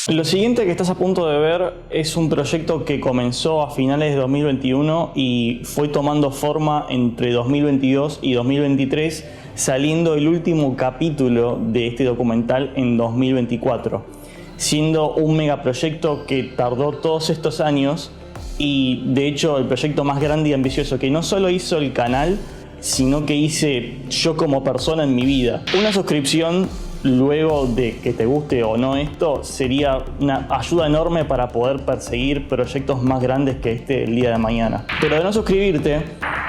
Lo siguiente que estás a punto de ver es un proyecto que comenzó a finales de 2021 y fue tomando forma entre 2022 y 2023, saliendo el último capítulo de este documental en 2024, siendo un megaproyecto que tardó todos estos años y de hecho el proyecto más grande y ambicioso que no solo hizo el canal, sino que hice yo como persona en mi vida. Una suscripción, luego de que te guste o no esto, sería una ayuda enorme para poder perseguir proyectos más grandes que este el día de mañana. Pero de no suscribirte,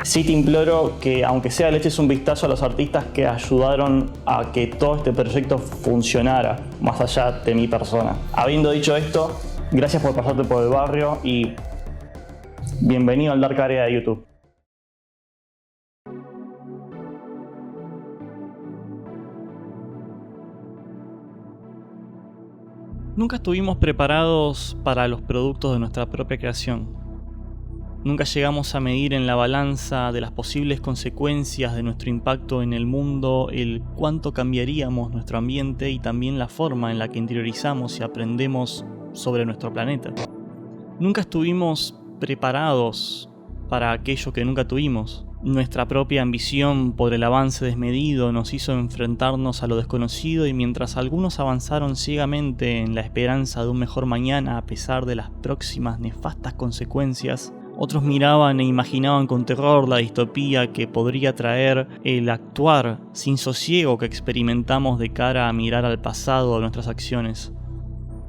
sí te imploro que, aunque sea, le eches un vistazo a los artistas que ayudaron a que todo este proyecto funcionara, más allá de mi persona. Habiendo dicho esto, gracias por pasarte por el barrio y bienvenido al Dark Area de YouTube. Nunca estuvimos preparados para los productos de nuestra propia creación. Nunca llegamos a medir en la balanza de las posibles consecuencias de nuestro impacto en el mundo el cuánto cambiaríamos nuestro ambiente y también la forma en la que interiorizamos y aprendemos sobre nuestro planeta. Nunca estuvimos preparados para aquello que nunca tuvimos. Nuestra propia ambición por el avance desmedido nos hizo enfrentarnos a lo desconocido y mientras algunos avanzaron ciegamente en la esperanza de un mejor mañana a pesar de las próximas nefastas consecuencias, otros miraban e imaginaban con terror la distopía que podría traer el actuar sin sosiego que experimentamos de cara a mirar al pasado de nuestras acciones.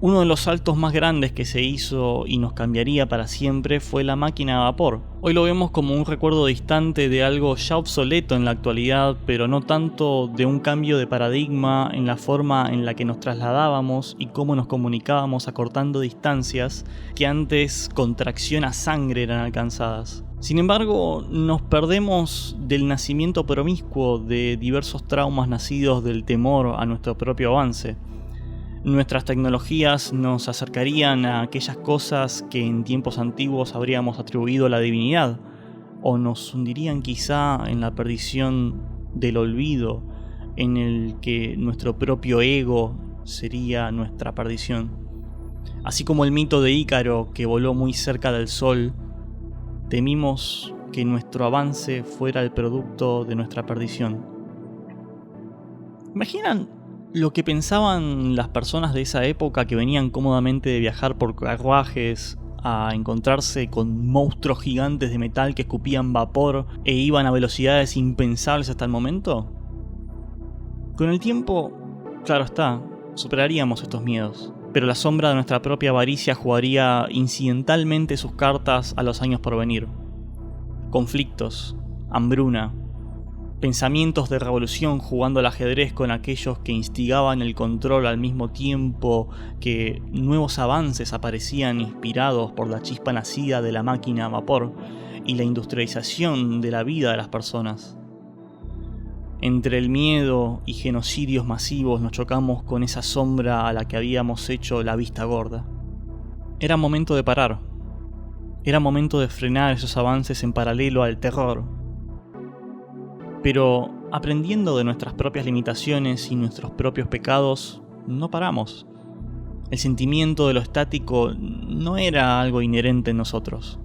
Uno de los saltos más grandes que se hizo y nos cambiaría para siempre fue la máquina a vapor. Hoy lo vemos como un recuerdo distante de algo ya obsoleto en la actualidad, pero no tanto de un cambio de paradigma en la forma en la que nos trasladábamos y cómo nos comunicábamos acortando distancias que antes con tracción a sangre eran alcanzadas. Sin embargo, nos perdemos del nacimiento promiscuo de diversos traumas nacidos del temor a nuestro propio avance. Nuestras tecnologías nos acercarían a aquellas cosas que en tiempos antiguos habríamos atribuido a la divinidad, o nos hundirían quizá en la perdición del olvido, en el que nuestro propio ego sería nuestra perdición. Así como el mito de Ícaro, que voló muy cerca del sol, temimos que nuestro avance fuera el producto de nuestra perdición. ¿Imaginan lo que pensaban las personas de esa época que venían cómodamente de viajar por carruajes a encontrarse con monstruos gigantes de metal que escupían vapor e iban a velocidades impensables hasta el momento? Con el tiempo, claro está, superaríamos estos miedos, pero la sombra de nuestra propia avaricia jugaría incidentalmente sus cartas a los años por venir. Conflictos, hambruna, pensamientos de revolución jugando al ajedrez con aquellos que instigaban el control al mismo tiempo que nuevos avances aparecían inspirados por la chispa nacida de la máquina a vapor y la industrialización de la vida de las personas. Entre el miedo y genocidios masivos nos chocamos con esa sombra a la que habíamos hecho la vista gorda. Era momento de parar. Era momento de frenar esos avances en paralelo al terror. Pero aprendiendo de nuestras propias limitaciones y nuestros propios pecados, no paramos. El sentimiento de lo estático no era algo inherente en nosotros.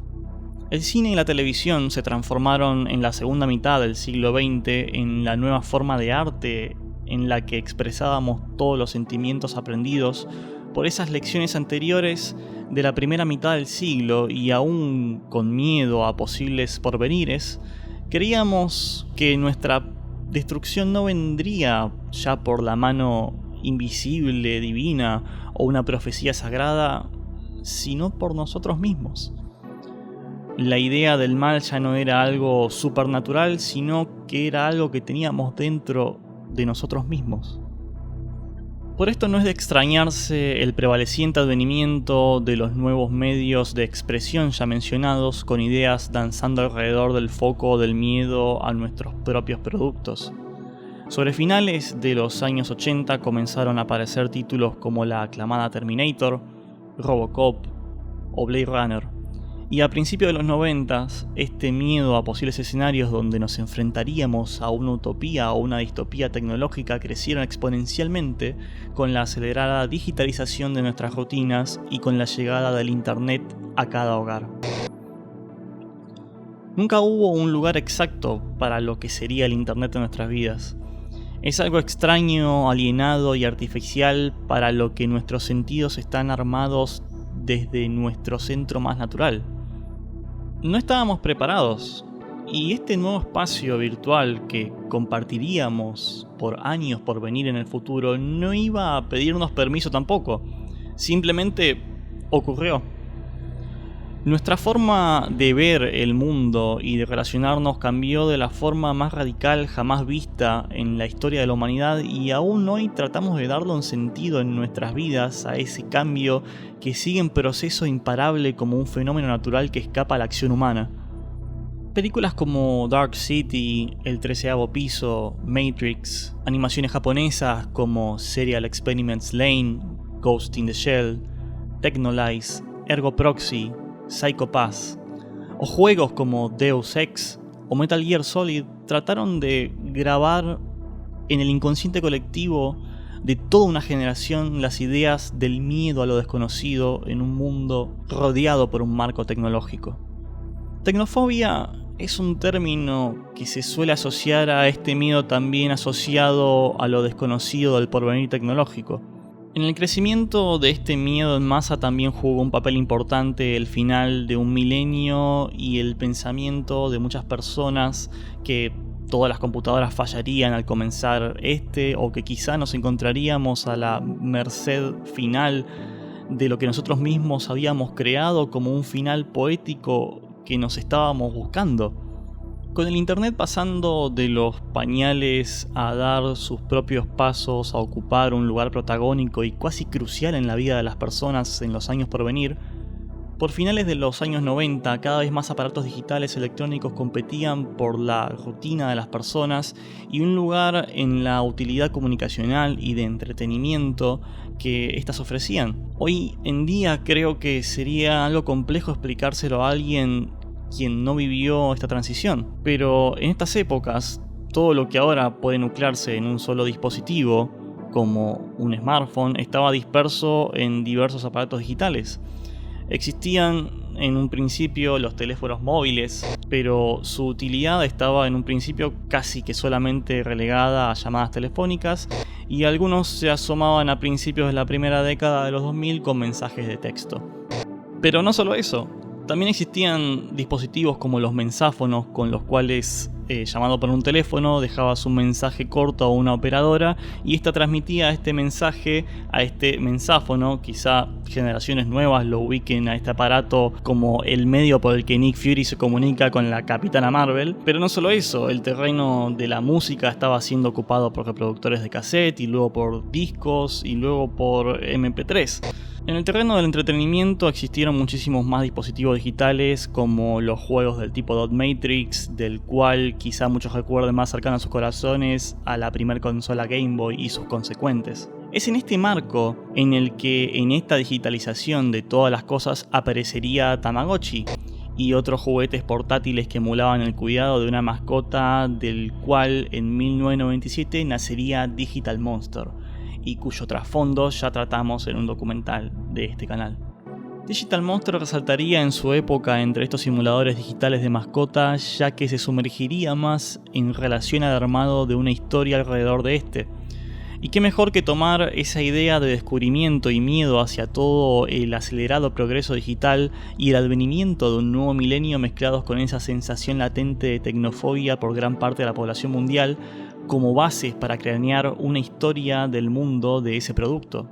El cine y la televisión se transformaron en la segunda mitad del siglo XX en la nueva forma de arte en la que expresábamos todos los sentimientos aprendidos por esas lecciones anteriores de la primera mitad del siglo y aún con miedo a posibles porvenires. Creíamos que nuestra destrucción no vendría ya por la mano invisible, divina o una profecía sagrada, sino por nosotros mismos. La idea del mal ya no era algo supernatural, sino que era algo que teníamos dentro de nosotros mismos. Por esto no es de extrañarse el prevaleciente advenimiento de los nuevos medios de expresión ya mencionados, con ideas danzando alrededor del foco del miedo a nuestros propios productos. Sobre finales de los años 80 comenzaron a aparecer títulos como la aclamada Terminator, Robocop o Blade Runner, Y a principios de los 90, este miedo a posibles escenarios donde nos enfrentaríamos a una utopía o una distopía tecnológica crecieron exponencialmente con la acelerada digitalización de nuestras rutinas y con la llegada del internet a cada hogar. Nunca hubo un lugar exacto para lo que sería el internet en nuestras vidas. Es algo extraño, alienado y artificial para lo que nuestros sentidos están armados desde nuestro centro más natural. No estábamos preparados, y este nuevo espacio virtual que compartiríamos por años por venir en el futuro no iba a pedirnos permiso tampoco, simplemente ocurrió. Nuestra forma de ver el mundo y de relacionarnos cambió de la forma más radical jamás vista en la historia de la humanidad, y aún hoy tratamos de darle un sentido en nuestras vidas a ese cambio que sigue en proceso imparable como un fenómeno natural que escapa a la acción humana. Películas como Dark City, El 13º Piso, Matrix, animaciones japonesas como Serial Experiments Lain, Ghost in the Shell, Technolize, Ergo Proxy, Psycho Pass, o juegos como Deus Ex o Metal Gear Solid trataron de grabar en el inconsciente colectivo de toda una generación las ideas del miedo a lo desconocido en un mundo rodeado por un marco tecnológico. Tecnofobia es un término que se suele asociar a este miedo también asociado a lo desconocido del porvenir tecnológico. En el crecimiento de este miedo en masa también jugó un papel importante el final de un milenio y el pensamiento de muchas personas que todas las computadoras fallarían al comenzar o que quizá nos encontraríamos a la merced final de lo que nosotros mismos habíamos creado como un final poético que nos estábamos buscando. Con el internet pasando de los pañales a dar sus propios pasos, a ocupar un lugar protagónico y casi crucial en la vida de las personas en los años por venir, por finales de los años 90 cada vez más aparatos digitales electrónicos competían por la rutina de las personas y un lugar en la utilidad comunicacional y de entretenimiento que éstas ofrecían. Hoy en día creo que sería algo complejo explicárselo a alguien quien no vivió esta transición, pero en estas épocas todo lo que ahora puede nuclearse en un solo dispositivo, como un smartphone, estaba disperso en diversos aparatos digitales. Existían en un principio los teléfonos móviles, pero su utilidad estaba en un principio casi que solamente relegada a llamadas telefónicas, y algunos se asomaban a principios de la primera década de los 2000 con mensajes de texto. Pero no solo eso. También existían dispositivos como los mensáfonos, con los cuales, llamando por un teléfono, dejabas un mensaje corto a una operadora y esta transmitía este mensaje a este mensáfono. Quizá generaciones nuevas lo ubiquen a este aparato como el medio por el que Nick Fury se comunica con la Capitana Marvel. Pero no solo eso, el terreno de la música estaba siendo ocupado por reproductores de cassette y luego por discos y luego por MP3. En el terreno del entretenimiento existieron muchísimos más dispositivos digitales como los juegos del tipo Dot Matrix, del cual quizá muchos recuerden más cercano a sus corazones a la primer consola Game Boy y sus consecuentes. Es en este marco en el que en esta digitalización de todas las cosas aparecería Tamagotchi y otros juguetes portátiles que emulaban el cuidado de una mascota, del cual en 1997 nacería Digital Monster, y cuyo trasfondo ya tratamos en un documental de este canal. Digital Monster resaltaría en su época entre estos simuladores digitales de mascota, ya que se sumergiría más en relación al armado de una historia alrededor de este. Y qué mejor que tomar esa idea de descubrimiento y miedo hacia todo el acelerado progreso digital y el advenimiento de un nuevo milenio mezclados con esa sensación latente de tecnofobia por gran parte de la población mundial, como bases para cranear una historia del mundo de ese producto.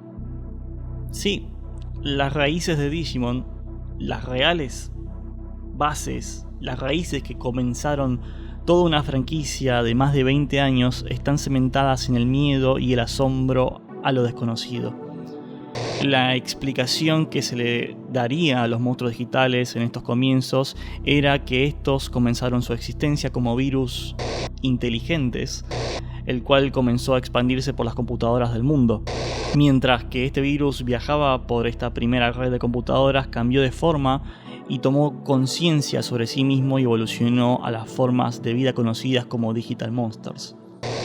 Sí, las raíces de Digimon, las reales bases, las raíces que comenzaron toda una franquicia de más de 20 años, están cementadas en el miedo y el asombro a lo desconocido. La explicación que se le daría a los monstruos digitales en estos comienzos era que estos comenzaron su existencia como virus inteligentes, el cual comenzó a expandirse por las computadoras del mundo. Mientras que este virus viajaba por esta primera red de computadoras, cambió de forma y tomó conciencia sobre sí mismo y evolucionó a las formas de vida conocidas como Digital Monsters.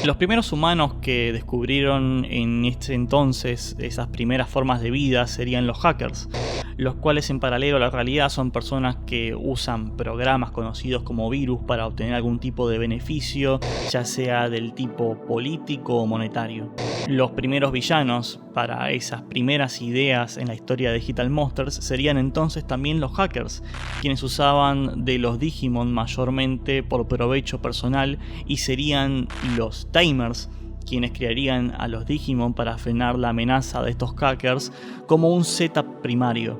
Los primeros humanos que descubrieron en este entonces esas primeras formas de vida serían los hackers, los cuales en paralelo a la realidad son personas que usan programas conocidos como virus para obtener algún tipo de beneficio, ya sea del tipo político o monetario. Los primeros villanos para esas primeras ideas en la historia de Digital Monsters serían entonces también los hackers, quienes usaban de los Digimon mayormente por provecho personal, y serían los Tamers, quienes crearían a los Digimon para frenar la amenaza de estos hackers como un setup primario.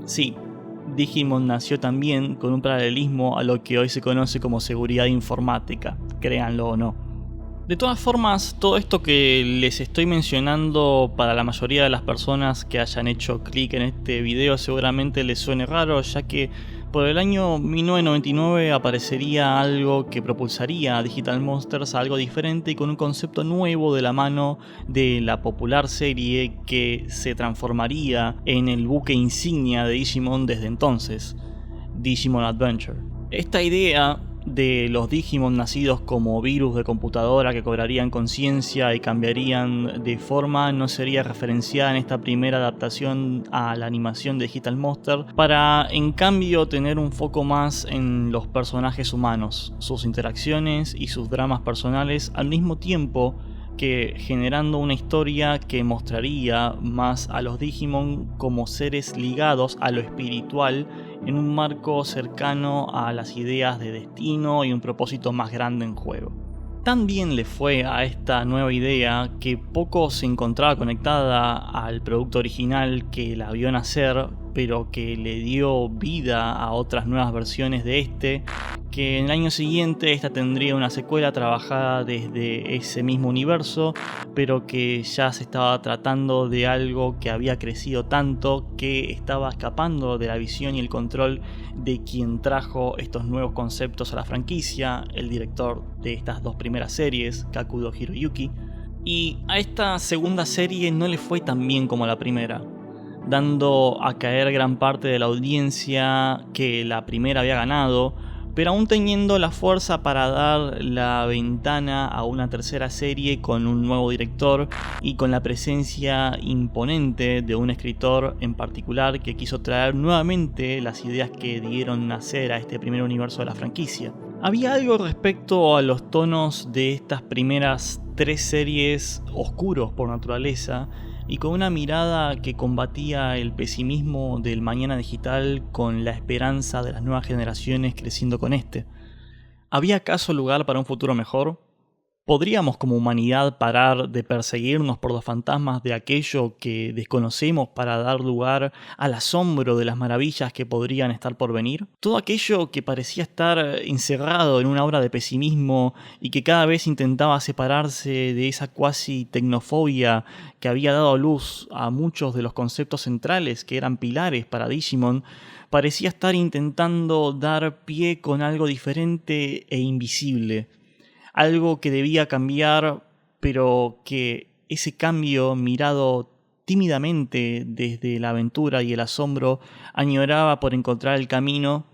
Sí, Digimon nació también con un paralelismo a lo que hoy se conoce como seguridad informática, créanlo o no. De todas formas, todo esto que les estoy mencionando, para la mayoría de las personas que hayan hecho clic en este video seguramente les suene raro, ya que por el año 1999 aparecería algo que propulsaría a Digital Monsters a algo diferente y con un concepto nuevo de la mano de la popular serie que se transformaría en el buque insignia de Digimon desde entonces, Digimon Adventure. Esta idea de los Digimon nacidos como virus de computadora que cobrarían conciencia y cambiarían de forma no sería referenciada en esta primera adaptación a la animación de Digital Monster, para en cambio tener un foco más en los personajes humanos, sus interacciones y sus dramas personales, al mismo tiempo que generando una historia que mostraría más a los Digimon como seres ligados a lo espiritual en un marco cercano a las ideas de destino y un propósito más grande en juego. Tan bien le fue a esta nueva idea que poco se encontraba conectada al producto original que la vio nacer, pero que le dio vida a otras nuevas versiones de este, que en el año siguiente esta tendría una secuela trabajada desde ese mismo universo, pero que ya se estaba tratando de algo que había crecido tanto que estaba escapando de la visión y el control de quien trajo estos nuevos conceptos a la franquicia, el director de estas dos primeras series, Kakudo Hiroyuki. Y a esta segunda serie no le fue tan bien como a la primera, dando a caer gran parte de la audiencia que la primera había ganado, pero aún teniendo la fuerza para dar la ventana a una tercera serie con un nuevo director y con la presencia imponente de un escritor en particular que quiso traer nuevamente las ideas que dieron nacer a este primer universo de la franquicia. Había algo respecto a los tonos de estas primeras tres series oscuros por naturaleza, y con una mirada que combatía el pesimismo del mañana digital con la esperanza de las nuevas generaciones creciendo con este. ¿Había acaso lugar para un futuro mejor? ¿Podríamos como humanidad parar de perseguirnos por los fantasmas de aquello que desconocemos para dar lugar al asombro de las maravillas que podrían estar por venir? Todo aquello que parecía estar encerrado en una aura de pesimismo y que cada vez intentaba separarse de esa cuasi tecnofobia que había dado luz a muchos de los conceptos centrales que eran pilares para Digimon, parecía estar intentando dar pie con algo diferente e invisible. Algo que debía cambiar, pero que ese cambio, mirado tímidamente desde la aventura y el asombro, añoraba por encontrar el camino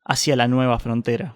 hacia la nueva frontera.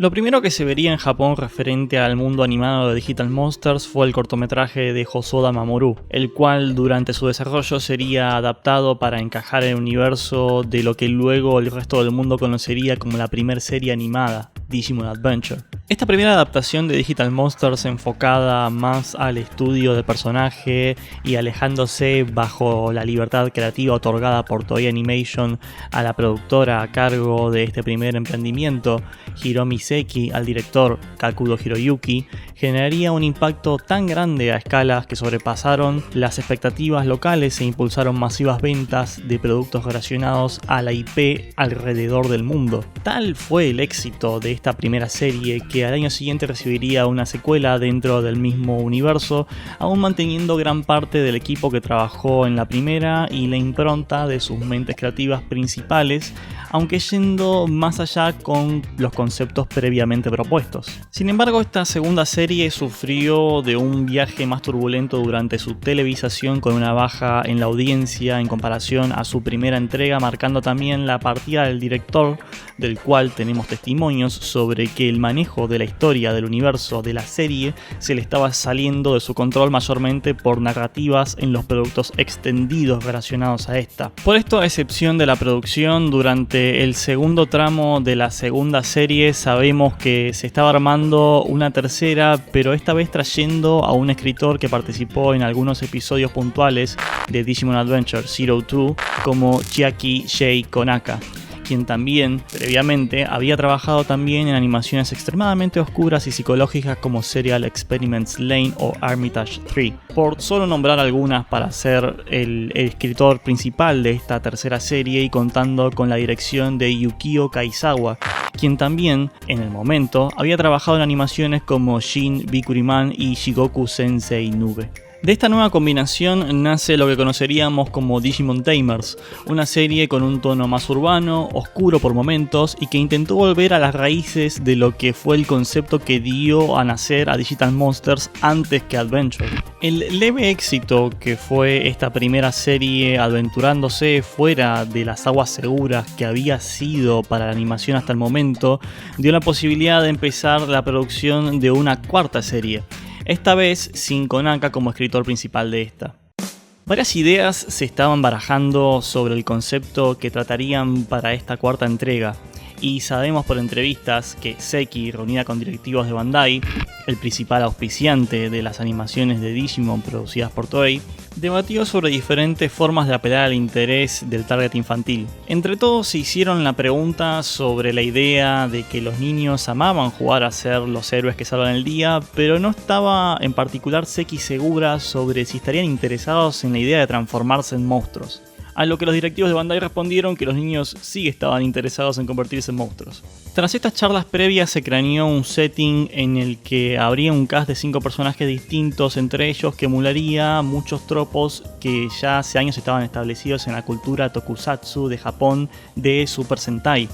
Lo primero que se vería en Japón referente al mundo animado de Digital Monsters fue el cortometraje de Hosoda Mamoru, el cual durante su desarrollo sería adaptado para encajar en el universo de lo que luego el resto del mundo conocería como la primera serie animada, Digimon Adventure. Esta primera adaptación de Digital Monsters enfocada más al estudio de personaje y alejándose bajo la libertad creativa otorgada por Toei Animation a la productora a cargo de este primer emprendimiento, Hiromi Seki, al director Kakudo Hiroyuki, generaría un impacto tan grande a escalas que sobrepasaron las expectativas locales e impulsaron masivas ventas de productos relacionados a la IP alrededor del mundo. Tal fue el éxito de esta primera serie que al año siguiente recibiría una secuela dentro del mismo universo, aún manteniendo gran parte del equipo que trabajó en la primera y la impronta de sus mentes creativas principales, aunque yendo más allá con los conceptos previamente propuestos. Sin embargo, esta segunda serie sufrió de un viaje más turbulento durante su televisación, con una baja en la audiencia en comparación a su primera entrega, marcando también la partida del director, del cual tenemos testimonios sobre que el manejo de la historia del universo de la serie se le estaba saliendo de su control, mayormente por narrativas en los productos extendidos relacionados a esta. Por esto, a excepción de la producción, durante el segundo tramo de la segunda serie sabemos que se estaba armando una tercera, pero esta vez trayendo a un escritor que participó en algunos episodios puntuales de Digimon Adventure 02 como Chiaki Shei Konaka, quien también previamente había trabajado también en animaciones extremadamente oscuras y psicológicas como Serial Experiments Lain o Armitage 3, por solo nombrar algunas, para ser el escritor principal de esta tercera serie, y contando con la dirección de Yukio Kaizawa, quien también en el momento había trabajado en animaciones como Shin Bikuriman y Shigoku Sensei Nube. De esta nueva combinación nace lo que conoceríamos como Digimon Tamers, una serie con un tono más urbano, oscuro por momentos, y que intentó volver a las raíces de lo que fue el concepto que dio a nacer a Digital Monsters antes que Adventure. El leve éxito que fue esta primera serie aventurándose fuera de las aguas seguras que había sido para la animación hasta el momento, dio la posibilidad de empezar la producción de una cuarta serie, esta vez sin Konaka como escritor principal de esta. Varias ideas se estaban barajando sobre el concepto que tratarían para esta cuarta entrega, y sabemos por entrevistas que Seki, reunida con directivos de Bandai, el principal auspiciante de las animaciones de Digimon producidas por Toei, debatió sobre diferentes formas de apelar al interés del target infantil. Entre todos se hicieron la pregunta sobre la idea de que los niños amaban jugar a ser los héroes que salvan el día, pero no estaba en particular Seki segura sobre si estarían interesados en la idea de transformarse en monstruos. A lo que los directivos de Bandai respondieron que los niños sí estaban interesados en convertirse en monstruos. Tras estas charlas previas se craneó un setting en el que habría un cast de 5 personajes distintos entre ellos, que emularía muchos tropos que ya hace años estaban establecidos en la cultura tokusatsu de Japón de Super Sentai,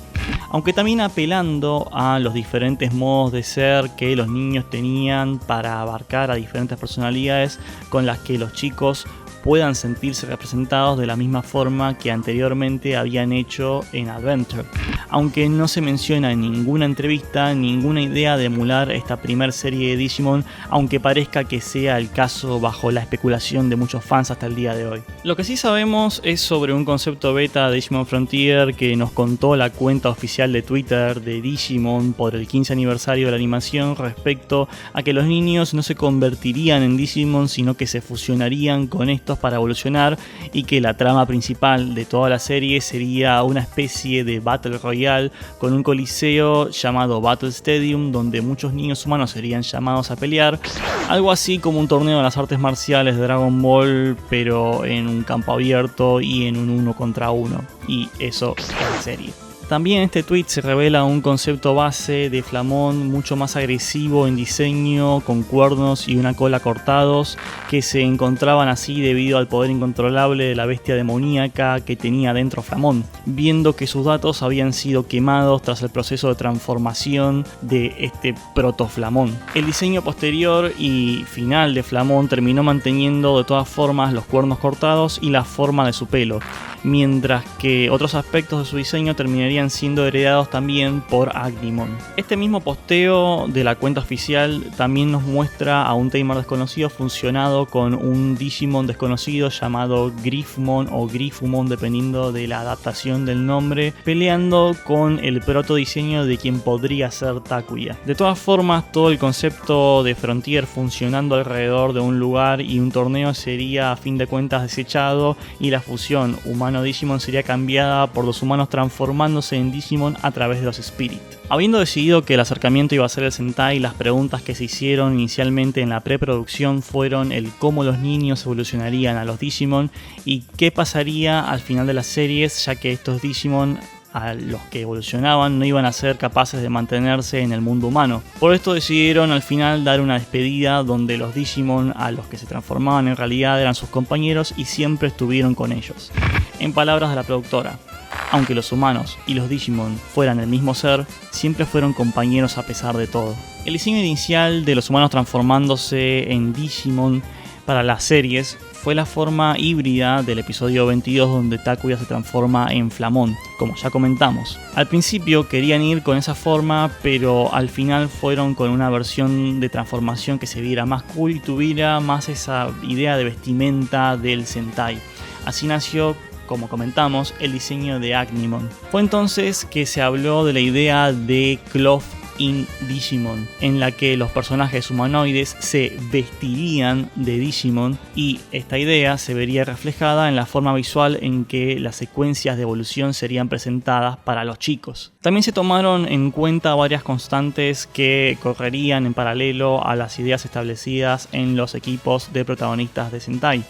aunque también apelando a los diferentes modos de ser que los niños tenían para abarcar a diferentes personalidades con las que los chicos puedan sentirse representados de la misma forma que anteriormente habían hecho en Adventure, aunque no se menciona en ninguna entrevista ninguna idea de emular esta primera serie de Digimon, aunque parezca que sea el caso bajo la especulación de muchos fans hasta el día de hoy. Lo que sí sabemos es sobre un concepto beta de Digimon Frontier que nos contó la cuenta oficial de Twitter de Digimon por el 15 aniversario de la animación, respecto a que los niños no se convertirían en Digimon, sino que se fusionarían con estos para evolucionar, y que la trama principal de toda la serie sería una especie de Battle Royale con un coliseo llamado Battle Stadium, donde muchos niños humanos serían llamados a pelear, algo así como un torneo de las artes marciales de Dragon Ball, pero en un campo abierto y en un 1 contra 1, y eso es la serie. También en este tweet se revela un concepto base de Flamón mucho más agresivo en diseño, con cuernos y una cola cortados, que se encontraban así debido al poder incontrolable de la bestia demoníaca que tenía dentro Flamón, viendo que sus datos habían sido quemados tras el proceso de transformación de este proto-Flamón. El diseño posterior y final de Flamón terminó manteniendo de todas formas los cuernos cortados y la forma de su pelo, mientras que otros aspectos de su diseño terminarían siendo heredados también por Agnemon. Este mismo posteo de la cuenta oficial también nos muestra a un Tamer desconocido funcionado con un Digimon desconocido llamado Griffmon o Griffumon, dependiendo de la adaptación del nombre, peleando con el protodiseño de quien podría ser Takuya. De todas formas, todo el concepto de Frontier funcionando alrededor de un lugar y un torneo sería a fin de cuentas desechado, y la fusión humano-Digimon sería cambiada por los humanos transformándose en Digimon a través de los Spirit. Habiendo decidido que el acercamiento iba a ser el Sentai, las preguntas que se hicieron inicialmente en la preproducción fueron el cómo los niños evolucionarían a los Digimon y qué pasaría al final de las series, ya que estos Digimon a los que evolucionaban no iban a ser capaces de mantenerse en el mundo humano. Por esto decidieron al final dar una despedida donde los Digimon a los que se transformaban en realidad eran sus compañeros y siempre estuvieron con ellos. En palabras de la productora, aunque los humanos y los Digimon fueran el mismo ser, siempre fueron compañeros a pesar de todo. El diseño inicial de los humanos transformándose en Digimon para las series fue la forma híbrida del episodio 22 donde Takuya se transforma en Flamón, como ya comentamos. Al principio querían ir con esa forma, pero al final fueron con una versión de transformación que se viera más cool y tuviera más esa idea de vestimenta del Sentai. Así nació, como comentamos, el diseño de Agnemon. Fue entonces que se habló de la idea de Cloth in Digimon, en la que los personajes humanoides se vestirían de Digimon, y esta idea se vería reflejada en la forma visual en que las secuencias de evolución serían presentadas para los chicos. También se tomaron en cuenta varias constantes que correrían en paralelo a las ideas establecidas en los equipos de protagonistas de Sentai,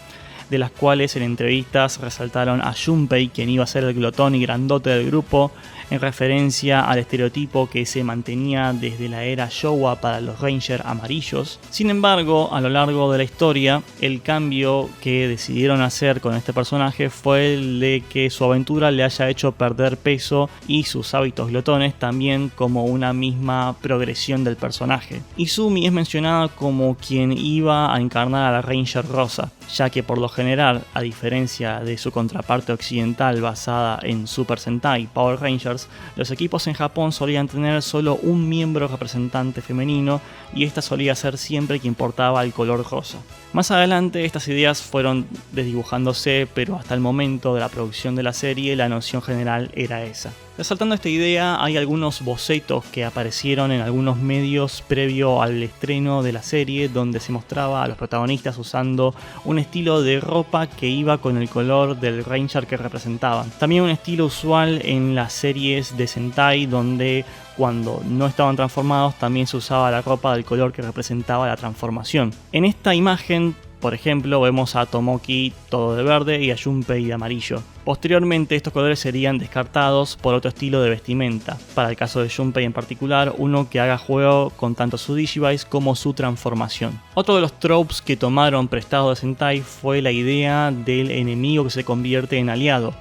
de las cuales en entrevistas resaltaron a Junpei, quien iba a ser el glotón y grandote del grupo, en referencia al estereotipo que se mantenía desde la era Showa para los Ranger amarillos. Sin embargo, a lo largo de la historia, el cambio que decidieron hacer con este personaje fue el de que su aventura le haya hecho perder peso y sus hábitos glotones también, como una misma progresión del personaje. Izumi es mencionada como quien iba a encarnar a la Ranger rosa, ya que por lo general, a diferencia de su contraparte occidental basada en Super Sentai Power Rangers, los equipos en Japón solían tener solo un miembro representante femenino, y esta solía ser siempre quien portaba el color rosa. Más adelante estas ideas fueron desdibujándose, pero hasta el momento de la producción de la serie la noción general era esa. Resaltando esta idea, hay algunos bocetos que aparecieron en algunos medios previo al estreno de la serie, donde se mostraba a los protagonistas usando un estilo de ropa que iba con el color del Ranger que representaban. También un estilo usual en las series de Sentai, donde cuando no estaban transformados también se usaba la ropa del color que representaba la transformación. En esta imagen, por ejemplo, vemos a Tomoki todo de verde y a Junpei de amarillo. Posteriormente estos colores serían descartados por otro estilo de vestimenta, para el caso de Junpei en particular, uno que haga juego con tanto su Digivice como su transformación. Otro de los tropes que tomaron prestado de Sentai fue la idea del enemigo que se convierte en aliado.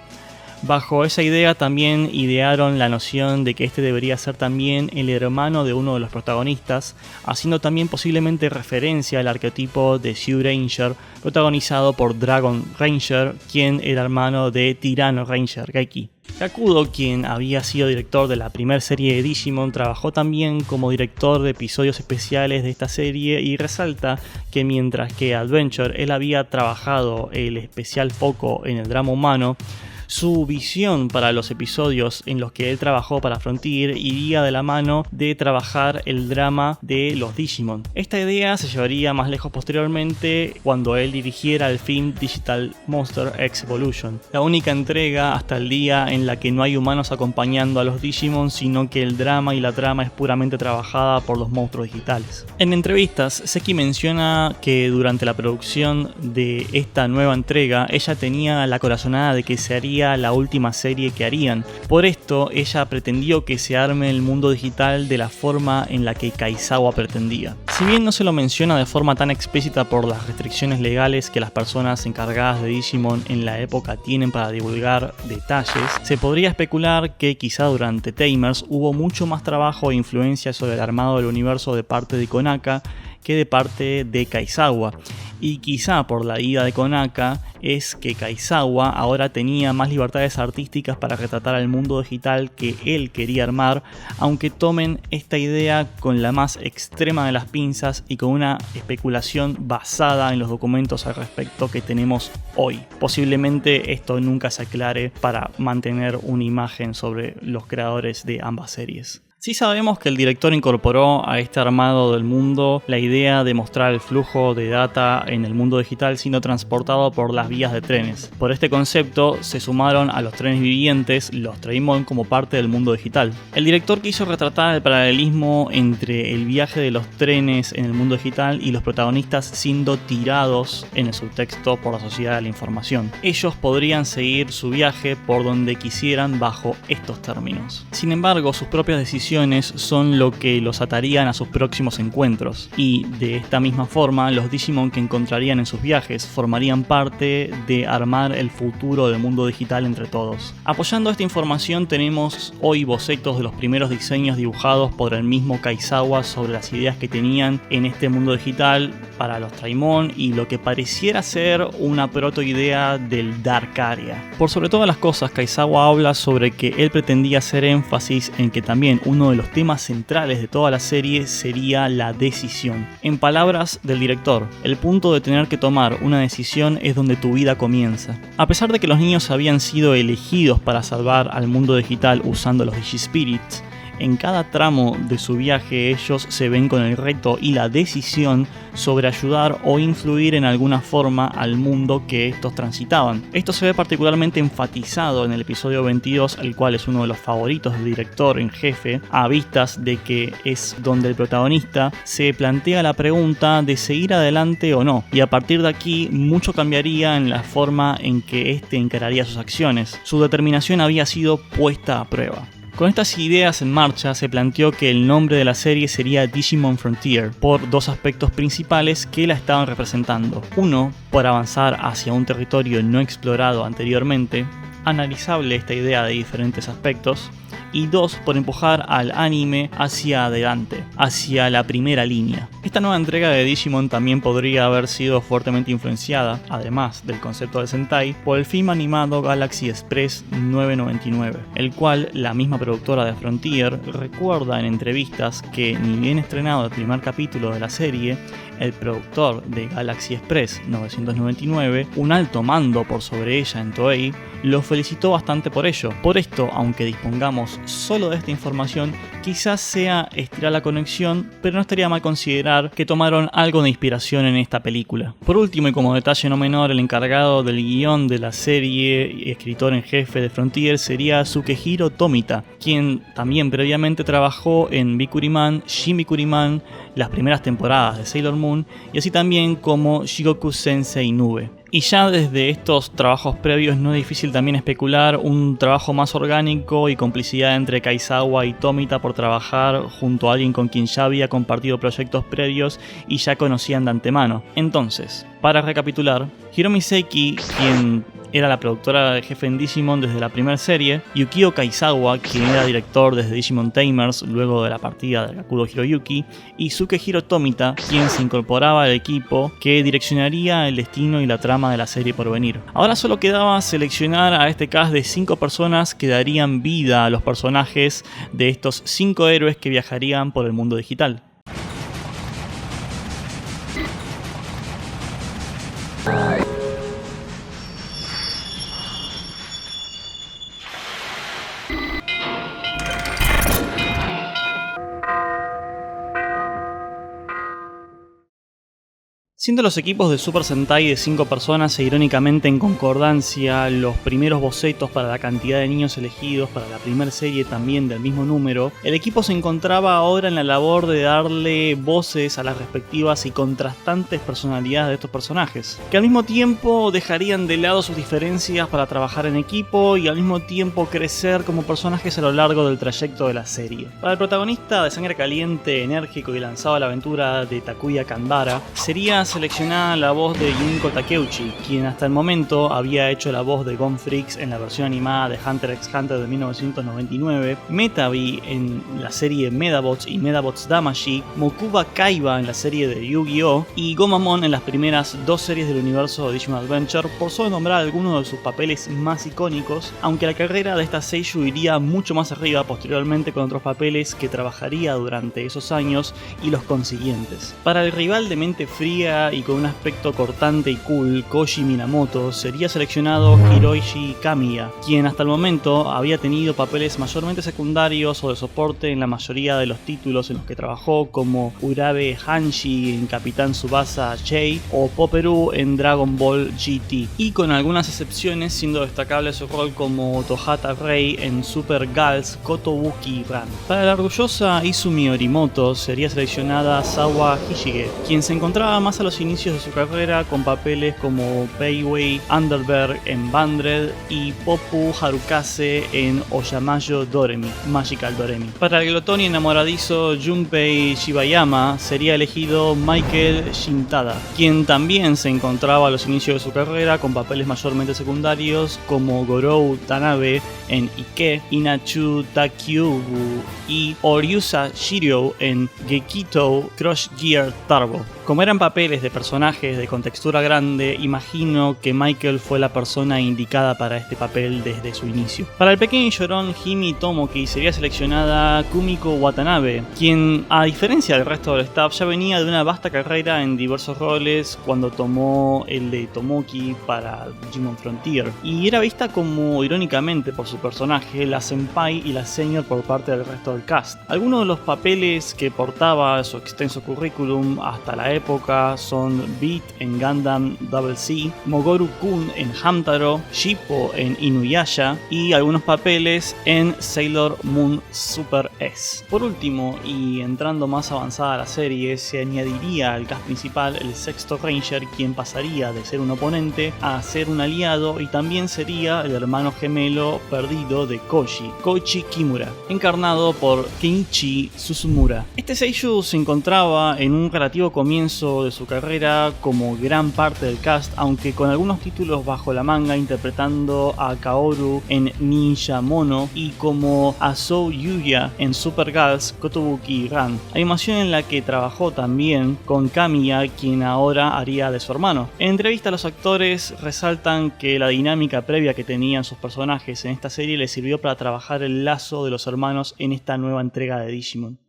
Bajo esa idea también idearon la noción de que este debería ser también el hermano de uno de los protagonistas, haciendo también posiblemente referencia al arquetipo de Zyuranger, protagonizado por Dragon Ranger, quien era hermano de Tyranno Ranger, Geki. Kakudo, quien había sido director de la primera serie de Digimon, trabajó también como director de episodios especiales de esta serie, y resalta que mientras que Adventure él había trabajado el especial foco en el drama humano, su visión para los episodios en los que él trabajó para Frontier iría de la mano de trabajar el drama de los Digimon. Esta idea se llevaría más lejos posteriormente cuando él dirigiera el film Digital Monster X Evolution, la única entrega hasta el día en la que no hay humanos acompañando a los Digimon, sino que el drama y la trama es puramente trabajada por los monstruos digitales. En entrevistas, Seki menciona que durante la producción de esta nueva entrega, ella tenía la corazonada de que se haría la última serie que harían. Por esto, ella pretendió que se arme el mundo digital de la forma en la que Kaizawa pretendía. Si bien no se lo menciona de forma tan explícita por las restricciones legales que las personas encargadas de Digimon en la época tienen para divulgar detalles, se podría especular que quizá durante Tamers hubo mucho más trabajo e influencia sobre el armado del universo de parte de Konaka que de parte de Kaizawa, y quizá por la ida de Konaka, es que Kaizawa ahora tenía más libertades artísticas para retratar al mundo digital que él quería armar, aunque tomen esta idea con la más extrema de las pinzas y con una especulación basada en los documentos al respecto que tenemos hoy. Posiblemente esto nunca se aclare para mantener una imagen sobre los creadores de ambas series. Sí sabemos que el director incorporó a este armado del mundo la idea de mostrar el flujo de data en el mundo digital siendo transportado por las vías de trenes. Por este concepto se sumaron a los trenes vivientes los Treimon como parte del mundo digital. El director quiso retratar el paralelismo entre el viaje de los trenes en el mundo digital y los protagonistas siendo tirados en el subtexto por la sociedad de la información. Ellos podrían seguir su viaje por donde quisieran bajo estos términos. Sin embargo, sus propias decisiones son lo que los atarían a sus próximos encuentros, y de esta misma forma los Digimon que encontrarían en sus viajes formarían parte de armar el futuro del mundo digital entre todos. Apoyando esta información tenemos hoy bocetos de los primeros diseños dibujados por el mismo Kaizawa sobre las ideas que tenían en este mundo digital para los Treimon y lo que pareciera ser una protoidea del Dark Area. Por sobre todas las cosas, Kaizawa habla sobre que él pretendía hacer énfasis en que también uno de los temas centrales de toda la serie sería la decisión. En palabras del director, el punto de tener que tomar una decisión es donde tu vida comienza. A pesar de que los niños habían sido elegidos para salvar al mundo digital usando los Digispirits, en cada tramo de su viaje ellos se ven con el reto y la decisión sobre ayudar o influir en alguna forma al mundo que estos transitaban. Esto se ve particularmente enfatizado en el episodio 22, el cual es uno de los favoritos del director en jefe, a vistas de que es donde el protagonista se plantea la pregunta de seguir adelante o no, y a partir de aquí mucho cambiaría en la forma en que éste encararía sus acciones. Su determinación había sido puesta a prueba. Con estas ideas en marcha se planteó que el nombre de la serie sería Digimon Frontier, por dos aspectos principales que la estaban representando. Uno, por avanzar hacia un territorio no explorado anteriormente, analizable esta idea de diferentes aspectos, y dos, por empujar al anime hacia adelante, hacia la primera línea. Esta nueva entrega de Digimon también podría haber sido fuertemente influenciada, además del concepto de Sentai, por el film animado Galaxy Express 999, el cual la misma productora de Frontier recuerda en entrevistas que, ni bien estrenado el primer capítulo de la serie, el productor de Galaxy Express 999, un alto mando por sobre ella en Toei, lo felicitó bastante por ello. Por esto, aunque dispongamos solo de esta información, quizás sea estirar la conexión, pero no estaría mal considerar que tomaron algo de inspiración en esta película. Por último, y como detalle no menor, el encargado del guión de la serie y escritor en jefe de Frontier sería Sukehiro Tomita, quien también previamente trabajó en Bikuriman, Shin Bikuriman, las primeras temporadas de Sailor Moon, y así también como Shigoku Sensei Nube. Y ya desde estos trabajos previos no es difícil también especular un trabajo más orgánico y complicidad entre Kaizawa y Tomita por trabajar junto a alguien con quien ya había compartido proyectos previos y ya conocían de antemano. Entonces, para recapitular, Hiromi Seiki, quien era la productora de jefe en Digimon desde la primera serie, Yukio Kaizawa, quien era director desde Digimon Tamers luego de la partida de Gakuro Hiroyuki, y Sukehiro Tomita, quien se incorporaba al equipo que direccionaría el destino y la trama de la serie por venir. Ahora solo quedaba seleccionar a este cast de 5 personas que darían vida a los personajes de estos 5 héroes que viajarían por el mundo digital. Siendo los equipos de Super Sentai de 5 personas e irónicamente en concordancia los primeros bocetos para la cantidad de niños elegidos para la primera serie también del mismo número, el equipo se encontraba ahora en la labor de darle voces a las respectivas y contrastantes personalidades de estos personajes, que al mismo tiempo dejarían de lado sus diferencias para trabajar en equipo y al mismo tiempo crecer como personajes a lo largo del trayecto de la serie. Para el protagonista de sangre caliente, enérgico y lanzado a la aventura de Takuya Kanbara, sería seleccionada la voz de Junko Takeuchi, quien hasta el momento había hecho la voz de Gon Freaks en la versión animada de Hunter x Hunter de 1999, Metabee en la serie Medabots y Medabots Damacy, Mokuba Kaiba en la serie de Yu-Gi-Oh! Y Gomamon en las primeras dos series del universo de Digimon Adventure, por solo nombrar algunos de sus papeles más icónicos, aunque la carrera de esta seiyuu iría mucho más arriba posteriormente con otros papeles que trabajaría durante esos años y los consiguientes. Para el rival de mente fría y con un aspecto cortante y cool, Koji Minamoto, sería seleccionado Hiroshi Kamiya, quien hasta el momento había tenido papeles mayormente secundarios o de soporte en la mayoría de los títulos en los que trabajó, como Urabe Hanshi en Capitán Tsubasa J o Popperú en Dragon Ball GT, y con algunas excepciones siendo destacable su rol como Tohata Rei en Super Girls Kotobuki Run. Para la orgullosa Izumi Orimoto sería seleccionada Sawa Hishige, quien se encontraba más a los inicios de su carrera con papeles como Peiwei Underberg en Bandred y Popu Harukase en Oyamayo Doremi, Magical Doremi. Para el glotón y enamoradizo Junpei Shibayama sería elegido Michael Shintada, quien también se encontraba a los inicios de su carrera con papeles mayormente secundarios como Gorou Tanabe en Ike, Inachu Takyubu y Oryusa Shiryu en Gekito Crush Gear Turbo. Como eran papeles de personajes de contextura grande, imagino que Michael fue la persona indicada para este papel desde su inicio. Para el pequeño y llorón Himi Tomoki sería seleccionada Kumiko Watanabe, quien a diferencia del resto del staff ya venía de una vasta carrera en diversos roles cuando tomó el de Tomoki para Digimon Frontier, y era vista como, irónicamente por su personaje, la senpai y la senior por parte del resto del cast. Algunos de los papeles que portaba su extenso currículum hasta la época son Beat en Gundam Double C, Mogoru-kun en Hamtaro, Shippo en Inuyasha y algunos papeles en Sailor Moon Super S. Por último, y entrando más avanzada a la serie, se añadiría al cast principal el sexto Ranger, quien pasaría de ser un oponente a ser un aliado, y también sería el hermano gemelo perdido de Koji, Koichi Kimura, encarnado por Kenichi Suzumura. Este seiyuu se encontraba en un relativo comienzo de su carrera como gran parte del cast, aunque con algunos títulos bajo la manga, interpretando a Kaoru en Ninja Mono y como Asou Yuya en Super Girls Kotobuki Run, animación en la que trabajó también con Kamiya, quien ahora haría de su hermano. En entrevista, los actores resaltan que la dinámica previa que tenían sus personajes en esta serie les sirvió para trabajar el lazo de los hermanos en esta nueva entrega de Digimon.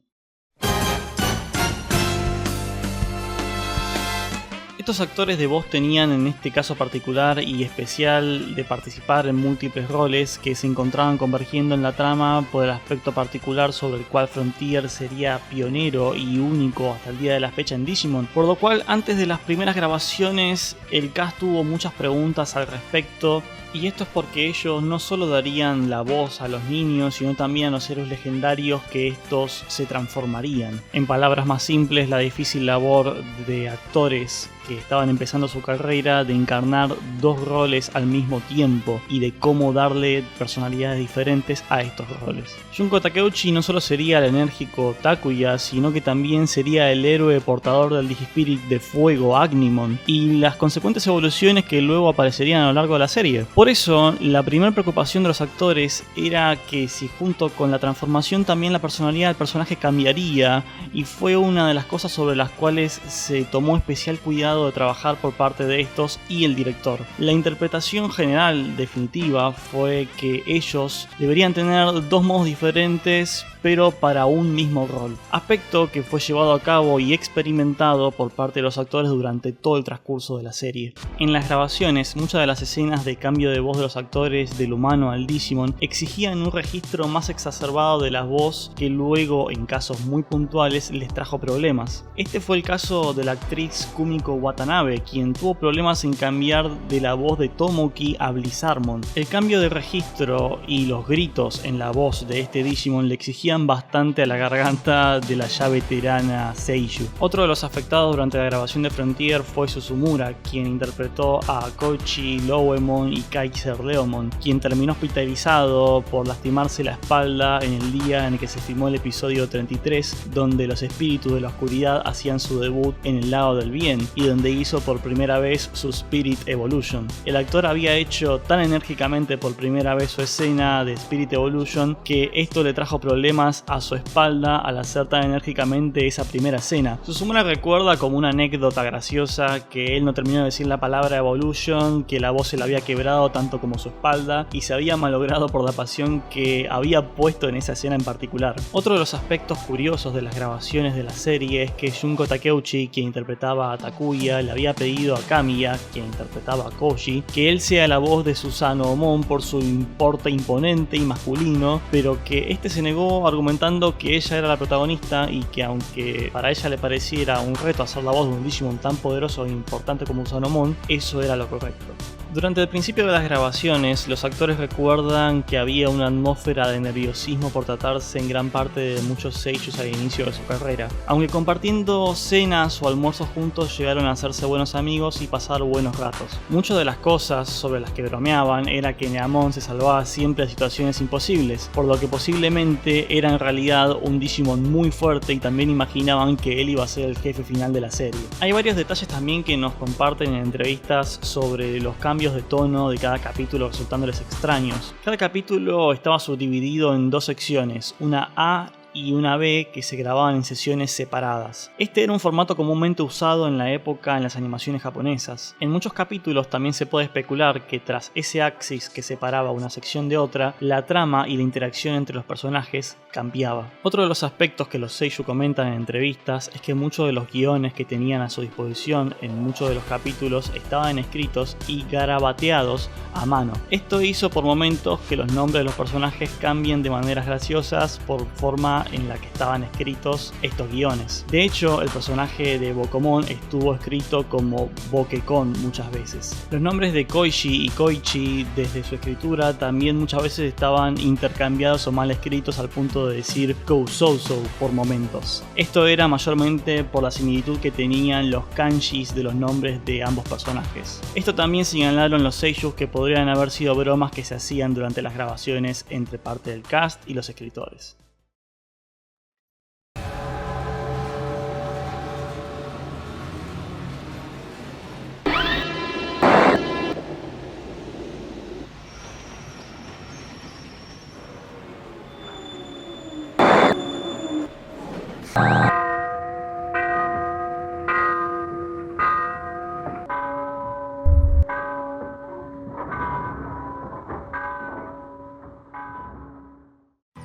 Estos actores de voz tenían en este caso particular y especial de participar en múltiples roles que se encontraban convergiendo en la trama por el aspecto particular sobre el cual Frontier sería pionero y único hasta el día de la fecha en Digimon, por lo cual antes de las primeras grabaciones el cast tuvo muchas preguntas al respecto. Y esto es porque ellos no solo darían la voz a los niños, sino también a los héroes legendarios que estos se transformarían. En palabras más simples, la difícil labor de actores que estaban empezando su carrera de encarnar dos roles al mismo tiempo y de cómo darle personalidades diferentes a estos roles. Junko Takeuchi no solo sería el enérgico Takuya, sino que también sería el héroe portador del Digispirit de fuego Agnimon y las consecuentes evoluciones que luego aparecerían a lo largo de la serie. Por eso, la primera preocupación de los actores era que si junto con la transformación también la personalidad del personaje cambiaría, y fue una de las cosas sobre las cuales se tomó especial cuidado de trabajar por parte de estos y el director. La interpretación general definitiva fue que ellos deberían tener dos modos diferentes pero para un mismo rol, aspecto que fue llevado a cabo y experimentado por parte de los actores durante todo el transcurso de la serie. En las grabaciones, muchas de las escenas de cambio de voz de los actores del humano al Digimon exigían un registro más exacerbado de la voz que luego, en casos muy puntuales, les trajo problemas. Este fue el caso de la actriz Kumiko Watanabe, quien tuvo problemas en cambiar de la voz de Tomoki a Blizzardmon. El cambio de registro y los gritos en la voz de este Digimon le exigían crujían bastante a la garganta de la ya veterana Seiyuu. Otro de los afectados durante la grabación de Frontier fue Susumura, quien interpretó a Koichi Lowemon y Kaiser Leomon, quien terminó hospitalizado por lastimarse la espalda en el día en el que se filmó el episodio 33, donde los espíritus de la oscuridad hacían su debut en el lado del bien y donde hizo por primera vez su Spirit Evolution. El actor había hecho tan enérgicamente por primera vez su escena de Spirit Evolution que esto le trajo problemas a su espalda al hacer tan enérgicamente esa primera escena. Susumura recuerda como una anécdota graciosa que él no terminó de decir la palabra Evolution, que la voz se le había quebrado tanto como su espalda y se había malogrado por la pasión que había puesto en esa escena en particular. Otro de los aspectos curiosos de las grabaciones de la serie es que Junko Takeuchi, quien interpretaba a Takuya, le había pedido a Kamiya, quien interpretaba a Koji, que él sea la voz de Susano Omon por su porte imponente y masculino, pero que este se negó argumentando que ella era la protagonista y que aunque para ella le pareciera un reto hacer la voz de un Digimon tan poderoso e importante como Usanomon, eso era lo correcto. Durante el principio de las grabaciones, los actores recuerdan que había una atmósfera de nerviosismo por tratarse en gran parte de muchos seiyus al inicio de su carrera. Aunque compartiendo cenas o almuerzos juntos llegaron a hacerse buenos amigos y pasar buenos ratos. Muchas de las cosas sobre las que bromeaban era que Neamon se salvaba siempre de situaciones imposibles, por lo que posiblemente era en realidad un Digimon muy fuerte y también imaginaban que él iba a ser el jefe final de la serie. Hay varios detalles también que nos comparten en entrevistas sobre los cambios de tono de cada capítulo resultándoles extraños. Cada capítulo estaba subdividido en dos secciones, una A y una B que se grababan en sesiones separadas. Este era un formato comúnmente usado en la época en las animaciones japonesas. En muchos capítulos también se puede especular que tras ese axis que separaba una sección de otra, la trama y la interacción entre los personajes cambiaba. Otro de los aspectos que los seiyuu comentan en entrevistas es que muchos de los guiones que tenían a su disposición en muchos de los capítulos estaban escritos y garabateados a mano. Esto hizo por momentos que los nombres de los personajes cambien de maneras graciosas por forma en la que estaban escritos estos guiones. De hecho, el personaje de Bokomon estuvo escrito como Bokekon muchas veces. Los nombres de Koichi y Koichi desde su escritura también muchas veces estaban intercambiados o mal escritos al punto de decir Kousouso por momentos. Esto era mayormente por la similitud que tenían los kanjis de los nombres de ambos personajes. Esto también señalaron los seiyuu que podrían haber sido bromas que se hacían durante las grabaciones entre parte del cast y los escritores.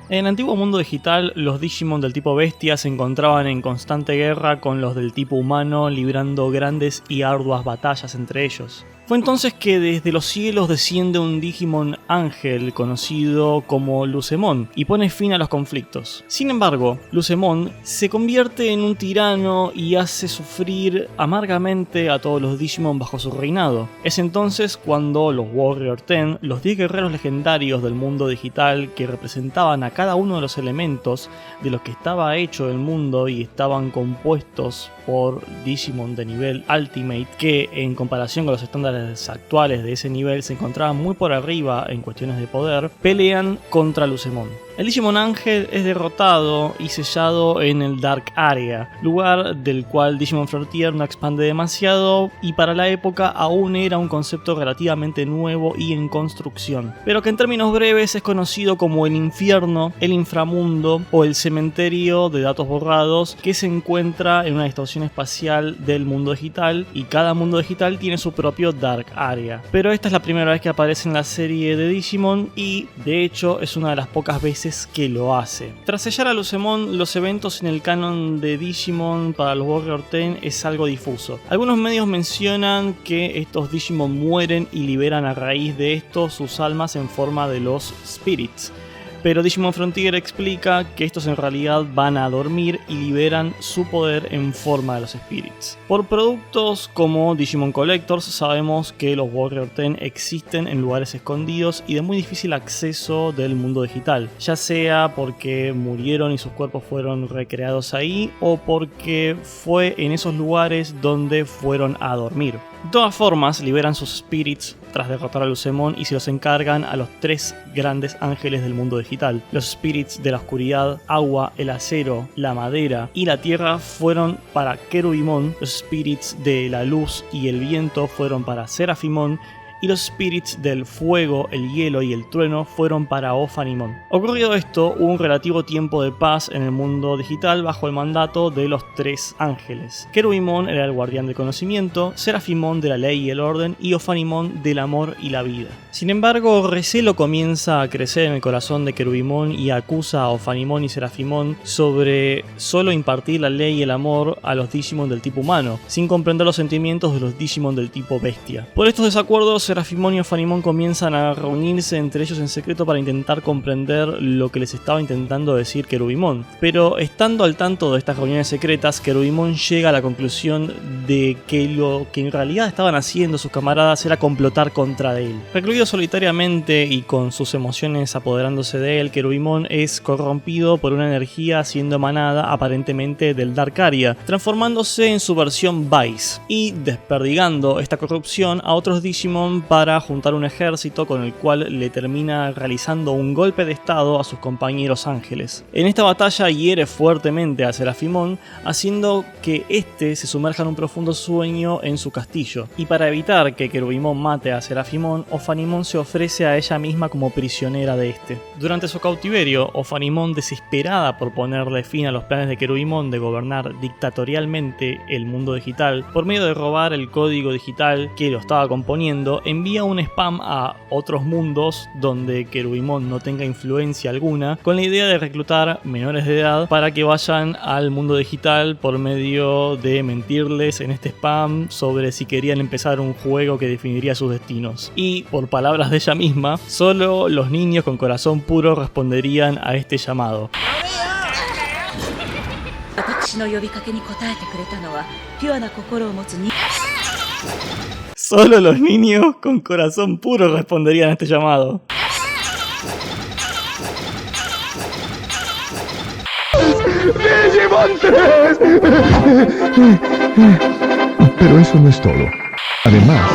En el antiguo mundo digital, los Digimon del tipo bestia se encontraban en constante guerra con los del tipo humano, librando grandes y arduas batallas entre ellos. Fue entonces que desde los cielos desciende un Digimon ángel conocido como Lucemon y pone fin a los conflictos. Sin embargo, Lucemon se convierte en un tirano y hace sufrir amargamente a todos los Digimon bajo su reinado. Es entonces cuando los Warrior 10, los 10 guerreros legendarios del mundo digital que representaban a cada uno de los elementos de los que estaba hecho el mundo y estaban compuestos por Digimon de nivel Ultimate, que en comparación con los estándares actuales de ese nivel se encontraban muy por arriba en cuestiones de poder, pelean contra Lucemon. El Digimon Ángel es derrotado y sellado en el Dark Area, lugar del cual Digimon Frontier no expande demasiado y para la época aún era un concepto relativamente nuevo y en construcción, pero que en términos breves es conocido como el infierno, el inframundo o el cementerio de datos borrados que se encuentra en una distorsión espacial del mundo digital, y cada mundo digital tiene su propio Dark Area. Pero esta es la primera vez que aparece en la serie de Digimon y de hecho es una de las pocas veces que lo hace. Tras sellar a Lucemon, los eventos en el canon de Digimon para los Warrior 10 es algo difuso. Algunos medios mencionan que estos Digimon mueren y liberan a raíz de esto sus almas en forma de los Spirits. pero Digimon Frontier explica que estos en realidad van a dormir y liberan su poder en forma de los Spirits. Por productos como Digimon Collectors sabemos que los Warrior 10 existen en lugares escondidos y de muy difícil acceso del mundo digital, ya sea porque murieron y sus cuerpos fueron recreados ahí o porque fue en esos lugares donde fueron a dormir. De todas formas, liberan sus Spirits tras derrotar a Lucemon y se los encargan a los 3 grandes ángeles del mundo digital. Los Spirits de la oscuridad, agua, el acero, la madera y la tierra fueron para Kerubimon, los Spirits de la luz y el viento fueron para Seraphimon, y los Spirits del fuego, el hielo y el trueno fueron para Ophanimon. Ocurrido esto, hubo un relativo tiempo de paz en el mundo digital bajo el mandato de los 3 ángeles. Kerubimon era el guardián del conocimiento, Seraphimon de la ley y el orden y Ophanimon del amor y la vida. Sin embargo, recelo comienza a crecer en el corazón de Kerubimon y acusa a Ophanimon y Seraphimon sobre solo impartir la ley y el amor a los Digimon del tipo humano, sin comprender los sentimientos de los Digimon del tipo bestia. Por estos desacuerdos, Seraphimon y Ophanimon comienzan a reunirse entre ellos en secreto para intentar comprender lo que les estaba intentando decir Kerubimon. Pero estando al tanto de estas reuniones secretas, Kerubimon llega a la conclusión de que lo que en realidad estaban haciendo sus camaradas era complotar contra él. Recluido solitariamente y con sus emociones apoderándose de él, Kerubimon es corrompido por una energía siendo emanada aparentemente del Darkaria, transformándose en su versión Vice y desperdigando esta corrupción a otros Digimon para juntar un ejército con el cual le termina realizando un golpe de estado a sus compañeros ángeles. En esta batalla hiere fuertemente a Seraphimon, haciendo que este se sumerja en un profundo sueño en su castillo. Y para evitar que Kerubimon mate a Seraphimon, Ophanimon se ofrece a ella misma como prisionera de este. Durante su cautiverio, Ophanimon, desesperada por ponerle fin a los planes de Kerubimon de gobernar dictatorialmente el mundo digital, por medio de robar el código digital que lo estaba componiendo, envía un spam a otros mundos donde Kerubimon no tenga influencia alguna, con la idea de reclutar menores de edad para que vayan al mundo digital por medio de mentirles en este spam sobre si querían empezar un juego que definiría sus destinos. Y, por palabras de ella misma, solo los niños con corazón puro responderían a este llamado. Solo los niños con corazón puro responderían a este llamado. ¡Digimon 3! Pero eso no es todo. Además,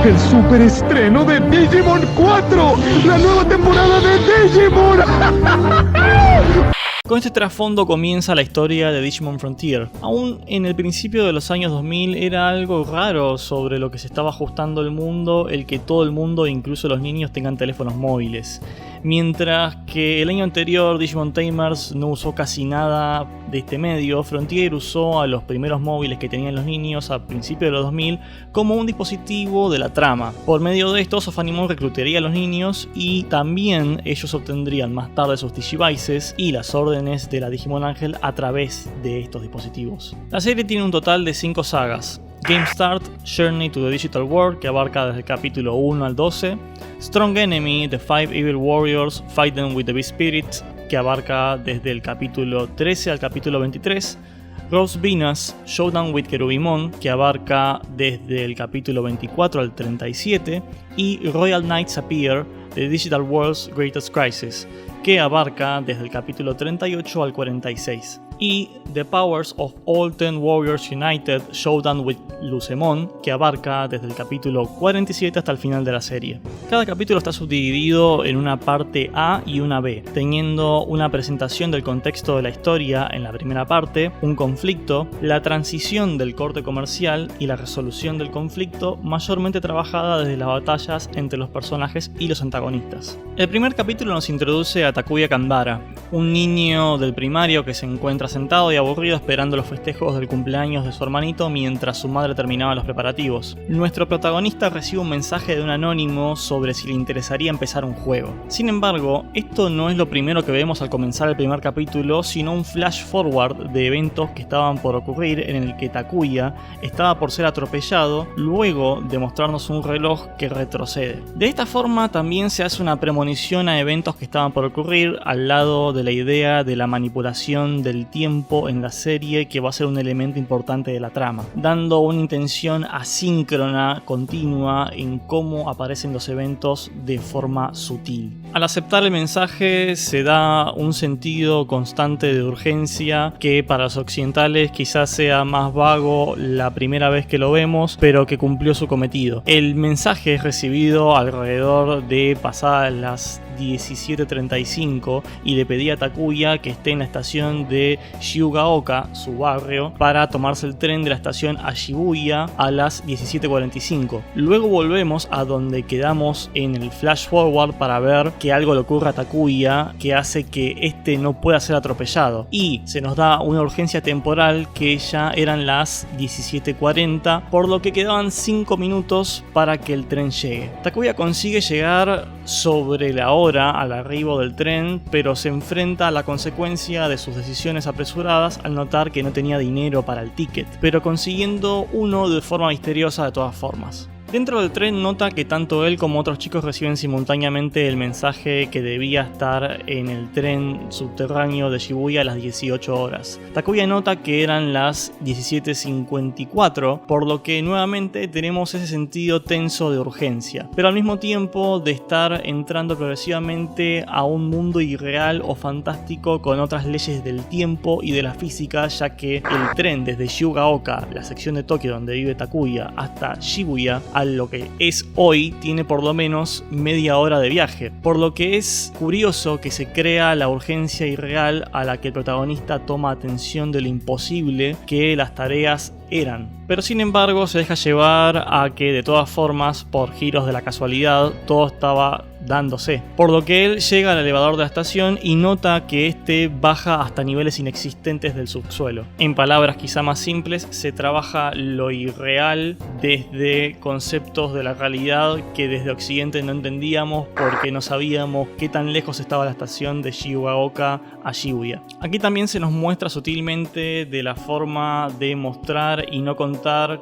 el superestreno de Digimon 4, la nueva temporada de Digimon. Con este trasfondo comienza la historia de Digimon Frontier. Aún en el principio de los años 2000 era algo raro sobre lo que se estaba ajustando el mundo, el que todo el mundo, incluso los niños, tengan teléfonos móviles. Mientras que el año anterior Digimon Tamers no usó casi nada de este medio, Frontier usó a los primeros móviles que tenían los niños a principios de los 2000 como un dispositivo de la trama. Por medio de estos, Ophanimon reclutaría a los niños y también ellos obtendrían más tarde sus Digivices y las órdenes de la Digimon Ángel a través de estos dispositivos. La serie tiene un total de 5 sagas. Game Start, Journey to the Digital World, que abarca desde el capítulo 1 al 12, Strong Enemy, The 5 Evil Warriors, Fight Them with the Beast Spirit, que abarca desde el capítulo 13 al capítulo 23, Rose Venus, Showdown with Kerubimon, que abarca desde el capítulo 24 al 37, y Royal Knights Appear, The Digital World's Greatest Crisis, que abarca desde el capítulo 38 al 46. Y The Powers of All 10 Warriors United Showdown with Lucemon, que abarca desde el capítulo 47 hasta el final de la serie. Cada capítulo está subdividido en una parte A y una B, teniendo una presentación del contexto de la historia en la primera parte, un conflicto, la transición del corte comercial y la resolución del conflicto, mayormente trabajada desde las batallas entre los personajes y los antagonistas. El primer capítulo nos introduce a Takuya Kanbara, un niño del primario que se encuentra sentado y aburrido esperando los festejos del cumpleaños de su hermanito mientras su madre terminaba los preparativos. Nuestro protagonista recibe un mensaje de un anónimo sobre si le interesaría empezar un juego. Sin embargo, esto no es lo primero que vemos al comenzar el primer capítulo, sino un flash forward de eventos que estaban por ocurrir en el que Takuya estaba por ser atropellado, luego de mostrarnos un reloj que retrocede. De esta forma también se hace una premonición a eventos que estaban por ocurrir, al lado de la idea de la manipulación del tiempo en la serie, que va a ser un elemento importante de la trama, dando una intención asíncrona, continua, en cómo aparecen los eventos de forma sutil. Al aceptar el mensaje se da un sentido constante de urgencia que para los occidentales quizás sea más vago la primera vez que lo vemos, pero que cumplió su cometido. El mensaje es recibido alrededor de pasadas las 17:35 y le pedía a Takuya que esté en la estación de Shiugaoka, su barrio, para tomarse el tren de la estación a Shibuya a las 17:45. Luego volvemos a donde quedamos en el flash forward para ver que algo le ocurre a Takuya que hace que este no pueda ser atropellado, y se nos da una urgencia temporal que ya eran las 17:40, por lo que quedaban 5 minutos para que el tren llegue. Takuya consigue llegar sobre la hora al arribo del tren, pero se enfrenta a la consecuencia de sus decisiones apresuradas al notar que no tenía dinero para el ticket, pero consiguiendo uno de forma misteriosa de todas formas. Dentro del tren nota que tanto él como otros chicos reciben simultáneamente el mensaje que debía estar en el tren subterráneo de Shibuya a las 18 horas. Takuya nota que eran las 17:54, por lo que nuevamente tenemos ese sentido tenso de urgencia, pero al mismo tiempo de estar entrando progresivamente a un mundo irreal o fantástico con otras leyes del tiempo y de la física, ya que el tren desde Shiugaoka, la sección de Tokio donde vive Takuya, hasta Shibuya, a lo que es hoy, tiene por lo menos media hora de viaje, por lo que es curioso que se crea la urgencia irreal a la que el protagonista toma atención de lo imposible que las tareas eran. Pero sin embargo se deja llevar a que de todas formas, por giros de la casualidad, todo estaba dándose, por lo que él llega al elevador de la estación y nota que este baja hasta niveles inexistentes del subsuelo. En palabras quizá más simples, se trabaja lo irreal desde conceptos de la realidad que desde Occidente no entendíamos porque no sabíamos qué tan lejos estaba la estación de Shiugaoka a Shibuya. Aquí también se nos muestra sutilmente de la forma de mostrar y no contar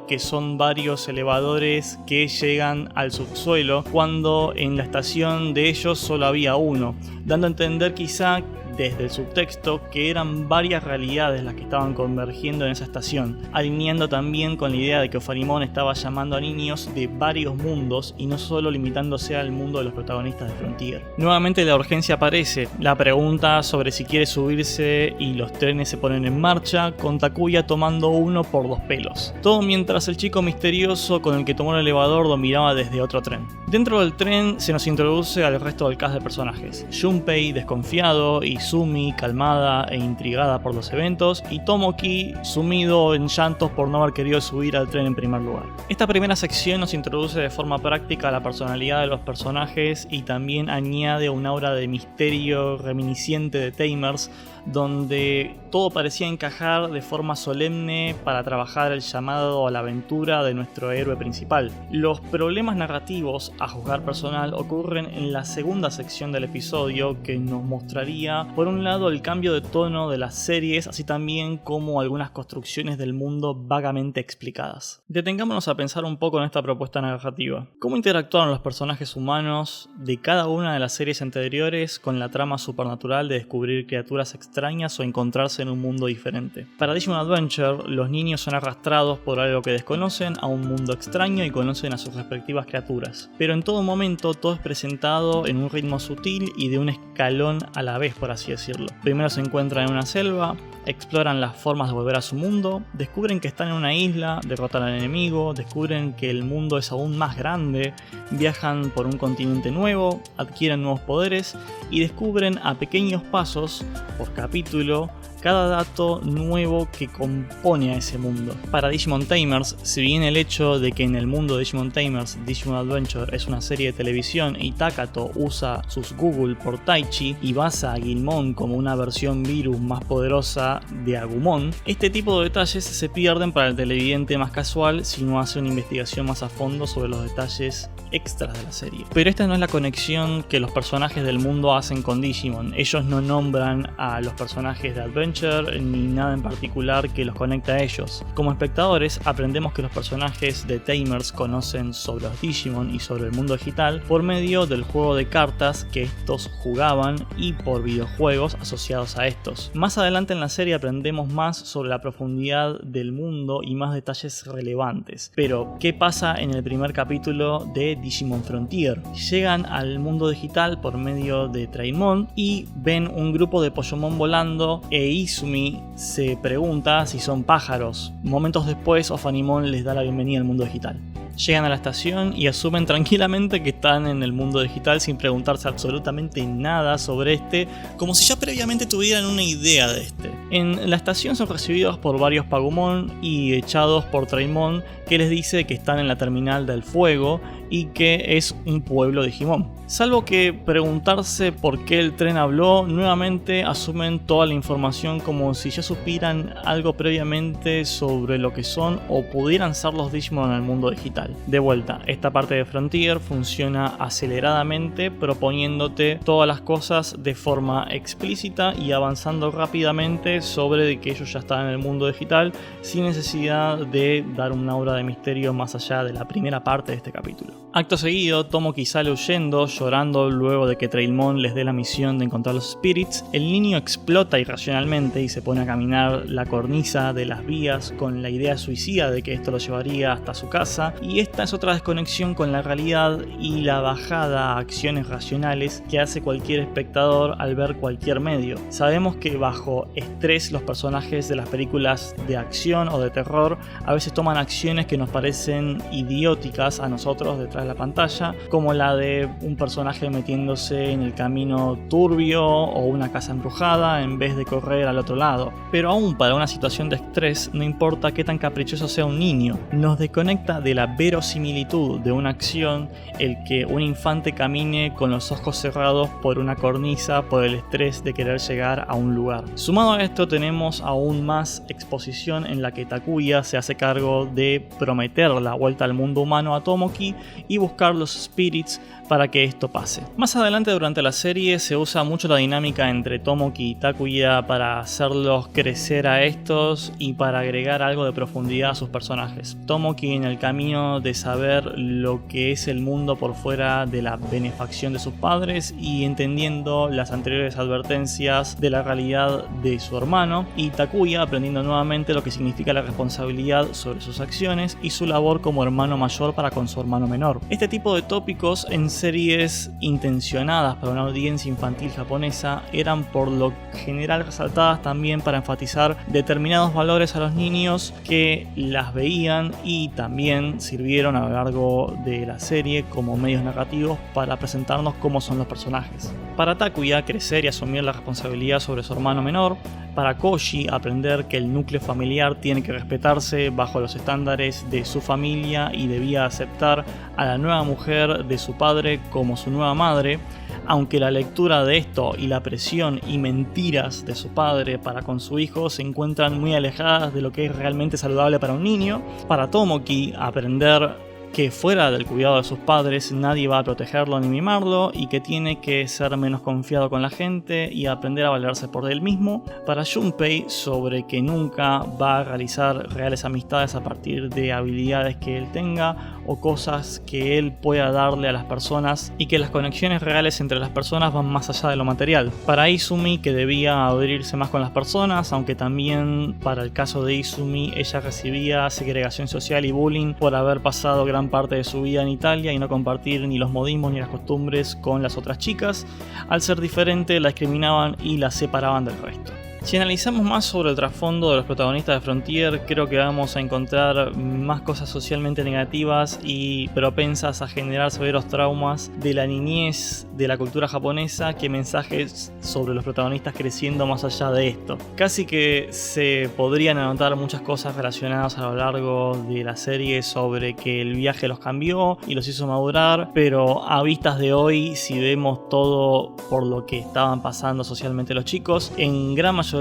que son varios elevadores que llegan al subsuelo, cuando en la estación de ellos solo había uno, dando a entender quizá desde el subtexto que eran varias realidades las que estaban convergiendo en esa estación, alineando también con la idea de que Ofarimon estaba llamando a niños de varios mundos y no solo limitándose al mundo de los protagonistas de Frontier. Nuevamente la urgencia aparece, la pregunta sobre si quiere subirse y los trenes se ponen en marcha, con Takuya tomando uno por dos pelos. Todo mientras el chico misterioso con el que tomó el elevador lo miraba desde otro tren. Dentro del tren se nos introduce al resto del cast de personajes. Junpei desconfiado, Izumi calmada e intrigada por los eventos, y Tomoki sumido en llantos por no haber querido subir al tren en primer lugar. Esta primera sección nos introduce de forma práctica la personalidad de los personajes y también añade un aura de misterio reminiscente de Tamers, donde todo parecía encajar de forma solemne para trabajar el llamado a la aventura de nuestro héroe principal. Los problemas narrativos, a juzgar personal, ocurren en la segunda sección del episodio, que nos mostraría por un lado el cambio de tono de las series, así también como algunas construcciones del mundo vagamente explicadas. Detengámonos a pensar un poco en esta propuesta narrativa. ¿Cómo interactuaron los personajes humanos de cada una de las series anteriores con la trama supernatural de descubrir criaturas extrañas o encontrarse en un mundo diferente? Para Digimon Adventure, los niños son arrastrados por algo que desconocen a un mundo extraño y conocen a sus respectivas criaturas. Pero en todo momento todo es presentado en un ritmo sutil y de un escalón a la vez, por así decirlo. Primero se encuentran en una selva, exploran las formas de volver a su mundo, descubren que están en una isla, derrotan al enemigo, descubren que el mundo es aún más grande, viajan por un continente nuevo, adquieren nuevos poderes y descubren a pequeños pasos, por capítulo, cada dato nuevo que compone a ese mundo. Para Digimon Tamers, si bien el hecho de que en el mundo de Digimon Tamers, Digimon Adventure es una serie de televisión y Takato usa sus Google por Taichi y basa a Guilmon como una versión virus más poderosa de Agumon, este tipo de detalles se pierden para el televidente más casual si no hace una investigación más a fondo sobre los detalles extras de la serie. Pero esta no es la conexión que los personajes del mundo hacen con Digimon. Ellos no nombran a los personajes de Adventure ni nada en particular que los conecta a ellos. Como espectadores aprendemos que los personajes de Tamers conocen sobre los Digimon y sobre el mundo digital por medio del juego de cartas que estos jugaban y por videojuegos asociados a estos. Más adelante en la serie aprendemos más sobre la profundidad del mundo y más detalles relevantes. Pero, ¿qué pasa en el primer capítulo de Digimon Frontier? Llegan al mundo digital por medio de Trainmon y ven un grupo de Pokémon volando e Izumi se pregunta si son pájaros. Momentos después, Ophanimon les da la bienvenida al mundo digital. Llegan a la estación y asumen tranquilamente que están en el mundo digital sin preguntarse absolutamente nada sobre este, como si ya previamente tuvieran una idea de este. En la estación son recibidos por varios Pagumon y echados por Trainmon, que les dice que están en la terminal del fuego y que es un pueblo de Digimon. Salvo que preguntarse por qué el tren habló, nuevamente asumen toda la información como si ya supieran algo previamente sobre lo que son o pudieran ser los Digimon en el mundo digital. De vuelta, esta parte de Frontier funciona aceleradamente, proponiéndote todas las cosas de forma explícita y avanzando rápidamente sobre de que ellos ya están en el mundo digital sin necesidad de dar una aura de misterio más allá de la primera parte de este capítulo. Acto seguido, Tomoki sale huyendo, llorando luego de que Trainmon les dé la misión de encontrar los spirits. El niño explota irracionalmente y se pone a caminar la cornisa de las vías con la idea suicida de que esto lo llevaría hasta su casa, y esta es otra desconexión con la realidad y la bajada a acciones racionales que hace cualquier espectador al ver cualquier medio. Sabemos que bajo estrés los personajes de las películas de acción o de terror a veces toman acciones que nos parecen idióticas a nosotros detrás de la pantalla, como la de un personaje metiéndose en el camino turbio o una casa embrujada en vez de correr al otro lado. Pero aún para una situación de estrés, no importa qué tan caprichoso sea un niño, nos desconecta de la verosimilitud de una acción el que un infante camine con los ojos cerrados por una cornisa por el estrés de querer llegar a un lugar. Sumado a esto tenemos aún más exposición en la que Takuya se hace cargo de prometer la vuelta al mundo humano a Tomoki y buscar los spirits para que esto pase. Más adelante durante la serie se usa mucho la dinámica entre Tomoki y Takuya para hacerlos crecer a estos y para agregar algo de profundidad a sus personajes. Tomoki en el camino de saber lo que es el mundo por fuera de la benefacción de sus padres y entendiendo las anteriores advertencias de la realidad de su hermano, y Takuya aprendiendo nuevamente lo que significa la responsabilidad sobre sus acciones y su labor como hermano mayor para con su hermano menor. Este tipo de tópicos en series intencionadas para una audiencia infantil japonesa eran por lo general resaltadas también para enfatizar determinados valores a los niños que las veían, y también sirvieron a lo largo de la serie como medios narrativos para presentarnos cómo son los personajes. Para Takuya, crecer y asumir la responsabilidad sobre su hermano menor. Para Koji, aprender que el núcleo familiar tiene que respetarse bajo los estándares de su familia y debía aceptar a la nueva mujer de su padre como su nueva madre, aunque la lectura de esto y la presión y mentiras de su padre para con su hijo se encuentran muy alejadas de lo que es realmente saludable para un niño. Para Tomoki, aprender que fuera del cuidado de sus padres nadie va a protegerlo ni mimarlo y que tiene que ser menos confiado con la gente y aprender a valerse por él mismo. Para Junpei, sobre que nunca va a realizar reales amistades a partir de habilidades que él tenga o cosas que él pueda darle a las personas, y que las conexiones reales entre las personas van más allá de lo material. Para Izumi, que debía abrirse más con las personas, aunque también para el caso de Izumi ella recibía segregación social y bullying por haber pasado gran parte de su vida en Italia y no compartir ni los modismos ni las costumbres con las otras chicas. Al ser diferente la discriminaban y la separaban del resto. Si analizamos más sobre el trasfondo de los protagonistas de Frontier, creo que vamos a encontrar más cosas socialmente negativas y propensas a generar severos traumas de la niñez de la cultura japonesa que mensajes sobre los protagonistas creciendo más allá de esto. Casi que se podrían anotar muchas cosas relacionadas a lo largo de la serie sobre que el viaje los cambió y los hizo madurar, pero a vistas de hoy, si vemos todo por lo que estaban pasando socialmente los chicos, en gran mayoría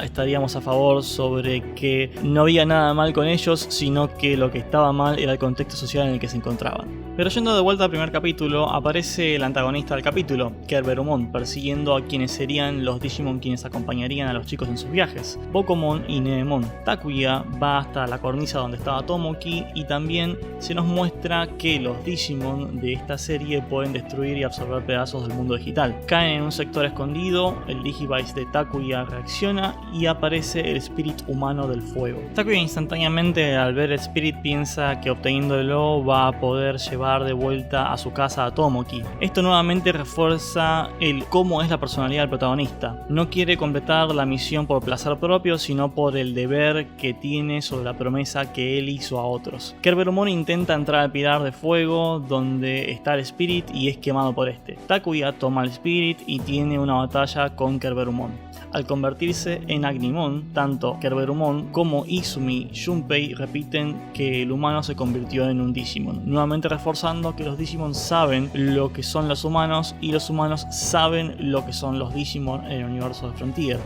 estaríamos a favor sobre que no había nada mal con ellos, sino que lo que estaba mal era el contexto social en el que se encontraban. Pero yendo de vuelta al primer capítulo, aparece el antagonista del capítulo, Kerberumon, persiguiendo a quienes serían los Digimon quienes acompañarían a los chicos en sus viajes, Bokomon y Neemon. Takuya va hasta la cornisa donde estaba Tomoki y también se nos muestra que los Digimon de esta serie pueden destruir y absorber pedazos del mundo digital. Caen en un sector escondido, el Digivice de Takuya reacciona y aparece el Spirit humano del fuego. Takuya instantáneamente al ver el Spirit piensa que obteniéndolo va a poder llevar de vuelta a su casa a Tomoki. Esto nuevamente refuerza el cómo es la personalidad del protagonista. No quiere completar la misión por placer propio, sino por el deber que tiene sobre la promesa que él hizo a otros. Kerberumon intenta entrar al pilar de fuego donde está el Spirit y es quemado por este. Takuya toma el Spirit y tiene una batalla con Kerberumon. Al convertirse en Agnimon, tanto Kerberumon como Izumi Junpei repiten que el humano se convirtió en un Digimon, nuevamente reforzando que los Digimon saben lo que son los humanos y los humanos saben lo que son los Digimon en el universo de Frontier,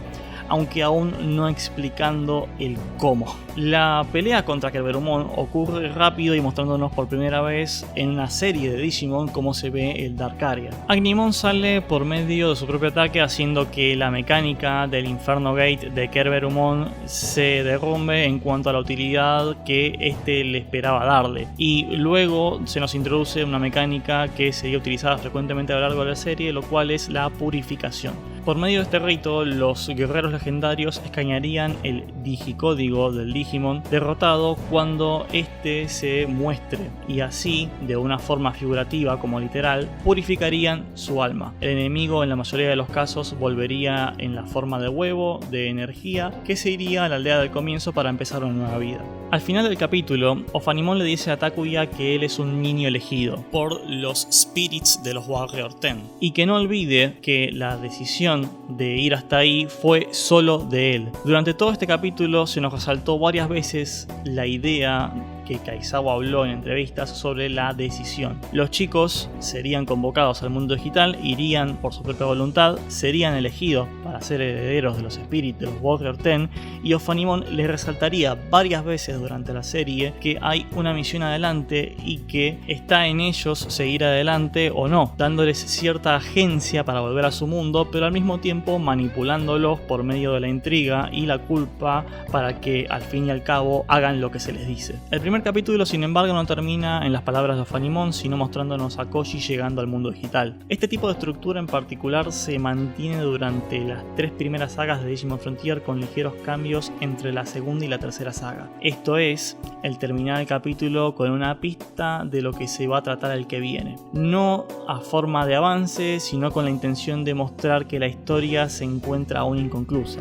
aunque aún no explicando el cómo. La pelea contra Kerberumon ocurre rápido y mostrándonos por primera vez en una serie de Digimon cómo se ve el Darkaria. Agnimon sale por medio de su propio ataque, haciendo que la mecánica del Inferno Gate de Kerberumon se derrumbe en cuanto a la utilidad que este le esperaba darle. Y luego se nos introduce una mecánica que sería utilizada frecuentemente a lo largo de la serie, lo cual es la purificación. Por medio de este rito, los guerreros legendarios escanearían el digicódigo del Digimon derrotado cuando este se muestre, y así, de una forma figurativa como literal, purificarían su alma. El enemigo en la mayoría de los casos volvería en la forma de huevo, de energía, que se iría a la aldea del comienzo para empezar una nueva vida. Al final del capítulo, Ophanimon le dice a Takuya que él es un niño elegido por los Spirits de los Warrior Ten y que no olvide que la decisión de ir hasta ahí fue solo de él. Durante todo este capítulo se nos resaltó varias veces la idea que Kaizawa habló en entrevistas sobre la decisión. Los chicos serían convocados al mundo digital, irían por su propia voluntad, serían elegidos para ser herederos de los Spirits de los Warrior Ten, y Ophanimon les resaltaría varias veces durante la serie que hay una misión adelante y que está en ellos seguir adelante o no, dándoles cierta agencia para volver a su mundo, pero al mismo tiempo manipulándolos por medio de la intriga y la culpa para que al fin y al cabo hagan lo que se les dice. El primer capítulo, sin embargo, no termina en las palabras de Ophanimon, sino mostrándonos a Koji llegando al mundo digital. Este tipo de estructura en particular se mantiene durante las 3 primeras sagas de Digimon Frontier, con ligeros cambios entre la segunda y la tercera saga. Esto es, el terminar el capítulo con una pista de lo que se va a tratar el que viene. No a forma de avance, sino con la intención de mostrar que la historia se encuentra aún inconclusa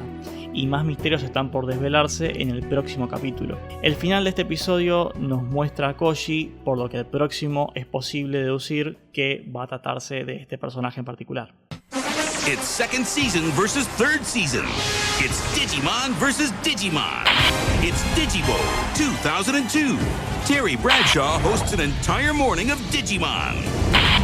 y más misterios están por desvelarse en el próximo capítulo. El final de este episodio nos muestra a Koji, por lo que el próximo es posible deducir que va a tratarse de este personaje en particular. It's second season versus third season. It's Digimon versus Digimon. It's Digibo 2002. Terry Bradshaw hosts an entire morning of Digimon.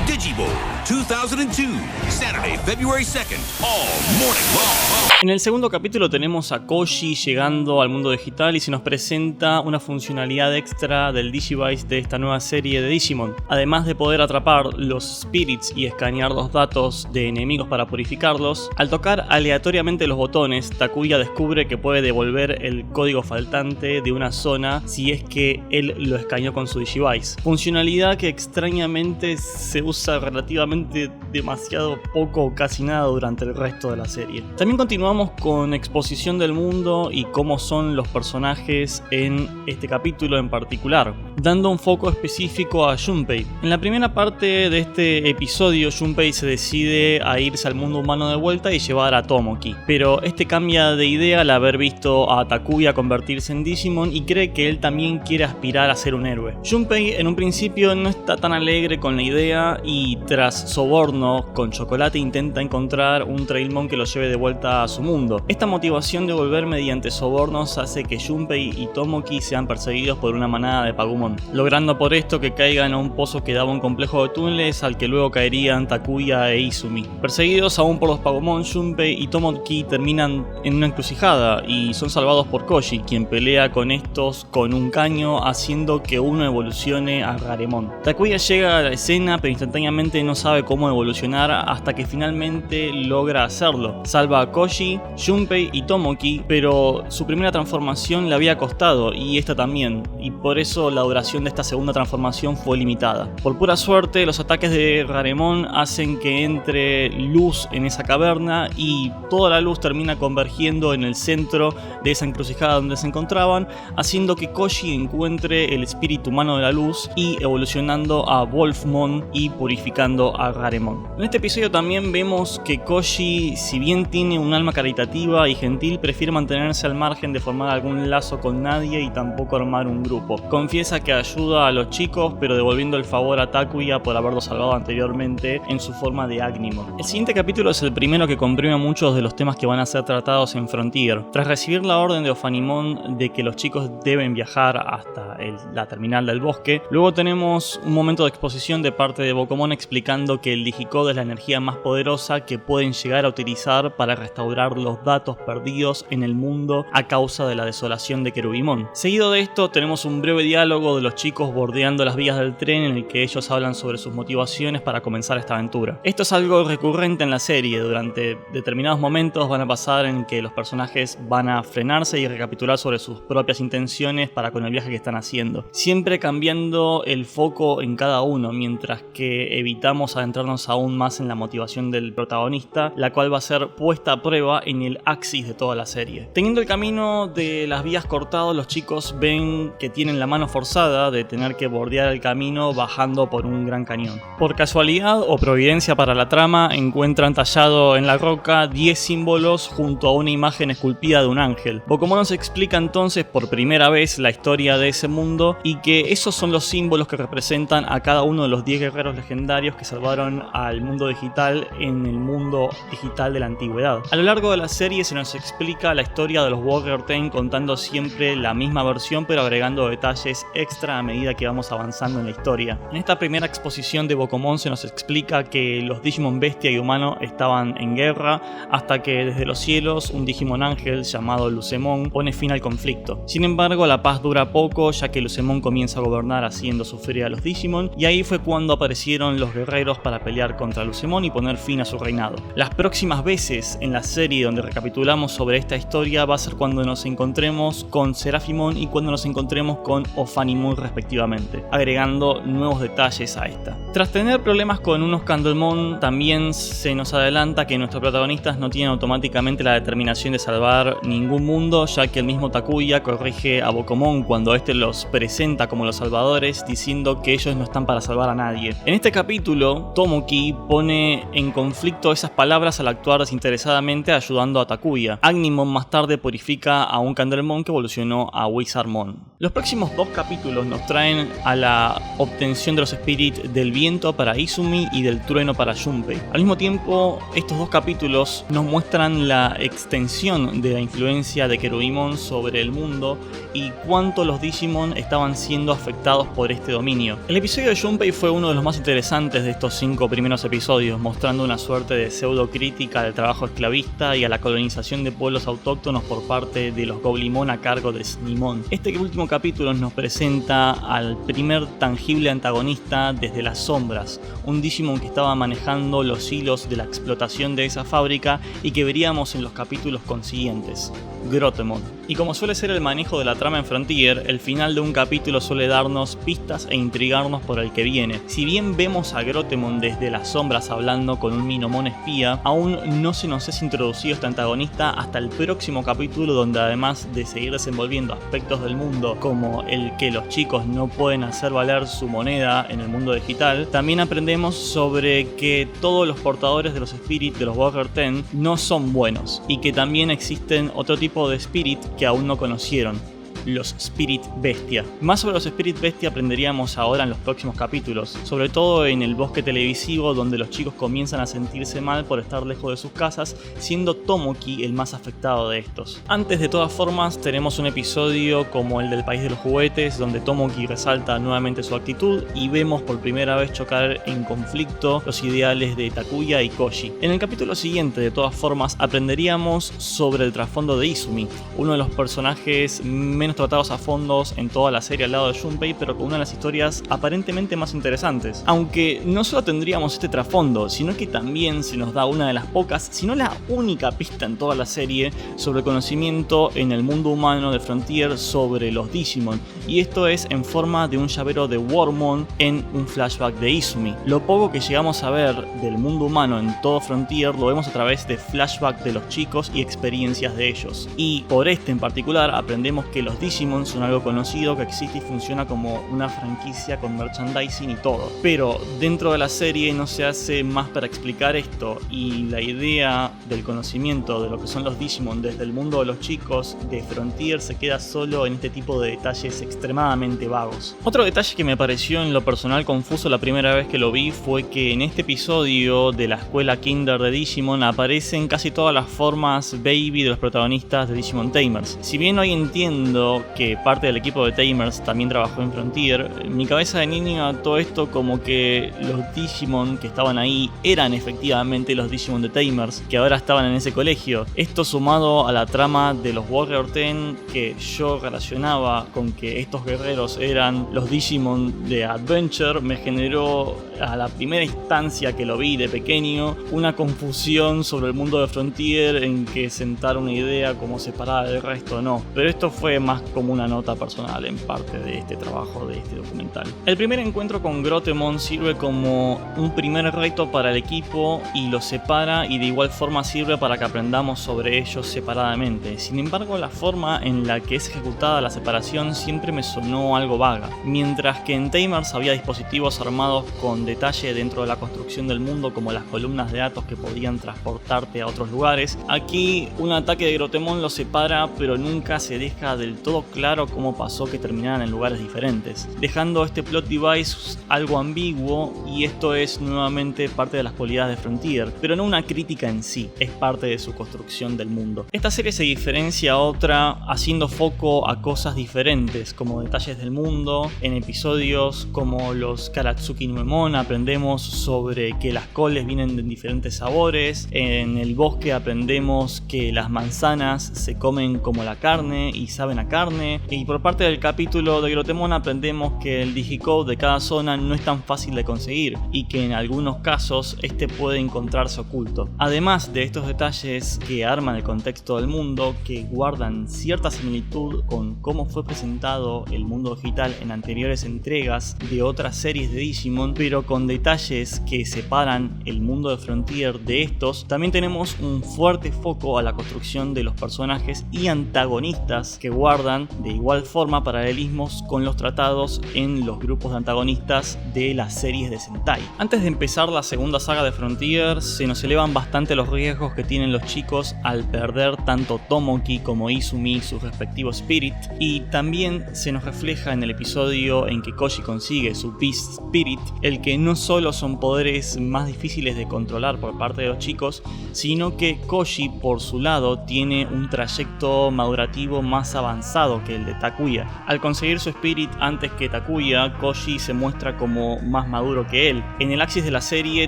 Digibo 2002, Saturday, February 2nd, all morning long. En el segundo capítulo tenemos a Koji llegando al mundo digital y se nos presenta una funcionalidad extra del Digivice de esta nueva serie de Digimon. Además de poder atrapar los Spirits y escanear los datos de enemigos para purificarlos, al tocar aleatoriamente los botones, Takuya descubre que puede devolver el código faltante de una zona si es que él lo escaneó con su Digivice. Funcionalidad que extrañamente se usa relativamente demasiado poco o casi nada durante el resto de la serie. También continuamos con exposición del mundo y cómo son los personajes en este capítulo en particular, dando un foco específico a Junpei. En la primera parte de este episodio, Junpei se decide a irse al mundo humano de vuelta y llevar a Tomoki, pero este cambia de idea al haber visto a Takuya convertirse en Digimon y cree que él también quiere aspirar a ser un héroe. Junpei en un principio no está tan alegre con la idea y tras soborno con chocolate intenta encontrar un Trailmon que lo lleve de vuelta a su mundo. Esta motivación de volver mediante sobornos hace que Junpei y Tomoki sean perseguidos por una manada de Pagumon, logrando por esto que caigan a un pozo que daba un complejo de túneles al que luego caerían Takuya e Izumi. Perseguidos aún por los Pagumon, Junpei y Tomoki terminan en una encrucijada y son salvados por Koji, quien pelea con estos con un caño haciendo que uno evolucione a Garemon. Takuya llega a la escena pero instantáneamente no sabe cómo evolucionar hasta que finalmente logra hacerlo. Salva a Koji, Junpei y Tomoki, pero su primera transformación le había costado y esta también, y por eso la duración de esta segunda transformación fue limitada. Por pura suerte, los ataques de Garemon hacen que entre luz en esa caverna y toda la luz termina convergiendo en el centro de esa encrucijada donde se encontraban, haciendo que Koji encuentre el espíritu humano de la luz y evolucionando a Wolfmon y purificando a Garemon. En este episodio también vemos que Koji, si bien tiene un alma caritativa y gentil, prefiere mantenerse al margen de formar algún lazo con nadie y tampoco armar un grupo. Confiesa que ayuda a los chicos, pero devolviendo el favor a Takuya por haberlo salvado anteriormente en su forma de Agnimon. El siguiente capítulo es el primero que comprime muchos de los temas que van a ser tratados en Frontier. Tras recibir la orden de Ophanimon de que los chicos deben viajar hasta la terminal del bosque, luego tenemos un momento de exposición de parte de Bokomon explicando que el Digicode es la energía más poderosa que pueden llegar a utilizar para restaurar los datos perdidos en el mundo a causa de la desolación de Cherubimon. Seguido de esto tenemos un breve diálogo de los chicos bordeando las vías del tren en el que ellos hablan sobre sus motivaciones para comenzar esta aventura. Esto es algo recurrente en la serie. Durante determinados momentos van a pasar en que los personajes van a frenarse y recapitular sobre sus propias intenciones para con el viaje que están haciendo, siempre cambiando el foco en cada uno, mientras que evitamos adentrarnos aún más en la motivación del protagonista, la cual va a ser puesta a prueba en el axis de toda la serie. Teniendo el camino de las vías cortado, los chicos ven que tienen la mano forzada de tener que bordear el camino bajando por un gran cañón. Por casualidad o providencia para la trama, encuentran tallado en la roca 10 símbolos junto a una imagen esculpida de un ángel. Bokomon nos explica entonces por primera vez la historia de ese mundo y que esos son los símbolos que representan a cada uno de los 10 guerreros legendarios que salvaron al mundo digital en el mundo digital de la antigüedad. A lo largo de la serie se nos explica la historia de los Warrior 10 contando siempre la misma versión pero agregando detalles extra a medida que vamos avanzando en la historia. En esta primera exposición de Bokomon se nos explica que los Digimon Bestia y Humano estaban en guerra hasta que desde los cielos un Digimon Ángel llamado Lucemon pone fin al conflicto. Sin embargo, la paz dura poco ya que Lucemon comienza a gobernar haciendo sufrir a los Digimon y ahí fue cuando aparecieron los guerreros para pelear contra Lucemon y poner fin a su reinado. Las próximas veces en la serie donde recapitulamos sobre esta historia va a ser cuando nos encontremos con Seraphimon y cuando nos encontremos con Ophanimon respectivamente, agregando nuevos detalles a esta. Tras tener problemas con unos Candlemon, también se nos adelanta que nuestros protagonistas no tienen automáticamente la determinación de salvar ningún mundo, ya que el mismo Takuya corrige a Bokomon cuando este los presenta como los salvadores, diciendo que ellos no están para salvar a nadie. En este capítulo, Tomoki pone en conflicto esas palabras al actuar desinteresadamente ayudando a Takuya. Agnimon más tarde purifica a un Candlemon que evolucionó a Wizardmon. Los próximos 2 capítulos nos traen a la obtención de los Spirits del viento para Izumi y del trueno para Junpei. Al mismo tiempo, estos 2 capítulos nos muestran la extensión de la influencia de Cherubimon sobre el mundo y cuánto los Digimon estaban siendo afectados por este dominio. El episodio de Junpei fue uno de los más interesantes de estos 5 primeros episodios, mostrando una suerte de pseudo crítica del trabajo esclavista y a la colonización de pueblos autóctonos por parte de los Goblimon a cargo de Snimon. Este último capítulo nos presenta al primer tangible antagonista desde las sombras, un Digimon que estaba manejando los hilos de la explotación de esa fábrica y que veríamos en los capítulos consiguientes, Grotemon. Y como suele ser el manejo de la trama en Frontier, el final de un capítulo suele darnos pistas e intrigarnos por el que viene. Si bien vemos a Grotemon desde las sombras hablando con un Minomon espía, aún no se nos es introducido este antagonista hasta el próximo capítulo, donde además de seguir desenvolviendo aspectos del mundo como el que los chicos no pueden hacer valer su moneda en el mundo digital, también aprendemos sobre que todos los portadores de los Spirit de los Walker 10 no son buenos y que también existen otro tipo de Spirit que aún no conocieron, los Spirit Bestia. Más sobre los Spirit Bestia aprenderíamos ahora en los próximos capítulos, sobre todo en el bosque televisivo, donde los chicos comienzan a sentirse mal por estar lejos de sus casas, siendo Tomoki el más afectado de estos. Antes, de todas formas, tenemos un episodio como el del País de los Juguetes, donde Tomoki resalta nuevamente su actitud y vemos por primera vez chocar en conflicto los ideales de Takuya y Koji. En el capítulo siguiente, de todas formas, aprenderíamos sobre el trasfondo de Izumi, uno de los personajes menos tratados a fondos en toda la serie al lado de Junpei, pero con una de las historias aparentemente más interesantes. Aunque no solo tendríamos este trasfondo, sino que también se nos da una de las pocas, si no la única pista en toda la serie sobre conocimiento en el mundo humano de Frontier sobre los Digimon, y esto es en forma de un llavero de Wormmon en un flashback de Izumi. Lo poco que llegamos a ver del mundo humano en todo Frontier lo vemos a través de flashbacks de los chicos y experiencias de ellos, y por este en particular aprendemos que los Digimon son algo conocido que existe y funciona como una franquicia con merchandising y todo. Pero dentro de la serie no se hace más para explicar esto, y la idea del conocimiento de lo que son los Digimon desde el mundo de los chicos de Frontier se queda solo en este tipo de detalles extremadamente vagos. Otro detalle que me pareció en lo personal confuso la primera vez que lo vi fue que en este episodio de la escuela Kinder de Digimon aparecen casi todas las formas baby de los protagonistas de Digimon Tamers. Si bien hoy entiendo que parte del equipo de Tamers también trabajó en Frontier, en mi cabeza de niño todo esto como que los Digimon que estaban ahí eran efectivamente los Digimon de Tamers, que ahora estaban en ese colegio. Esto sumado a la trama de los Warrior 10, que yo relacionaba con que estos guerreros eran los Digimon de Adventure, me generó a la primera instancia que lo vi de pequeño una confusión sobre el mundo de Frontier, en que sentar una idea como separada del resto no, pero esto fue más como una nota personal en parte de este trabajo, de este documental. El primer encuentro con Grotemon sirve como un primer reto para el equipo y los separa, y de igual forma sirve para que aprendamos sobre ellos separadamente. Sin embargo, la forma en la que es ejecutada la separación siempre me sonó algo vaga. Mientras que en Tamers había dispositivos armados con detalle dentro de la construcción del mundo, como las columnas de datos que podían transportarte a otros lugares, aquí un ataque de Grotemon los separa, pero nunca se deja del todo claro cómo pasó que terminaran en lugares diferentes, dejando este plot device algo ambiguo, y esto es nuevamente parte de las cualidades de Frontier, pero no una crítica en sí, es parte de su construcción del mundo. Esta serie se diferencia a otra haciendo foco a cosas diferentes, como detalles del mundo. En episodios como los Karatsuki Numemon aprendemos sobre que las coles vienen de diferentes sabores, en el bosque aprendemos que las manzanas se comen como la carne y saben a carne, y por parte del capítulo de Grotemon aprendemos que el digicode de cada zona no es tan fácil de conseguir y que en algunos casos este puede encontrarse oculto. Además de estos detalles que arman el contexto del mundo, que guardan cierta similitud con cómo fue presentado el mundo digital en anteriores entregas de otras series de Digimon, pero con detalles que separan el mundo de Frontier de estos, también tenemos un fuerte foco a la construcción de los personajes y antagonistas que guardan de igual forma paralelismos con los tratados en los grupos de antagonistas de las series de Sentai. Antes de empezar la segunda saga de Frontier, se nos elevan bastante los riesgos que tienen los chicos al perder tanto Tomoki como Izumi sus respectivos Spirit, y también se nos refleja en el episodio en que Koji consigue su Beast Spirit, el que no solo son poderes más difíciles de controlar por parte de los chicos, sino que Koji por su lado tiene un trayecto madurativo más avanzado pasado que el de Takuya. Al conseguir su Spirit antes que Takuya, Koji se muestra como más maduro que él. En el axis de la serie,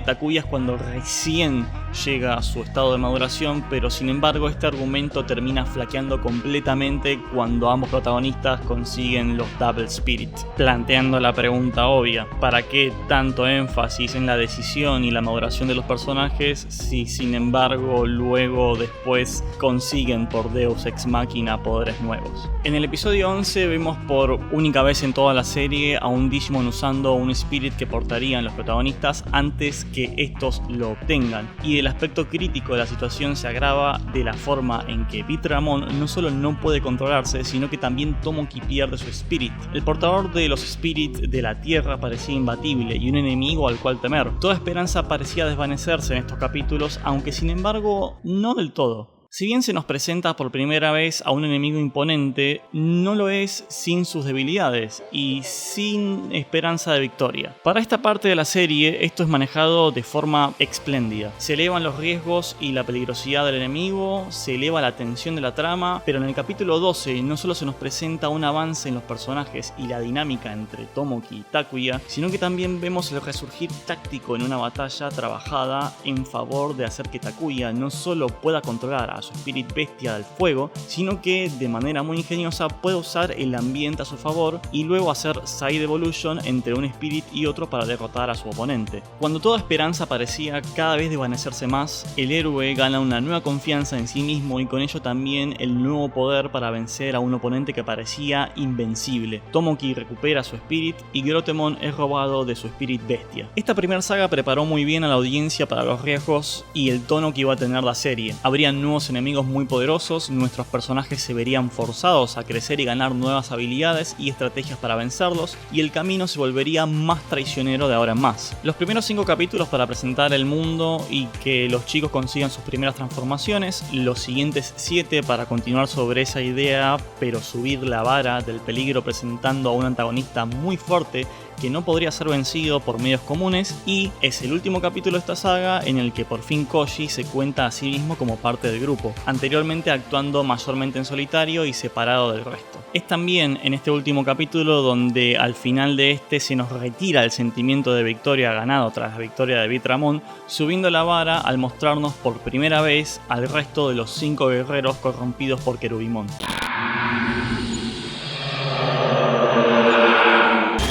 Takuya es cuando recién llega a su estado de maduración, pero sin embargo este argumento termina flaqueando completamente cuando ambos protagonistas consiguen los Double Spirit, planteando la pregunta obvia: ¿para qué tanto énfasis en la decisión y la maduración de los personajes si sin embargo luego después consiguen por Deus Ex Machina poderes nuevos? En el episodio 11 vemos por única vez en toda la serie a un Digimon usando un Spirit que portarían los protagonistas antes que estos lo obtengan, y el aspecto crítico de la situación se agrava de la forma en que Beat-Ramon no solo no puede controlarse, sino que también Tomoki pierde su Spirit. El portador de los Spirits de la Tierra parecía imbatible y un enemigo al cual temer. Toda esperanza parecía desvanecerse en estos capítulos, aunque sin embargo no del todo. Si bien se nos presenta por primera vez a un enemigo imponente, no lo es sin sus debilidades y sin esperanza de victoria. Para esta parte de la serie, esto es manejado de forma espléndida. Se elevan los riesgos y la peligrosidad del enemigo, se eleva la tensión de la trama, pero en el capítulo 12 no solo se nos presenta un avance en los personajes y la dinámica entre Tomoki y Takuya, sino que también vemos el resurgir táctico en una batalla trabajada en favor de hacer que Takuya no solo pueda controlar a su Spirit Bestia del fuego, sino que de manera muy ingeniosa puede usar el ambiente a su favor y luego hacer Side Evolution entre un Spirit y otro para derrotar a su oponente. Cuando toda esperanza parecía cada vez desvanecerse más, el héroe gana una nueva confianza en sí mismo y con ello también el nuevo poder para vencer a un oponente que parecía invencible. Tomoki recupera su Spirit y Grotemon es robado de su Spirit Bestia. Esta primera saga preparó muy bien a la audiencia para los riesgos y el tono que iba a tener la serie. Habrían nuevos enemigos muy poderosos, nuestros personajes se verían forzados a crecer y ganar nuevas habilidades y estrategias para vencerlos, y el camino se volvería más traicionero de ahora en más. Los primeros 5 capítulos para presentar el mundo y que los chicos consigan sus primeras transformaciones, los siguientes 7 para continuar sobre esa idea pero subir la vara del peligro presentando a un antagonista muy fuerte que no podría ser vencido por medios comunes, y es el último capítulo de esta saga en el que por fin Koji se cuenta a sí mismo como parte del grupo, anteriormente actuando mayormente en solitario y separado del resto. Es también en este último capítulo donde al final de este se nos retira el sentimiento de victoria ganado tras la victoria de Beat-Ramon, subiendo la vara al mostrarnos por primera vez al resto de los 5 guerreros corrompidos por Cherubimon.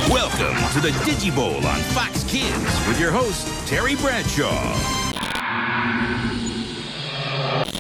Welcome to the Digibowl on Fox Kids with your host, Terry Bradshaw.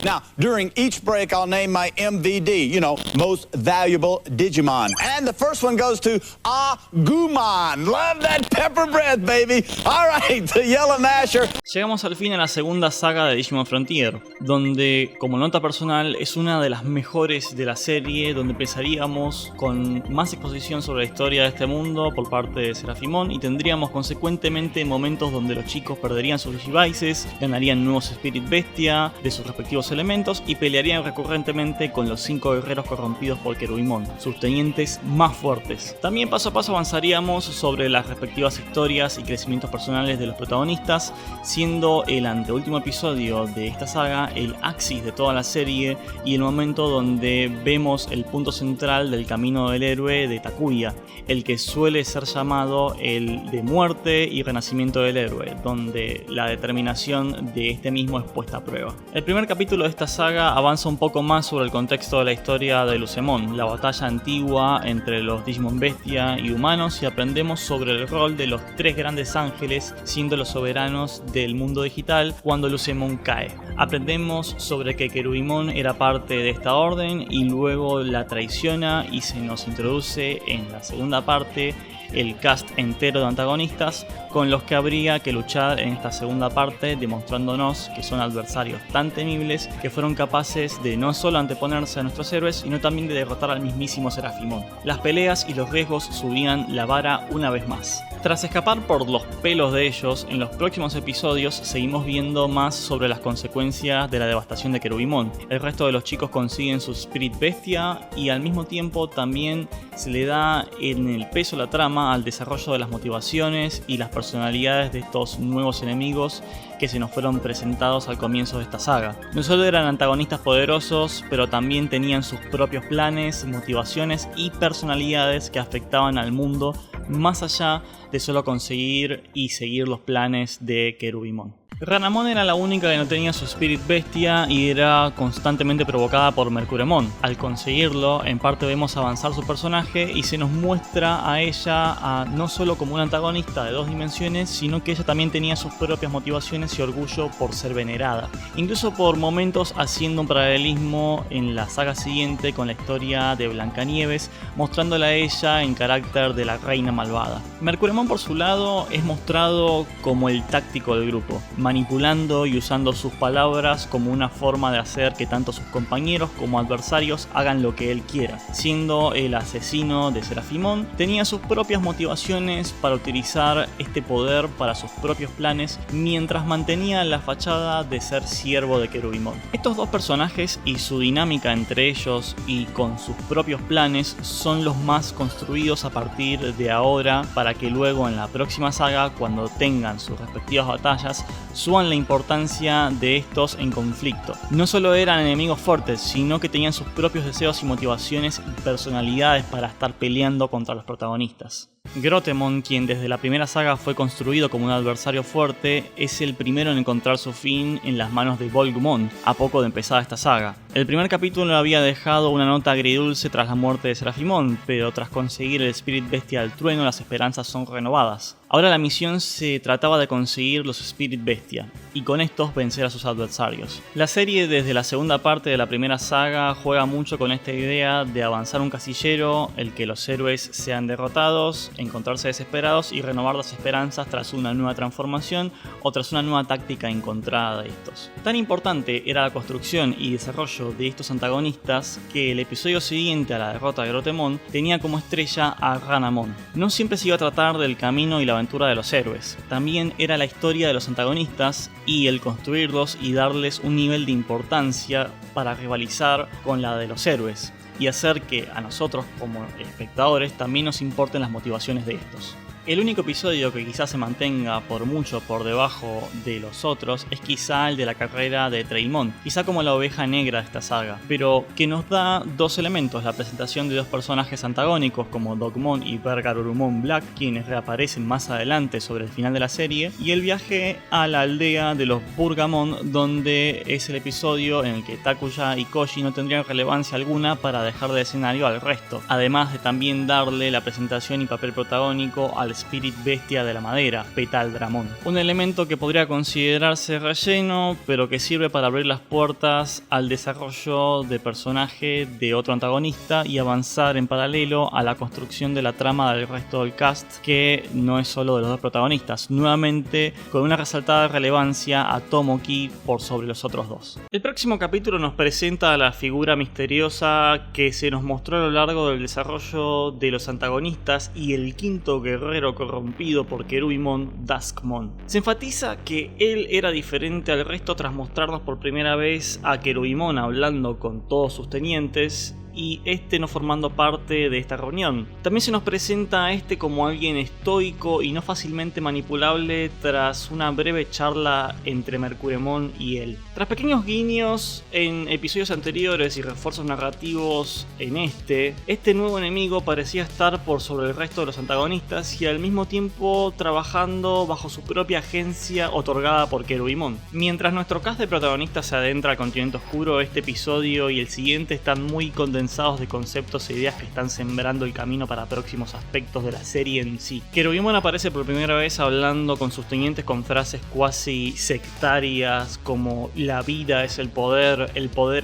Now, during each break, I'll name my MVD, most valuable Digimon. And the first one goes to Agumon. Love that pepper breath, baby. All right, the Yellow Masher. Llegamos al fin a la segunda saga de Digimon Frontier, donde, como nota personal, es una de las mejores de la serie, donde empezaríamos con más exposición sobre la historia de este mundo por parte de Seraphimon y tendríamos consecuentemente momentos donde los chicos perderían sus Digivices, ganarían nuevos Spirit Bestia de sus respectivos elementos y pelearían recurrentemente con los 5 guerreros corrompidos por Cherubimon, sus tenientes más fuertes. También paso a paso avanzaríamos sobre las respectivas historias y crecimientos personales de los protagonistas, siendo el anteúltimo episodio de esta saga el axis de toda la serie y el momento donde vemos el punto central del camino del héroe de Takuya, el que suele ser llamado el de muerte y renacimiento del héroe, donde la determinación de este mismo es puesta a prueba. El primer capítulo de esta saga avanza un poco más sobre el contexto de la historia de Lucemon, la batalla antigua entre los Digimon Bestia y humanos, y aprendemos sobre el rol de los 3 grandes ángeles siendo los soberanos del mundo digital cuando Lucemon cae. Aprendemos sobre que Cherubimon era parte de esta orden y luego la traiciona, y se nos introduce en la segunda parte el cast entero de antagonistas con los que habría que luchar en esta segunda parte, demostrándonos que son adversarios tan temibles que fueron capaces de no solo anteponerse a nuestros héroes, sino también de derrotar al mismísimo Seraphimon. Las peleas y los riesgos subían la vara una vez más. Tras escapar por los pelos de ellos, en los próximos episodios seguimos viendo más sobre las consecuencias de la devastación de Querubimon. El resto de los chicos consiguen su Spirit Bestia y al mismo tiempo también se le da en el peso la trama al desarrollo de las motivaciones y las personalidades de estos nuevos enemigos que se nos fueron presentados al comienzo de esta saga. No solo eran antagonistas poderosos, pero también tenían sus propios planes, motivaciones y personalidades que afectaban al mundo más allá de solo conseguir y seguir los planes de Querubimon. Ranamon era la única que no tenía su Spirit Bestia y era constantemente provocada por Mercuremon. Al conseguirlo, en parte vemos avanzar su personaje y se nos muestra a ella no solo como una antagonista de 2 dimensiones, sino que ella también tenía sus propias motivaciones y orgullo por ser venerada. Incluso por momentos haciendo un paralelismo en la saga siguiente con la historia de Blancanieves, mostrándola a ella en carácter de la reina malvada. Mercuremon, por su lado, es mostrado como el táctico del grupo, manipulando y usando sus palabras como una forma de hacer que tanto sus compañeros como adversarios hagan lo que él quiera. Siendo el asesino de Seraphimon, tenía sus propias motivaciones para utilizar este poder para sus propios planes, mientras mantenía la fachada de ser siervo de Querubimon. Estos dos personajes y su dinámica entre ellos y con sus propios planes son los más construidos a partir de ahora, para que luego en la próxima saga, cuando tengan sus respectivas batallas, suban la importancia de estos en conflicto. No solo eran enemigos fuertes, sino que tenían sus propios deseos y motivaciones y personalidades para estar peleando contra los protagonistas. Grotemon, quien desde la primera saga fue construido como un adversario fuerte, es el primero en encontrar su fin en las manos de Volgumon, a poco de empezar esta saga. El primer capítulo había dejado una nota agridulce tras la muerte de Seraphimon, pero tras conseguir el Spirit Bestia del Trueno, las esperanzas son renovadas. Ahora la misión se trataba de conseguir los Spirit Bestia, y con estos vencer a sus adversarios. La serie desde la segunda parte de la primera saga juega mucho con esta idea de avanzar un casillero, el que los héroes sean derrotados, encontrarse desesperados y renovar las esperanzas tras una nueva transformación o tras una nueva táctica encontrada de estos. Tan importante era la construcción y desarrollo de estos antagonistas que el episodio siguiente a la derrota de Grotemon tenía como estrella a Ranamon. No siempre se iba a tratar del camino y la aventura de los héroes, también era la historia de los antagonistas y el construirlos y darles un nivel de importancia para rivalizar con la de los héroes y hacer que a nosotros como espectadores también nos importen las motivaciones de estos. El único episodio que quizás se mantenga por mucho por debajo de los otros es quizá el de la carrera de Treilmon, quizá como la oveja negra de esta saga, pero que nos da dos elementos: la presentación de dos personajes antagónicos como Dogmon y Bergarurumon Black, quienes reaparecen más adelante sobre el final de la serie, y el viaje a la aldea de los Burgamon, donde es el episodio en el que Takuya y Koji no tendrían relevancia alguna para dejar de escenario al resto, además de también darle la presentación y papel protagónico al Spirit Bestia de la madera, Petaldramon. Un elemento que podría considerarse relleno, pero que sirve para abrir las puertas al desarrollo de personaje de otro antagonista y avanzar en paralelo a la construcción de la trama del resto del cast, que no es solo de los dos protagonistas, nuevamente con una resaltada relevancia a Tomoki por sobre los otros dos. El próximo capítulo nos presenta a la figura misteriosa que se nos mostró a lo largo del desarrollo de los antagonistas y el quinto guerrero corrompido por Querubimon, Duskmon. Se enfatiza que él era diferente al resto tras mostrarnos por primera vez a Querubimon hablando con todos sus tenientes y este no formando parte de esta reunión. También se nos presenta a este como alguien estoico y no fácilmente manipulable tras una breve charla entre Mercuremon y él. Tras pequeños guiños en episodios anteriores y refuerzos narrativos en este nuevo enemigo parecía estar por sobre el resto de los antagonistas y al mismo tiempo trabajando bajo su propia agencia otorgada por Querubimon. Mientras nuestro cast de protagonistas se adentra al continente oscuro, este episodio y el siguiente están muy condensados de conceptos e ideas que están sembrando el camino para próximos aspectos de la serie en sí. Querubimon aparece por primera vez hablando con sus tenientes con frases cuasi sectarias como la vida es el poder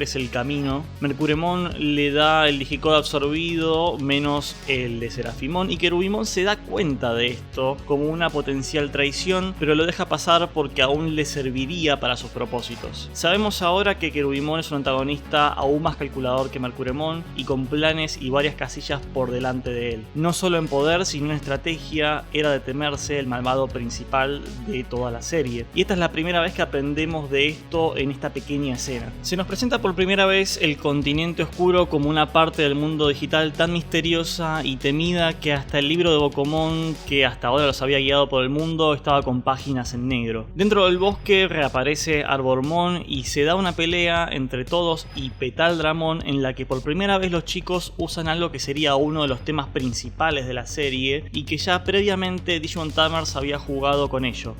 es el camino. Mercuremon le da el Digicode absorbido menos el de Seraphimon y Querubimon se da cuenta de esto como una potencial traición, pero lo deja pasar porque aún le serviría para sus propósitos. Sabemos ahora que Querubimon es un antagonista aún más calculador que Mercuremon Digimon y con planes y varias casillas por delante de él. No solo en poder, sino en estrategia, era de temerse el malvado principal de toda la serie. Y esta es la primera vez que aprendemos de esto en esta pequeña escena. Se nos presenta por primera vez el continente oscuro como una parte del mundo digital tan misteriosa y temida que hasta el libro de Bokomon, que hasta ahora los había guiado por el mundo, estaba con páginas en negro. Dentro del bosque reaparece Arbormon y se da una pelea entre todos y Petaldramon en la que por primera vez los chicos usan algo que sería uno de los temas principales de la serie y que ya previamente Digimon Tamers había jugado con ello: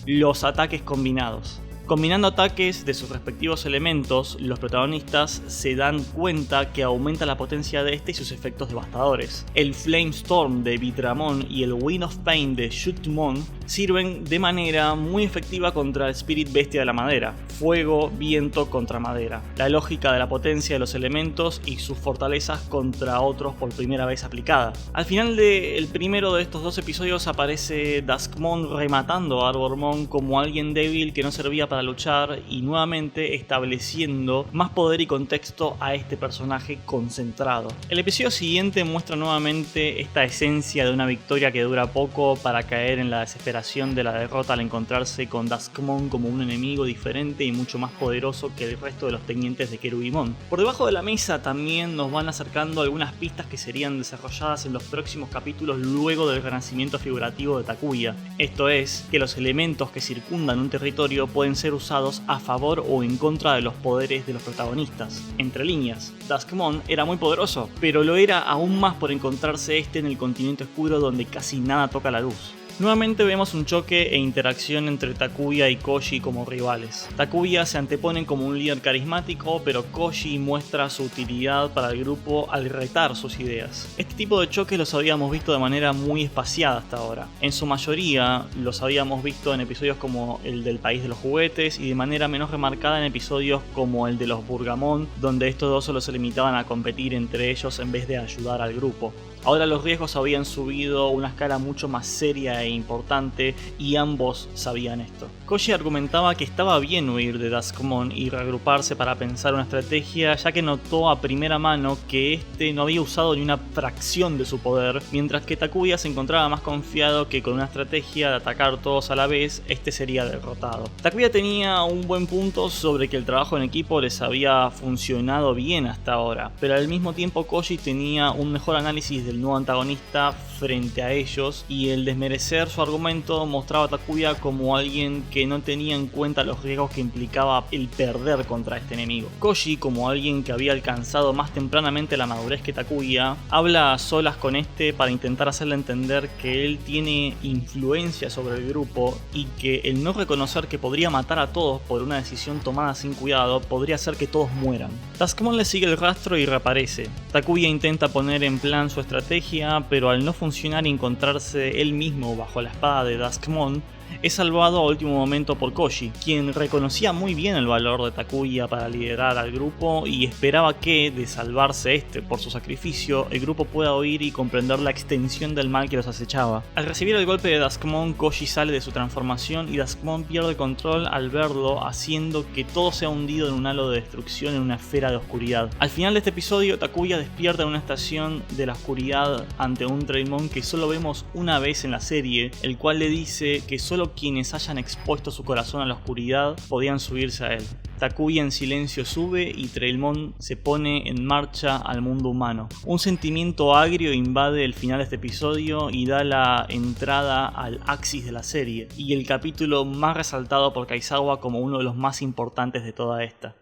los ataques combinados. Combinando ataques de sus respectivos elementos, los protagonistas se dan cuenta que aumenta la potencia de este y sus efectos devastadores. El Flame Storm de Vitramon y el Wind of Pain de Shootmon sirven de manera muy efectiva contra el Spirit Bestia de la madera: fuego, viento contra madera. La lógica de la potencia de los elementos y sus fortalezas contra otros por primera vez aplicada. Al final del primero de estos dos episodios aparece Duskmon rematando a Arbormon como alguien débil que no servía para luchar y nuevamente estableciendo más poder y contexto a este personaje concentrado. El episodio siguiente muestra nuevamente esta esencia de una victoria que dura poco para caer en la desesperación de la derrota al encontrarse con Duskmon como un enemigo diferente y mucho más poderoso que el resto de los tenientes de Cherubimon. Por debajo de la mesa también nos van acercando algunas pistas que serían desarrolladas en los próximos capítulos luego del renacimiento figurativo de Takuya. Esto es, que los elementos que circundan un territorio pueden ser usados a favor o en contra de los poderes de los protagonistas. Entre líneas, Duskmon era muy poderoso, pero lo era aún más por encontrarse en el continente oscuro donde casi nada toca la luz. Nuevamente vemos un choque e interacción entre Takuya y Koji como rivales. Takuya se antepone como un líder carismático, pero Koji muestra su utilidad para el grupo al retar sus ideas. Este tipo de choques los habíamos visto de manera muy espaciada hasta ahora. En su mayoría los habíamos visto en episodios como el del País de los Juguetes y de manera menos remarcada en episodios como el de los Burgamon, donde estos dos solo se limitaban a competir entre ellos en vez de ayudar al grupo. Ahora los riesgos habían subido a una escala mucho más seria e importante y ambos sabían esto. Koji argumentaba que estaba bien huir de Duskmon y reagruparse para pensar una estrategia, ya que notó a primera mano que este no había usado ni una fracción de su poder, mientras que Takuya se encontraba más confiado que con una estrategia de atacar todos a la vez, este sería derrotado. Takuya tenía un buen punto sobre que el trabajo en equipo les había funcionado bien hasta ahora, pero al mismo tiempo Koji tenía un mejor análisis del nuevo antagonista frente a ellos, y el desmerecer su argumento mostraba a Takuya como alguien que no tenía en cuenta los riesgos que implicaba el perder contra este enemigo. Koji, como alguien que había alcanzado más tempranamente la madurez que Takuya, habla a solas con este para intentar hacerle entender que él tiene influencia sobre el grupo y que el no reconocer que podría matar a todos por una decisión tomada sin cuidado podría hacer que todos mueran. Duskmon le sigue el rastro y reaparece. Takuya intenta poner en plan su estrategia, pero al no funcionar y encontrarse él mismo bajo la espada de Duskmon, es salvado a último momento por Koji, quien reconocía muy bien el valor de Takuya para liderar al grupo y esperaba que, de salvarse por su sacrificio, el grupo pueda oír y comprender la extensión del mal que los acechaba. Al recibir el golpe de Duskmon, Koji sale de su transformación y Duskmon pierde el control al verlo, haciendo que todo sea hundido en un halo de destrucción en una esfera de oscuridad. Al final de este episodio, Takuya despierta en una estación de la oscuridad ante un Treimon que solo vemos una vez en la serie, el cual le dice que solo quienes hayan expuesto su corazón a la oscuridad podían subirse a él. Takuya en silencio sube y Treilmon se pone en marcha al mundo humano. Un sentimiento agrio invade el final de este episodio y da la entrada al axis de la serie, y el capítulo más resaltado por Kaizawa como uno de los más importantes de toda esta.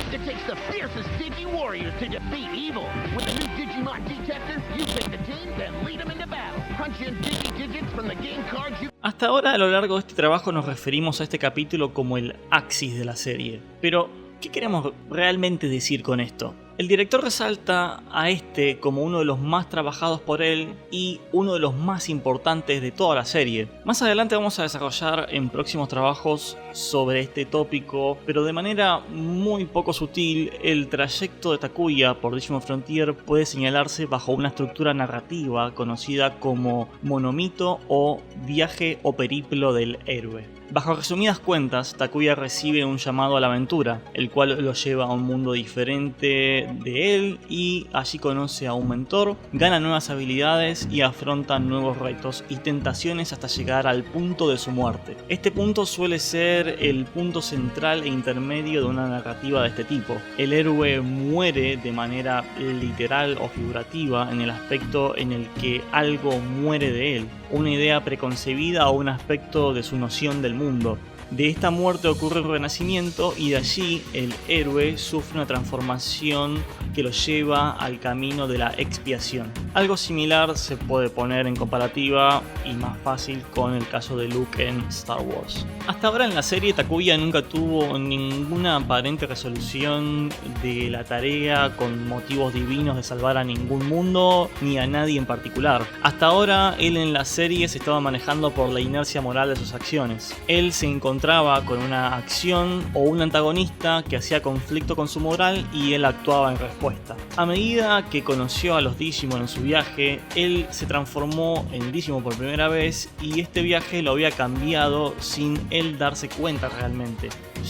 It takes the fiercest Digi warriors to defeat evil. With the new Digimon detector, you pick the team, then lead them into battle. Punch in Digi digits from the game cards you... Hasta ahora, a lo largo de este trabajo, nos referimos a este capítulo como el axis de la serie. Pero, ¿qué queremos realmente decir con esto? El director resalta a este como uno de los más trabajados por él y uno de los más importantes de toda la serie. Más adelante vamos a desarrollar en próximos trabajos sobre este tópico, pero de manera muy poco sutil, el trayecto de Takuya por Digimon Frontier puede señalarse bajo una estructura narrativa conocida como monomito o viaje o periplo del héroe. Bajo resumidas cuentas, Takuya recibe un llamado a la aventura, el cual lo lleva a un mundo diferente de él y allí conoce a un mentor, gana nuevas habilidades y afronta nuevos retos y tentaciones hasta llegar al punto de su muerte. Este punto suele ser el punto central e intermedio de una narrativa de este tipo. El héroe muere de manera literal o figurativa en el aspecto en el que algo muere de él, una idea preconcebida o un aspecto de su noción del mundo. De esta muerte ocurre el renacimiento y de allí el héroe sufre una transformación que lo lleva al camino de la expiación. Algo similar se puede poner en comparativa y más fácil con el caso de Luke en Star Wars. Hasta ahora en la serie Takuya nunca tuvo ninguna aparente resolución de la tarea con motivos divinos de salvar a ningún mundo ni a nadie en particular. Hasta ahora él en la serie se estaba manejando por la inercia moral de sus acciones. Él se encontraba con una acción o un antagonista que hacía conflicto con su moral y él actuaba en respuesta. A medida que conoció a los Digimon en su viaje, él se transformó en Digimon por primera vez y este viaje lo había cambiado sin él darse cuenta realmente.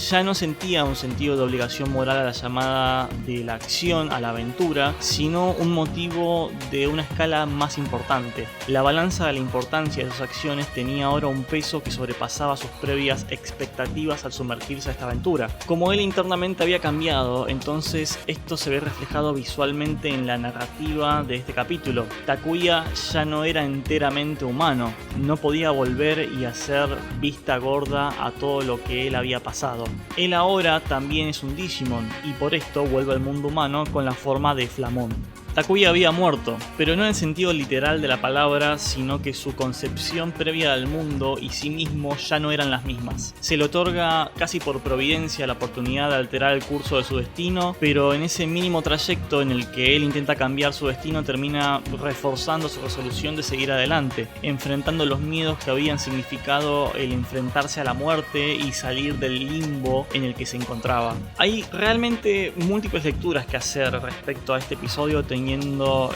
Ya no sentía un sentido de obligación moral a la llamada de la acción, a la aventura, sino un motivo de una escala más importante. La balanza de la importancia de sus acciones tenía ahora un peso que sobrepasaba sus previas expectativas al sumergirse a esta aventura. Como él internamente había cambiado, entonces esto se ve reflejado visualmente en la narrativa de este capítulo. Takuya ya no era enteramente humano, no podía volver y hacer vista gorda a todo lo que él había pasado. Él ahora también es un Digimon y por esto vuelve al mundo humano con la forma de Flamón. Takuya había muerto, pero no en el sentido literal de la palabra, sino que su concepción previa del mundo y sí mismo ya no eran las mismas. Se le otorga casi por providencia la oportunidad de alterar el curso de su destino, pero en ese mínimo trayecto en el que él intenta cambiar su destino termina reforzando su resolución de seguir adelante, enfrentando los miedos que habían significado el enfrentarse a la muerte y salir del limbo en el que se encontraba. Hay realmente múltiples lecturas que hacer respecto a este episodio teniendo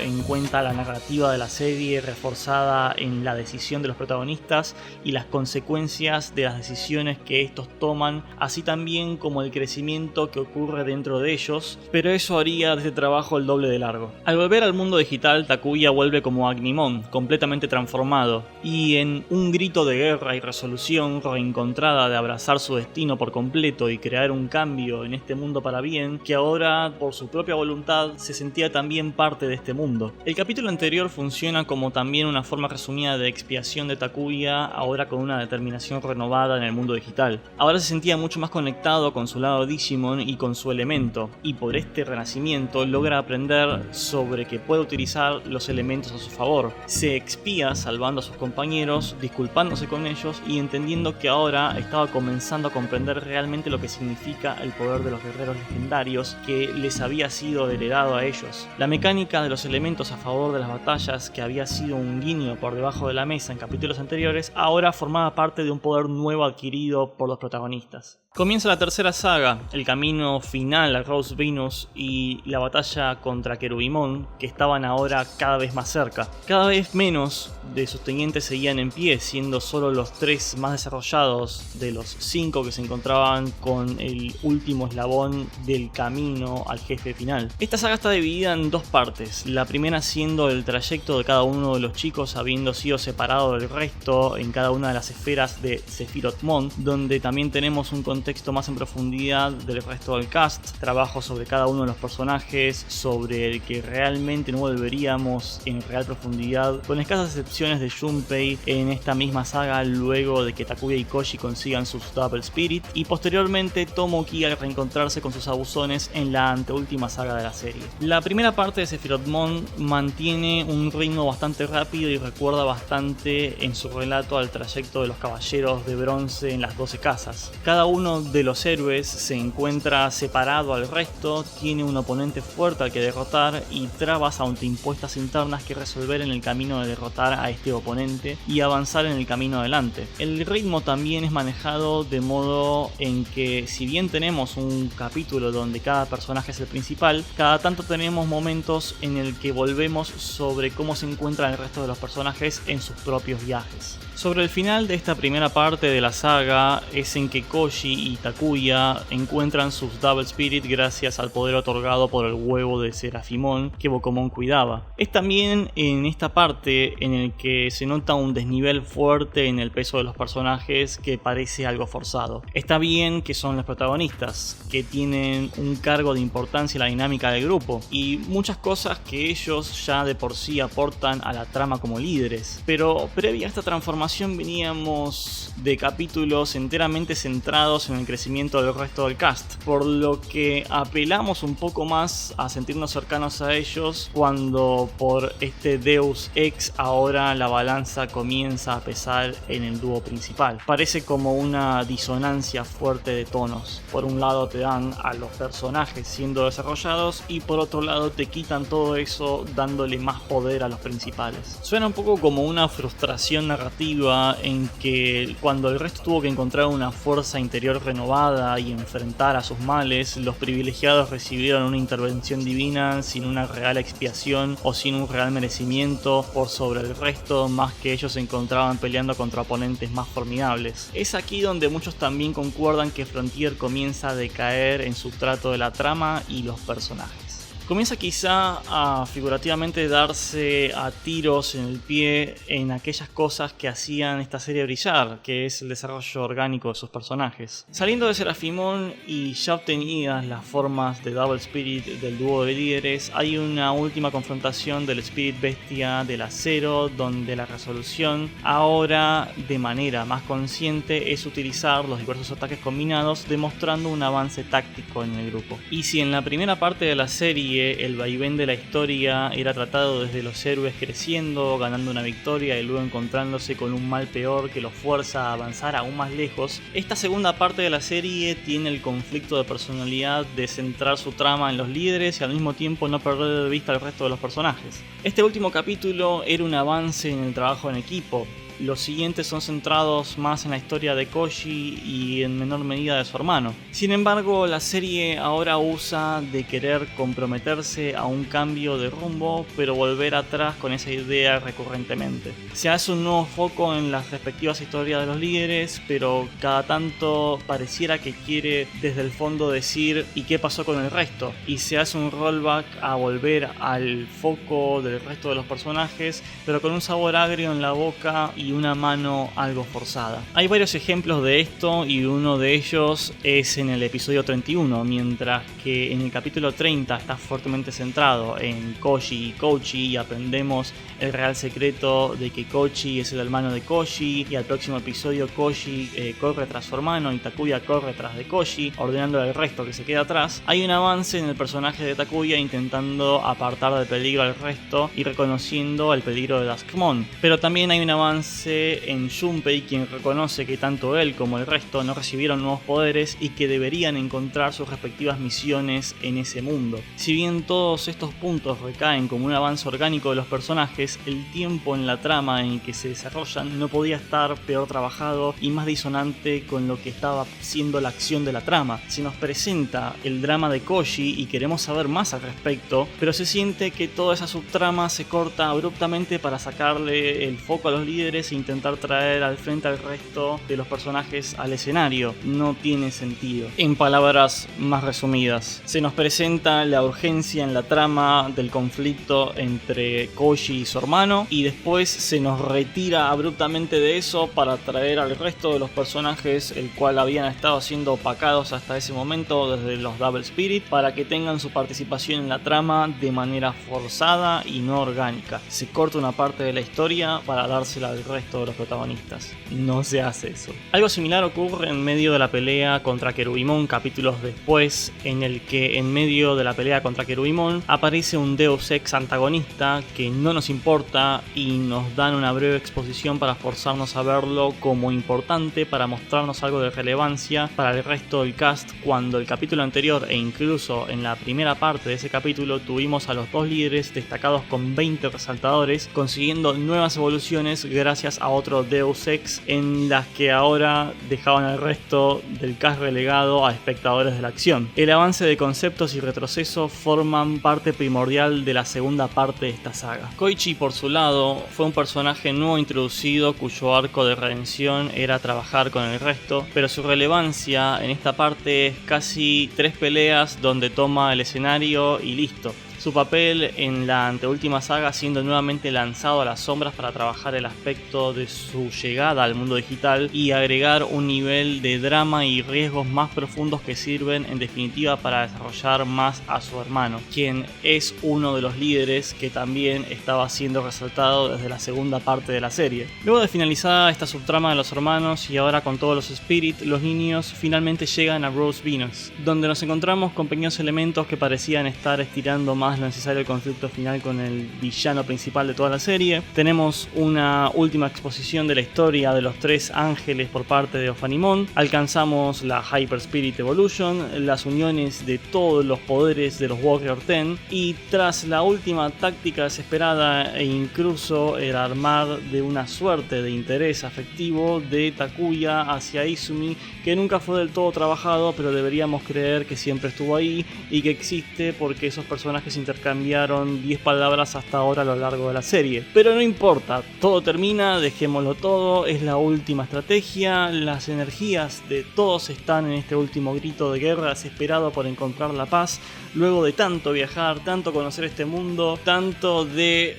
en cuenta la narrativa de la serie reforzada en la decisión de los protagonistas y las consecuencias de las decisiones que estos toman, así también como el crecimiento que ocurre dentro de ellos, pero eso haría de este trabajo el doble de largo. Al volver al mundo digital, Takuya vuelve como Agnimon, completamente transformado, y en un grito de guerra y resolución reencontrada de abrazar su destino por completo y crear un cambio en este mundo para bien, que ahora por su propia voluntad se sentía también parte de este mundo. El capítulo anterior funciona como también una forma resumida de expiación de Takuya, ahora con una determinación renovada en el mundo digital. Ahora se sentía mucho más conectado con su lado Digimon y con su elemento, y por este renacimiento logra aprender sobre que puede utilizar los elementos a su favor. Se expía salvando a sus compañeros, disculpándose con ellos y entendiendo que ahora estaba comenzando a comprender realmente lo que significa el poder de los guerreros legendarios que les había sido heredado a ellos. La mecánica de los elementos a favor de las batallas, que había sido un guiño por debajo de la mesa en capítulos anteriores, ahora formaba parte de un poder nuevo adquirido por los protagonistas. Comienza la tercera saga, el camino final a Rose Venus y la batalla contra Cherubimon, que estaban ahora cada vez más cerca. Cada vez menos de sus tenientes seguían en pie, siendo solo los 3 más desarrollados de los 5 que se encontraban con el último eslabón del camino al jefe final. Esta saga está dividida en 2 partes, la primera siendo el trayecto de cada uno de los chicos habiendo sido separado del resto en cada una de las esferas de Sephirothmon, donde también tenemos un contexto más en profundidad del resto del cast, trabajo sobre cada uno de los personajes, sobre el que realmente no volveríamos en real profundidad, con escasas excepciones de Junpei en esta misma saga luego de que Takuya y Koji consigan sus Double Spirit, y posteriormente Tomoki al reencontrarse con sus abusones en la anteúltima saga de la serie. La primera parte de Sephirothmon mantiene un ritmo bastante rápido y recuerda bastante en su relato al trayecto de los caballeros de bronce en las 12 casas. Cada uno uno de los héroes se encuentra separado al resto, tiene un oponente fuerte al que derrotar y trabas autoimpuestas internas que resolver en el camino de derrotar a este oponente y avanzar en el camino adelante. El ritmo también es manejado de modo en que, si bien tenemos un capítulo donde cada personaje es el principal, cada tanto tenemos momentos en el que volvemos sobre cómo se encuentran el resto de los personajes en sus propios viajes. Sobre el final de esta primera parte de la saga es en que Koji y Takuya encuentran sus Double Spirit gracias al poder otorgado por el huevo de Serafimon que Bokomon cuidaba. Es también en esta parte en el que se nota un desnivel fuerte en el peso de los personajes que parece algo forzado. Está bien que son los protagonistas, que tienen un cargo de importancia en la dinámica del grupo y muchas cosas que ellos ya de por sí aportan a la trama como líderes, pero previa a esta transformación veníamos de capítulos enteramente centrados en el crecimiento del resto del cast, por lo que apelamos un poco más a sentirnos cercanos a ellos cuando por este Deus Ex ahora la balanza comienza a pesar en el dúo principal. Parece como una disonancia fuerte de tonos. Por un lado te dan a los personajes siendo desarrollados y por otro lado te quitan todo eso dándole más poder a los principales. Suena un poco como una frustración narrativa en que cuando el resto tuvo que encontrar una fuerza interior renovada y enfrentar a sus males, los privilegiados recibieron una intervención divina sin una real expiación o sin un real merecimiento por sobre el resto, más que ellos se encontraban peleando contra oponentes más formidables. Es aquí donde muchos también concuerdan que Frontier comienza a decaer en su trato de la trama y los personajes. Comienza quizá a figurativamente darse a tiros en el pie en aquellas cosas que hacían esta serie brillar, que es el desarrollo orgánico de sus personajes. Saliendo de Serafimon y ya obtenidas las formas de Double Spirit del dúo de líderes, hay una última confrontación del Spirit Bestia del Acero, donde la resolución ahora de manera más consciente es utilizar los diversos ataques combinados, demostrando un avance táctico en el grupo. Y si en la primera parte de la serie el vaivén de la historia era tratado desde los héroes creciendo, ganando una victoria y luego encontrándose con un mal peor que los fuerza a avanzar aún más lejos, esta segunda parte de la serie tiene el conflicto de personalidad de centrar su trama en los líderes y al mismo tiempo no perder de vista al resto de los personajes. Este último capítulo era un avance en el trabajo en equipo. Los siguientes son centrados más en la historia de Koji y en menor medida de su hermano. Sin embargo, la serie ahora usa de querer comprometerse a un cambio de rumbo, pero volver atrás con esa idea recurrentemente. Se hace un nuevo foco en las respectivas historias de los líderes, pero cada tanto pareciera que quiere desde el fondo decir ¿y qué pasó con el resto? Y se hace un rollback a volver al foco del resto de los personajes, pero con un sabor agrio en la boca y una mano algo forzada. Hay varios ejemplos de esto y uno de ellos es en el episodio 31, mientras que en el capítulo 30 está fuertemente centrado en Koji y Kochi y aprendemos el real secreto de que Kochi es el hermano de Koji y al próximo episodio Koji corre tras su hermano y Takuya corre tras de Koji, ordenando al resto que se quede atrás. Hay un avance en el personaje de Takuya intentando apartar del peligro al resto y reconociendo el peligro de Duskmon, pero también hay un avance en Junpei, quien reconoce que tanto él como el resto no recibieron nuevos poderes y que deberían encontrar sus respectivas misiones en ese mundo. Si bien todos estos puntos recaen como un avance orgánico de los personajes, el tiempo en la trama en que se desarrollan no podía estar peor trabajado y más disonante con lo que estaba siendo la acción de la trama. Se nos presenta el drama de Koji y queremos saber más al respecto, pero se siente que toda esa subtrama se corta abruptamente para sacarle el foco a los líderes e intentar traer al frente al resto de los personajes al escenario. No tiene sentido. En palabras más resumidas, se nos presenta la urgencia en la trama del conflicto entre Koji y su hermano y después se nos retira abruptamente de eso para traer al resto de los personajes el cual habían estado siendo opacados hasta ese momento desde los Double Spirit para que tengan su participación en la trama de manera forzada y no orgánica. Se corta una parte de la historia para dársela al resto de los protagonistas. No se hace eso. Algo similar ocurre en medio de la pelea contra Querubimon capítulos después, en el que en medio de la pelea contra Querubimon aparece un Deus Ex antagonista que no nos importa y nos dan una breve exposición para forzarnos a verlo como importante, para mostrarnos algo de relevancia para el resto del cast, cuando el capítulo anterior e incluso en la primera parte de ese capítulo tuvimos a los dos líderes destacados con 20 resaltadores consiguiendo nuevas evoluciones gracias a otro Deus Ex, en las que ahora dejaban al resto del cast relegado a espectadores de la acción. El avance de conceptos y retroceso forman parte primordial de la segunda parte de esta saga. Koichi, por su lado, fue un personaje nuevo introducido cuyo arco de redención era trabajar con el resto, pero su relevancia en esta parte es casi 3 peleas donde toma el escenario y listo. Su papel en la anteúltima saga siendo nuevamente lanzado a las sombras para trabajar el aspecto de su llegada al mundo digital y agregar un nivel de drama y riesgos más profundos que sirven en definitiva para desarrollar más a su hermano, quien es uno de los líderes que también estaba siendo resaltado desde la segunda parte de la serie. Luego de finalizada esta subtrama de los hermanos y ahora con todos los Spirit, los niños finalmente llegan a Rose Venus, donde nos encontramos con pequeños elementos que parecían estar estirando más lo necesario el conflicto final con el villano principal de toda la serie. Tenemos una última exposición de la historia de los 3 ángeles por parte de Ophanimon. Alcanzamos la Hyper Spirit Evolution, las uniones de todos los poderes de los Warrior 10 y tras la última táctica desesperada e incluso el armar de una suerte de interés afectivo de Takuya hacia Izumi, que nunca fue del todo trabajado, pero deberíamos creer que siempre estuvo ahí y que existe porque esos personajes intercambiaron 10 palabras hasta ahora a lo largo de la serie. Pero no importa, todo termina, dejémoslo todo, es la última estrategia, las energías de todos están en este último grito de guerra desesperado por encontrar la paz, luego de tanto viajar, tanto conocer este mundo, tanto de...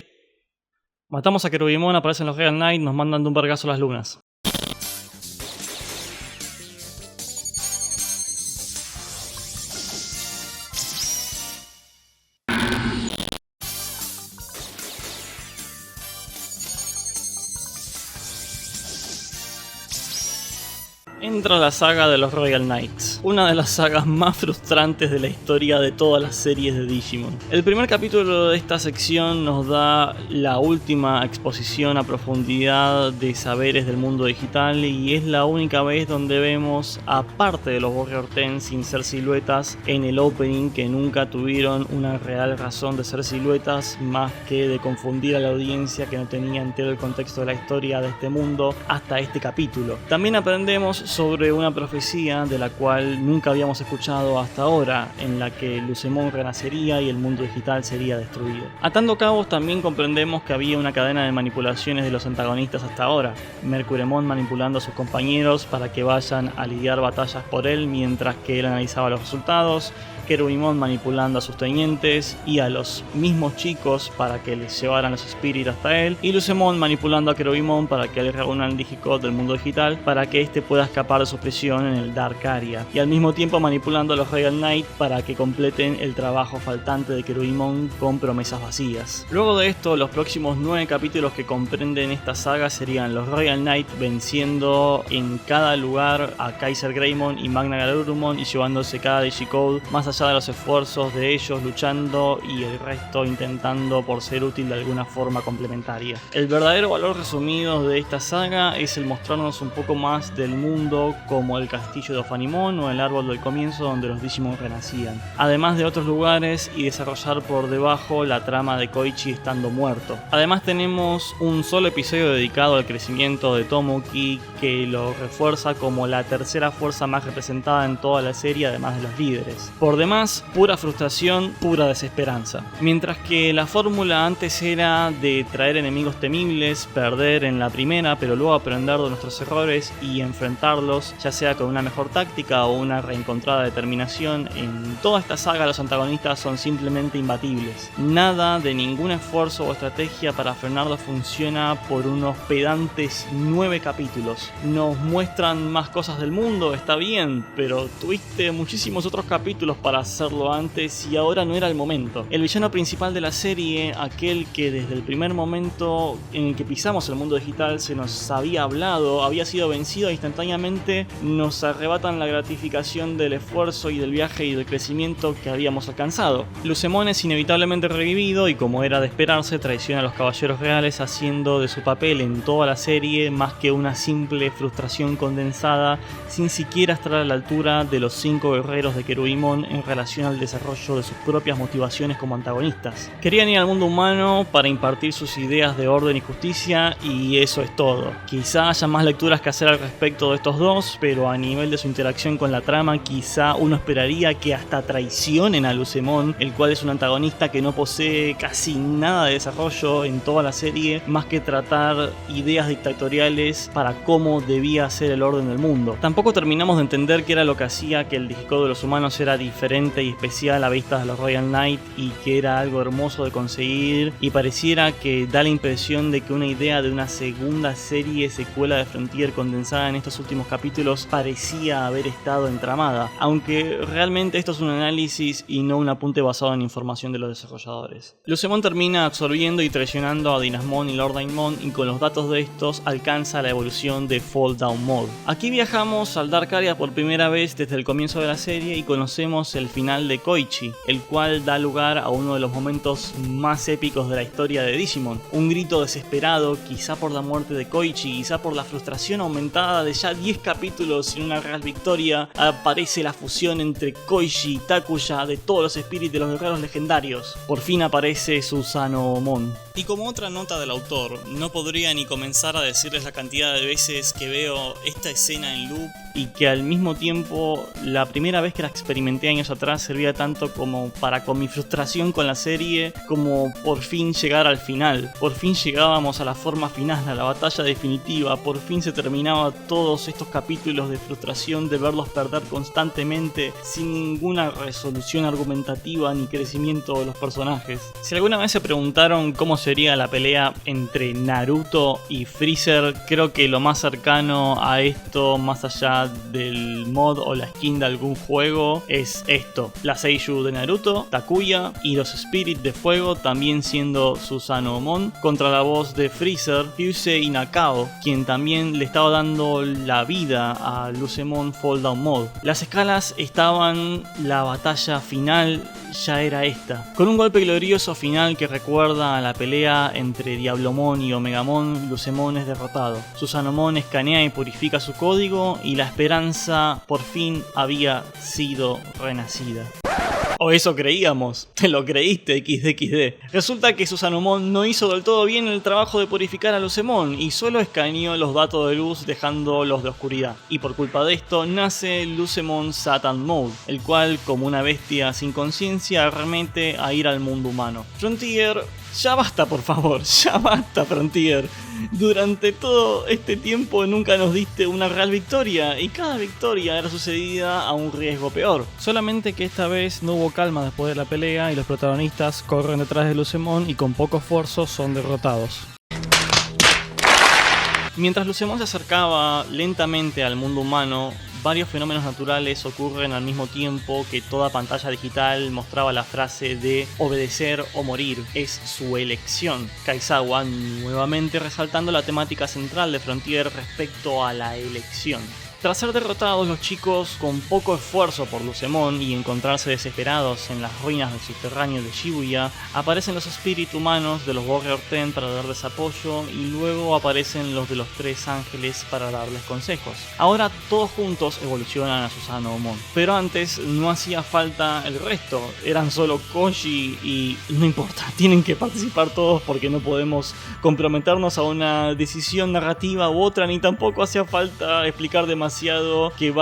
Matamos a Querubimon, aparecen los Real Knight, nos mandan de un vergazo a las lunas. Entra la saga de los Royal Knights, una de las sagas más frustrantes de la historia de todas las series de Digimon. El primer capítulo de esta sección nos da la última exposición a profundidad de saberes del mundo digital y es la única vez donde vemos, aparte de los Warrior 10 sin ser siluetas, en el opening que nunca tuvieron una real razón de ser siluetas más que de confundir a la audiencia que no tenía entero el contexto de la historia de este mundo hasta este capítulo. También aprendemos sobre una profecía de la cual nunca habíamos escuchado hasta ahora, en la que Lucemon renacería y el mundo digital sería destruido. Atando cabos también comprendemos que había una cadena de manipulaciones de los antagonistas hasta ahora, Mercuremon manipulando a sus compañeros para que vayan a lidiar batallas por él mientras que él analizaba los resultados, Querubimon manipulando a sus tenientes y a los mismos chicos para que les llevaran los Spirit hasta él, y Lucemon manipulando a Querubimon para que le reúnan el Digicode del mundo digital para que éste pueda escapar de su prisión en el Dark Area, y al mismo tiempo manipulando a los Royal Knight para que completen el trabajo faltante de Querubimon con promesas vacías. Luego de esto, los próximos 9 capítulos que comprenden esta saga serían los Royal Knight venciendo en cada lugar a Kaiser Greymon y Magna Garurumon y llevándose cada Digicode, más allá de los esfuerzos de ellos luchando y el resto intentando por ser útil de alguna forma complementaria. El verdadero valor resumido de esta saga es el mostrarnos un poco más del mundo, como el castillo de Ophanimon o el árbol del comienzo donde los Digimon renacían, además de otros lugares, y desarrollar por debajo la trama de Koichi estando muerto. Además tenemos un solo episodio dedicado al crecimiento de Tomoki que lo refuerza como la tercera fuerza más representada en toda la serie, además de los líderes. Por demás, pura frustración, pura desesperanza. Mientras que la fórmula antes era de traer enemigos temibles, perder en la primera, pero luego aprender de nuestros errores y enfrentarlos, ya sea con una mejor táctica o una reencontrada determinación, en toda esta saga los antagonistas son simplemente imbatibles. Nada de ningún esfuerzo o estrategia para frenarlos funciona por unos pedantes 9 capítulos. Nos muestran más cosas del mundo, está bien, pero tuviste muchísimos otros capítulos para para hacerlo antes y ahora no era el momento. El villano principal de la serie, aquel que desde el primer momento en el que pisamos el mundo digital se nos había hablado, había sido vencido e instantáneamente nos arrebatan la gratificación del esfuerzo y del viaje y del crecimiento que habíamos alcanzado. Lucemon es inevitablemente revivido y, como era de esperarse, traiciona a los caballeros reales, haciendo de su papel en toda la serie más que una simple frustración condensada, sin siquiera estar a la altura de los 5 guerreros de Kerubimon en relación al desarrollo de sus propias motivaciones como antagonistas. Querían ir al mundo humano para impartir sus ideas de orden y justicia, y eso es todo. Quizá haya más lecturas que hacer al respecto de estos dos, pero a nivel de su interacción con la trama, quizá uno esperaría que hasta traicionen a Lucemon, el cual es un antagonista que no posee casi nada de desarrollo en toda la serie, más que tratar ideas dictatoriales para cómo debía ser el orden del mundo. Tampoco terminamos de entender qué era lo que hacía que el Digicode de los humanos era diferente y especial a vista de los Royal Knight, y que era algo hermoso de conseguir, y pareciera que da la impresión de que una idea de una segunda secuela de Frontier condensada en estos últimos capítulos parecía haber estado entramada, aunque realmente esto es un análisis y no un apunte basado en información de los desarrolladores. Lucemon termina absorbiendo y traicionando a Dynasmon y Lord Daimon, y con los datos de estos alcanza la evolución de Fall Down Mode. Aquí viajamos al Dark Area por primera vez desde el comienzo de la serie y conocemos el final de Koichi, el cual da lugar a uno de los momentos más épicos de la historia de Digimon. Un grito desesperado, quizá por la muerte de Koichi, quizá por la frustración aumentada de ya 10 capítulos sin una real victoria. Aparece la fusión entre Koichi y Takuya de todos los espíritus de los guerreros legendarios. Por fin aparece Susanomon. Y como otra nota del autor, no podría ni comenzar a decirles la cantidad de veces que veo esta escena en loop, y que al mismo tiempo la primera vez que la experimenté años atrás servía tanto como para, con mi frustración con la serie, como por fin llegar al final. Por fin llegábamos a la forma final, a la batalla definitiva. Por fin se terminaba todos estos capítulos de frustración de verlos perder constantemente sin ninguna resolución argumentativa ni crecimiento de los personajes. Si alguna vez se preguntaron cómo sería la pelea entre Naruto y Freezer, creo que lo más cercano a esto, más allá del mod o la skin de algún juego, es esto: la Seiyuu de Naruto, Takuya, y los Spirits de Fuego también siendo Susanomon, contra la voz de Freezer, Hyusei Nakao, quien también le estaba dando la vida a Lucemon Fall Down Mode. Las escalas estaban, la batalla final ya era esta. Con un golpe glorioso final que recuerda a la pelea entre Diablomon y Omegamon, Lucemon es derrotado. Susanomon escanea y purifica su código, y la esperanza por fin había sido renacida. O eso creíamos. Te lo creíste, XDXD. Resulta que Susanomon no hizo del todo bien el trabajo de purificar a Lucemon y solo escaneó los datos de luz dejando los de oscuridad. Y por culpa de esto nace Lucemon Satan Mode, el cual, como una bestia sin conciencia, arremete a ir al mundo humano. Frontier, ya basta, por favor, ya basta, Frontier. Durante todo este tiempo nunca nos diste una real victoria, y cada victoria era sucedida a un riesgo peor. Solamente que esta vez no hubo calma después de la pelea y los protagonistas corren detrás de Lucemon y con poco esfuerzo son derrotados. Mientras Lucemon se acercaba lentamente al mundo humano, varios fenómenos naturales ocurren al mismo tiempo que toda pantalla digital mostraba la frase de obedecer o morir, es su elección. Kaizawa nuevamente resaltando la temática central de Frontier respecto a la elección. Tras ser derrotados los chicos con poco esfuerzo por Lucemon y encontrarse desesperados en las ruinas del subterráneo de Shibuya, aparecen los espíritus humanos de los Warrior 10 para darles apoyo, y luego aparecen los de los Tres Ángeles para darles consejos. Ahora todos juntos evolucionan a Susanomon, pero antes no hacía falta el resto, eran solo Koji y no importa, tienen que participar todos porque no podemos comprometernos a una decisión narrativa u otra, ni tampoco hacía falta explicar demasiado que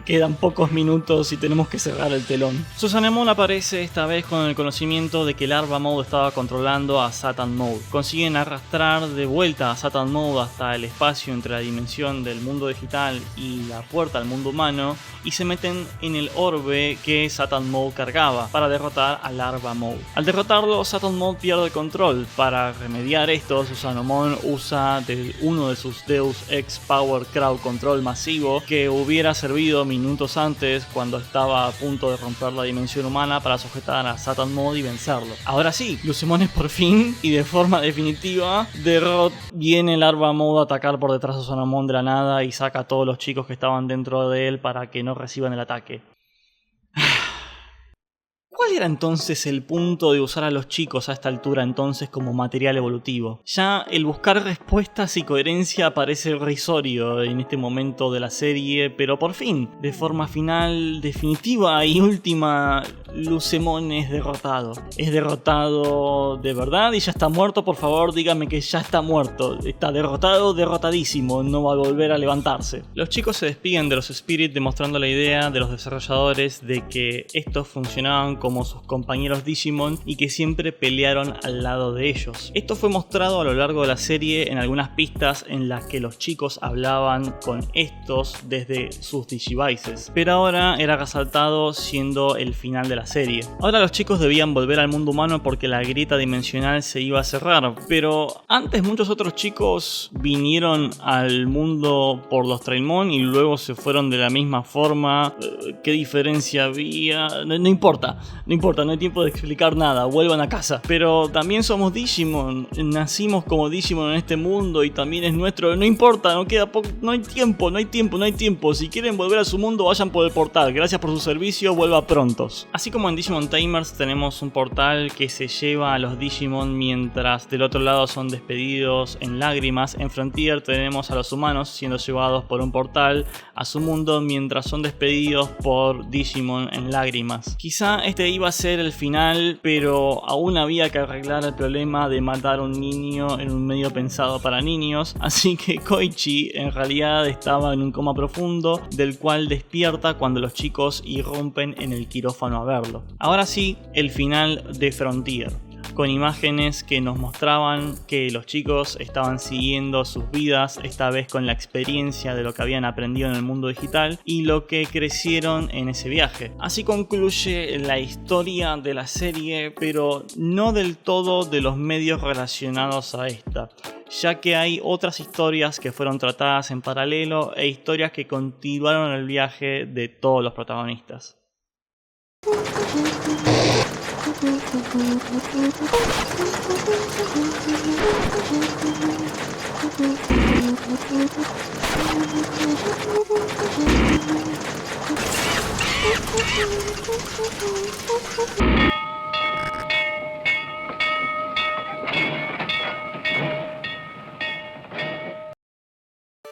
quedan pocos minutos y tenemos que cerrar el telón. Susanomon aparece esta vez con el conocimiento de que Larva Mode estaba controlando a Satan Mode. Consiguen arrastrar de vuelta a Satan Mode hasta el espacio entre la dimensión del mundo digital y la puerta al mundo humano, y se meten en el orbe que Satan Mode cargaba para derrotar a Larva Mode. Al derrotarlo, Satan Mode pierde el control. Para remediar esto, Susanomon usa uno de sus Deus Ex Power Crowd Control masivo explosivo que hubiera servido minutos antes cuando estaba a punto de romper la dimensión humana para sujetar a Satan Mod y vencerlo. Ahora sí, Lucimones por fin y de forma definitiva, viene el Larva Mode a atacar por detrás de Sonamon de la nada y saca a todos los chicos que estaban dentro de él para que no reciban el ataque. ¿Cuál era entonces el punto de usar a los chicos a esta altura entonces como material evolutivo? Ya el buscar respuestas y coherencia parece irrisorio en este momento de la serie, pero por fin, de forma final, definitiva y última, Lucemon es derrotado. Es derrotado de verdad y ya está muerto. Por favor, dígame que ya está muerto. Está derrotado, derrotadísimo, no va a volver a levantarse. Los chicos se despiden de los Spirit demostrando la idea de los desarrolladores de que estos funcionaban como sus compañeros Digimon y que siempre pelearon al lado de ellos. Esto fue mostrado a lo largo de la serie en algunas pistas en las que los chicos hablaban con estos desde sus Digivices, pero ahora era resaltado siendo el final de la serie. Ahora los chicos debían volver al mundo humano porque la grieta dimensional se iba a cerrar, pero antes muchos otros chicos vinieron al mundo por los Trailmon y luego se fueron de la misma forma. ¿Qué diferencia había? No importa, no hay tiempo de explicar nada, vuelvan a casa. Pero también somos Digimon, nacimos como Digimon en este mundo y también es nuestro, no importa, no queda poco, no hay tiempo. Si quieren volver a su mundo, vayan por el portal. Gracias por su servicio, vuelva prontos. Así como en Digimon Tamers tenemos un portal que se lleva a los Digimon mientras del otro lado son despedidos en lágrimas, en Frontier tenemos a los humanos siendo llevados por un portal a su mundo mientras son despedidos por Digimon en lágrimas. Quizá este iba a ser el final, pero aún había que arreglar el problema de matar a un niño en un medio pensado para niños, así que Koichi en realidad estaba en un coma profundo del cual despierta cuando los chicos irrumpen en el quirófano a verlo. Ahora sí, el final de Frontier, con imágenes que nos mostraban que los chicos estaban siguiendo sus vidas, esta vez con la experiencia de lo que habían aprendido en el mundo digital y lo que crecieron en ese viaje. Así concluye la historia de la serie, pero no del todo de los medios relacionados a esta, ya que hay otras historias que fueron tratadas en paralelo e historias que continuaron el viaje de todos los protagonistas.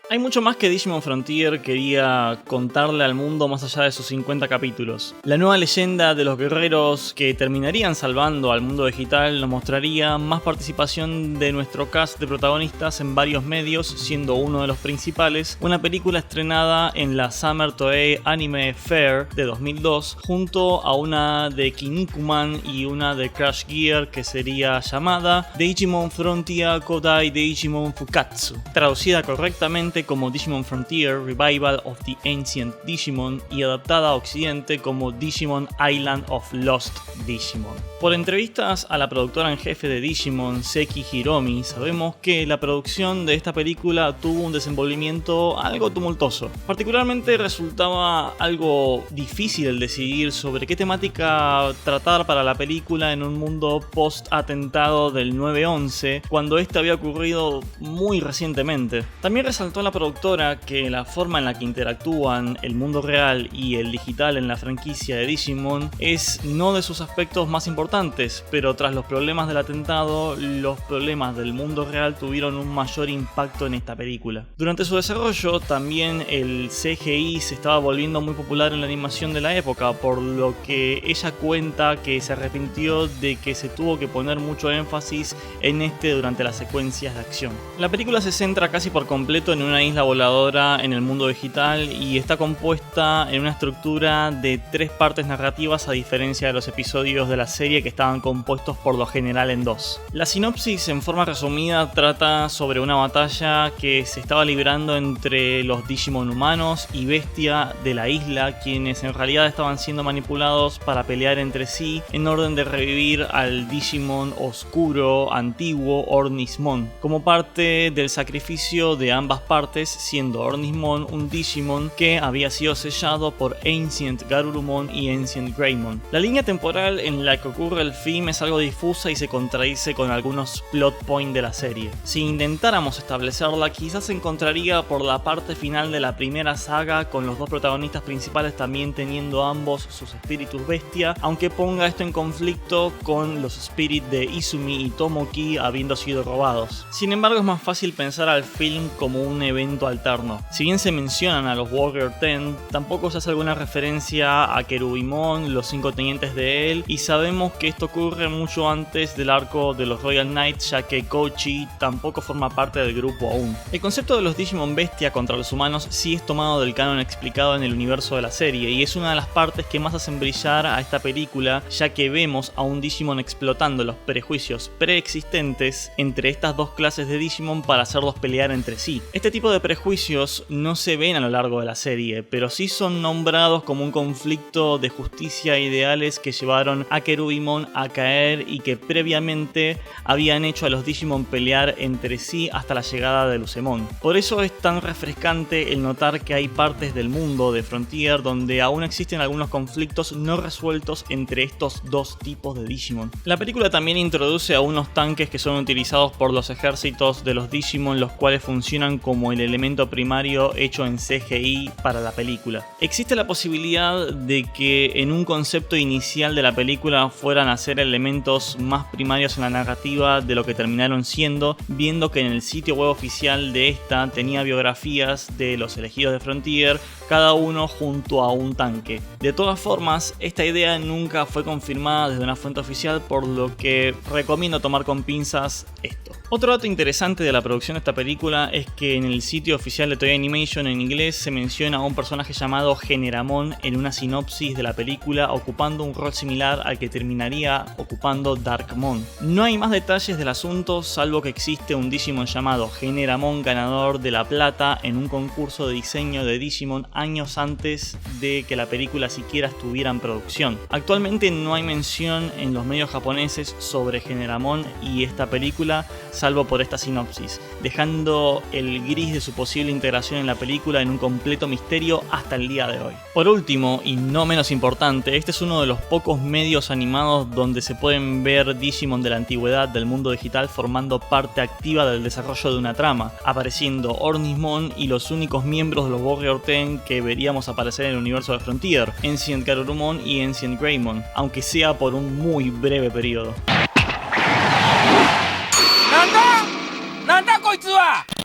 Hay mucho más que Digimon Frontier quería contarle al mundo más allá de sus 50 capítulos. La nueva leyenda de los guerreros que terminarían salvando al mundo digital nos mostraría más participación de nuestro cast de protagonistas en varios medios, siendo uno de los principales una película estrenada en la Summer Toei Anime Fair de 2002, junto a una de Kinnikuman y una de Crash Gear que sería llamada Digimon Frontier Kodai Digimon Fukatsu, traducida correctamente como Digimon Frontier Revival of the Ancient Digimon y adaptada a Occidente como Digimon Island of Lost Digimon. Por entrevistas a la productora en jefe de Digimon, Seki Hiromi, sabemos que la producción de esta película tuvo un desenvolvimiento algo tumultuoso. Particularmente resultaba algo difícil el decidir sobre qué temática tratar para la película en un mundo post-atentado del 9/11, cuando este había ocurrido muy recientemente. También resaltó la productora que la forma en la que interactúan el mundo real y el digital en la franquicia de Digimon es no de sus aspectos más importantes, pero tras los problemas del atentado, los problemas del mundo real tuvieron un mayor impacto en esta película. Durante su desarrollo, también el CGI se estaba volviendo muy popular en la animación de la época, por lo que ella cuenta que se arrepintió de que se tuvo que poner mucho énfasis en este durante las secuencias de acción. La película se centra casi por completo en una isla voladora en el mundo digital y está compuesta en una estructura de 3 partes narrativas, a diferencia de los episodios de la serie que estaban compuestos por lo general en 2. La sinopsis en forma resumida trata sobre una batalla que se estaba librando entre los Digimon humanos y bestia de la isla, quienes en realidad estaban siendo manipulados para pelear entre sí en orden de revivir al Digimon oscuro antiguo Ornismon, como parte del sacrificio de ambas partes partes, siendo Ornismon un Digimon que había sido sellado por Ancient Garurumon y Ancient Greymon. La línea temporal en la que ocurre el film es algo difusa y se contradice con algunos plot points de la serie. Si intentáramos establecerla, quizás se encontraría por la parte final de la primera saga, con los dos protagonistas principales también teniendo ambos sus espíritus bestia, aunque ponga esto en conflicto con los spirits de Izumi y Tomoki habiendo sido robados. Sin embargo, es más fácil pensar al film como un evento alterno. Si bien se mencionan a los Warrior 10, tampoco se hace alguna referencia a Cherubimon, los 5 tenientes de él, y sabemos que esto ocurre mucho antes del arco de los Royal Knights, ya que Kochi tampoco forma parte del grupo aún. El concepto de los Digimon bestia contra los humanos sí es tomado del canon explicado en el universo de la serie, y es una de las partes que más hacen brillar a esta película, ya que vemos a un Digimon explotando los prejuicios preexistentes entre estas dos clases de Digimon para hacerlos pelear entre sí. Este tipo de prejuicios no se ven a lo largo de la serie, pero sí son nombrados como un conflicto de justicia e ideales que llevaron a Cherubimon a caer y que previamente habían hecho a los Digimon pelear entre sí hasta la llegada de Lucemon. Por eso es tan refrescante el notar que hay partes del mundo de Frontier donde aún existen algunos conflictos no resueltos entre estos dos tipos de Digimon. La película también introduce a unos tanques que son utilizados por los ejércitos de los Digimon, los cuales funcionan como el elemento primario hecho en CGI para la película. Existe la posibilidad de que en un concepto inicial de la película fueran a ser elementos más primarios en la narrativa de lo que terminaron siendo, viendo que en el sitio web oficial de esta tenía biografías de los elegidos de Frontier, cada uno junto a un tanque. De todas formas, esta idea nunca fue confirmada desde una fuente oficial, por lo que recomiendo tomar con pinzas esto. Otro dato interesante de la producción de esta película es que en el sitio oficial de Toei Animation en inglés se menciona a un personaje llamado Generamon en una sinopsis de la película, ocupando un rol similar al que terminaría ocupando Darkmon. No hay más detalles del asunto, salvo que existe un Digimon llamado Generamon ganador de la plata en un concurso de diseño de Digimon años antes de que la película siquiera estuviera en producción. Actualmente no hay mención en los medios japoneses sobre Generamon y esta película, salvo por esta sinopsis, dejando el gris de su posible integración en la película en un completo misterio hasta el día de hoy. Por último, y no menos importante, este es uno de los pocos medios animados donde se pueden ver Digimon de la antigüedad del mundo digital formando parte activa del desarrollo de una trama, apareciendo Ornismon y los únicos miembros de los Warrior 10 que veríamos aparecer en el universo de Frontier, Ancient Garurumon y Ancient Greymon, aunque sea por un muy breve periodo.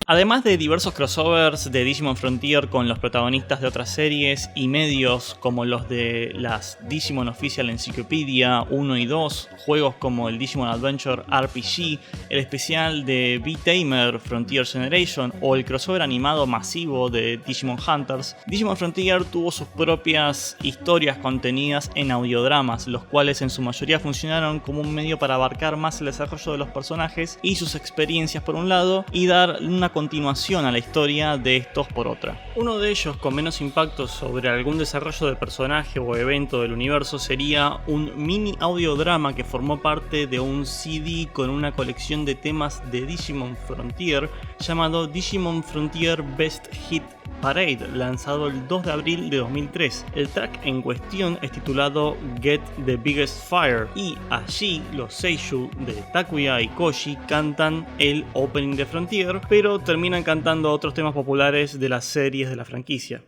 Además de diversos crossovers de Digimon Frontier con los protagonistas de otras series y medios como los de las Digimon Official Encyclopedia 1 y 2, juegos como el Digimon Adventure RPG, el especial de V-Tamer Frontier Generation o el crossover animado masivo de Digimon Hunters, Digimon Frontier tuvo sus propias historias contenidas en audiodramas, los cuales en su mayoría funcionaron como un medio para abarcar más el desarrollo de los personajes y sus experiencias por un lado, y dar una continuación a la historia de estos por otra. Uno de ellos con menos impacto sobre algún desarrollo de personaje o evento del universo sería un mini audiodrama que formó parte de un CD con una colección de temas de Digimon Frontier llamado Digimon Frontier Best Hit Parade, lanzado el 2 de abril de 2003. El track en cuestión es titulado Get the Biggest Fire y allí los seiyuu de Takuya y Koji cantan el opening de Frontier, pero terminan cantando otros temas populares de las series de la franquicia.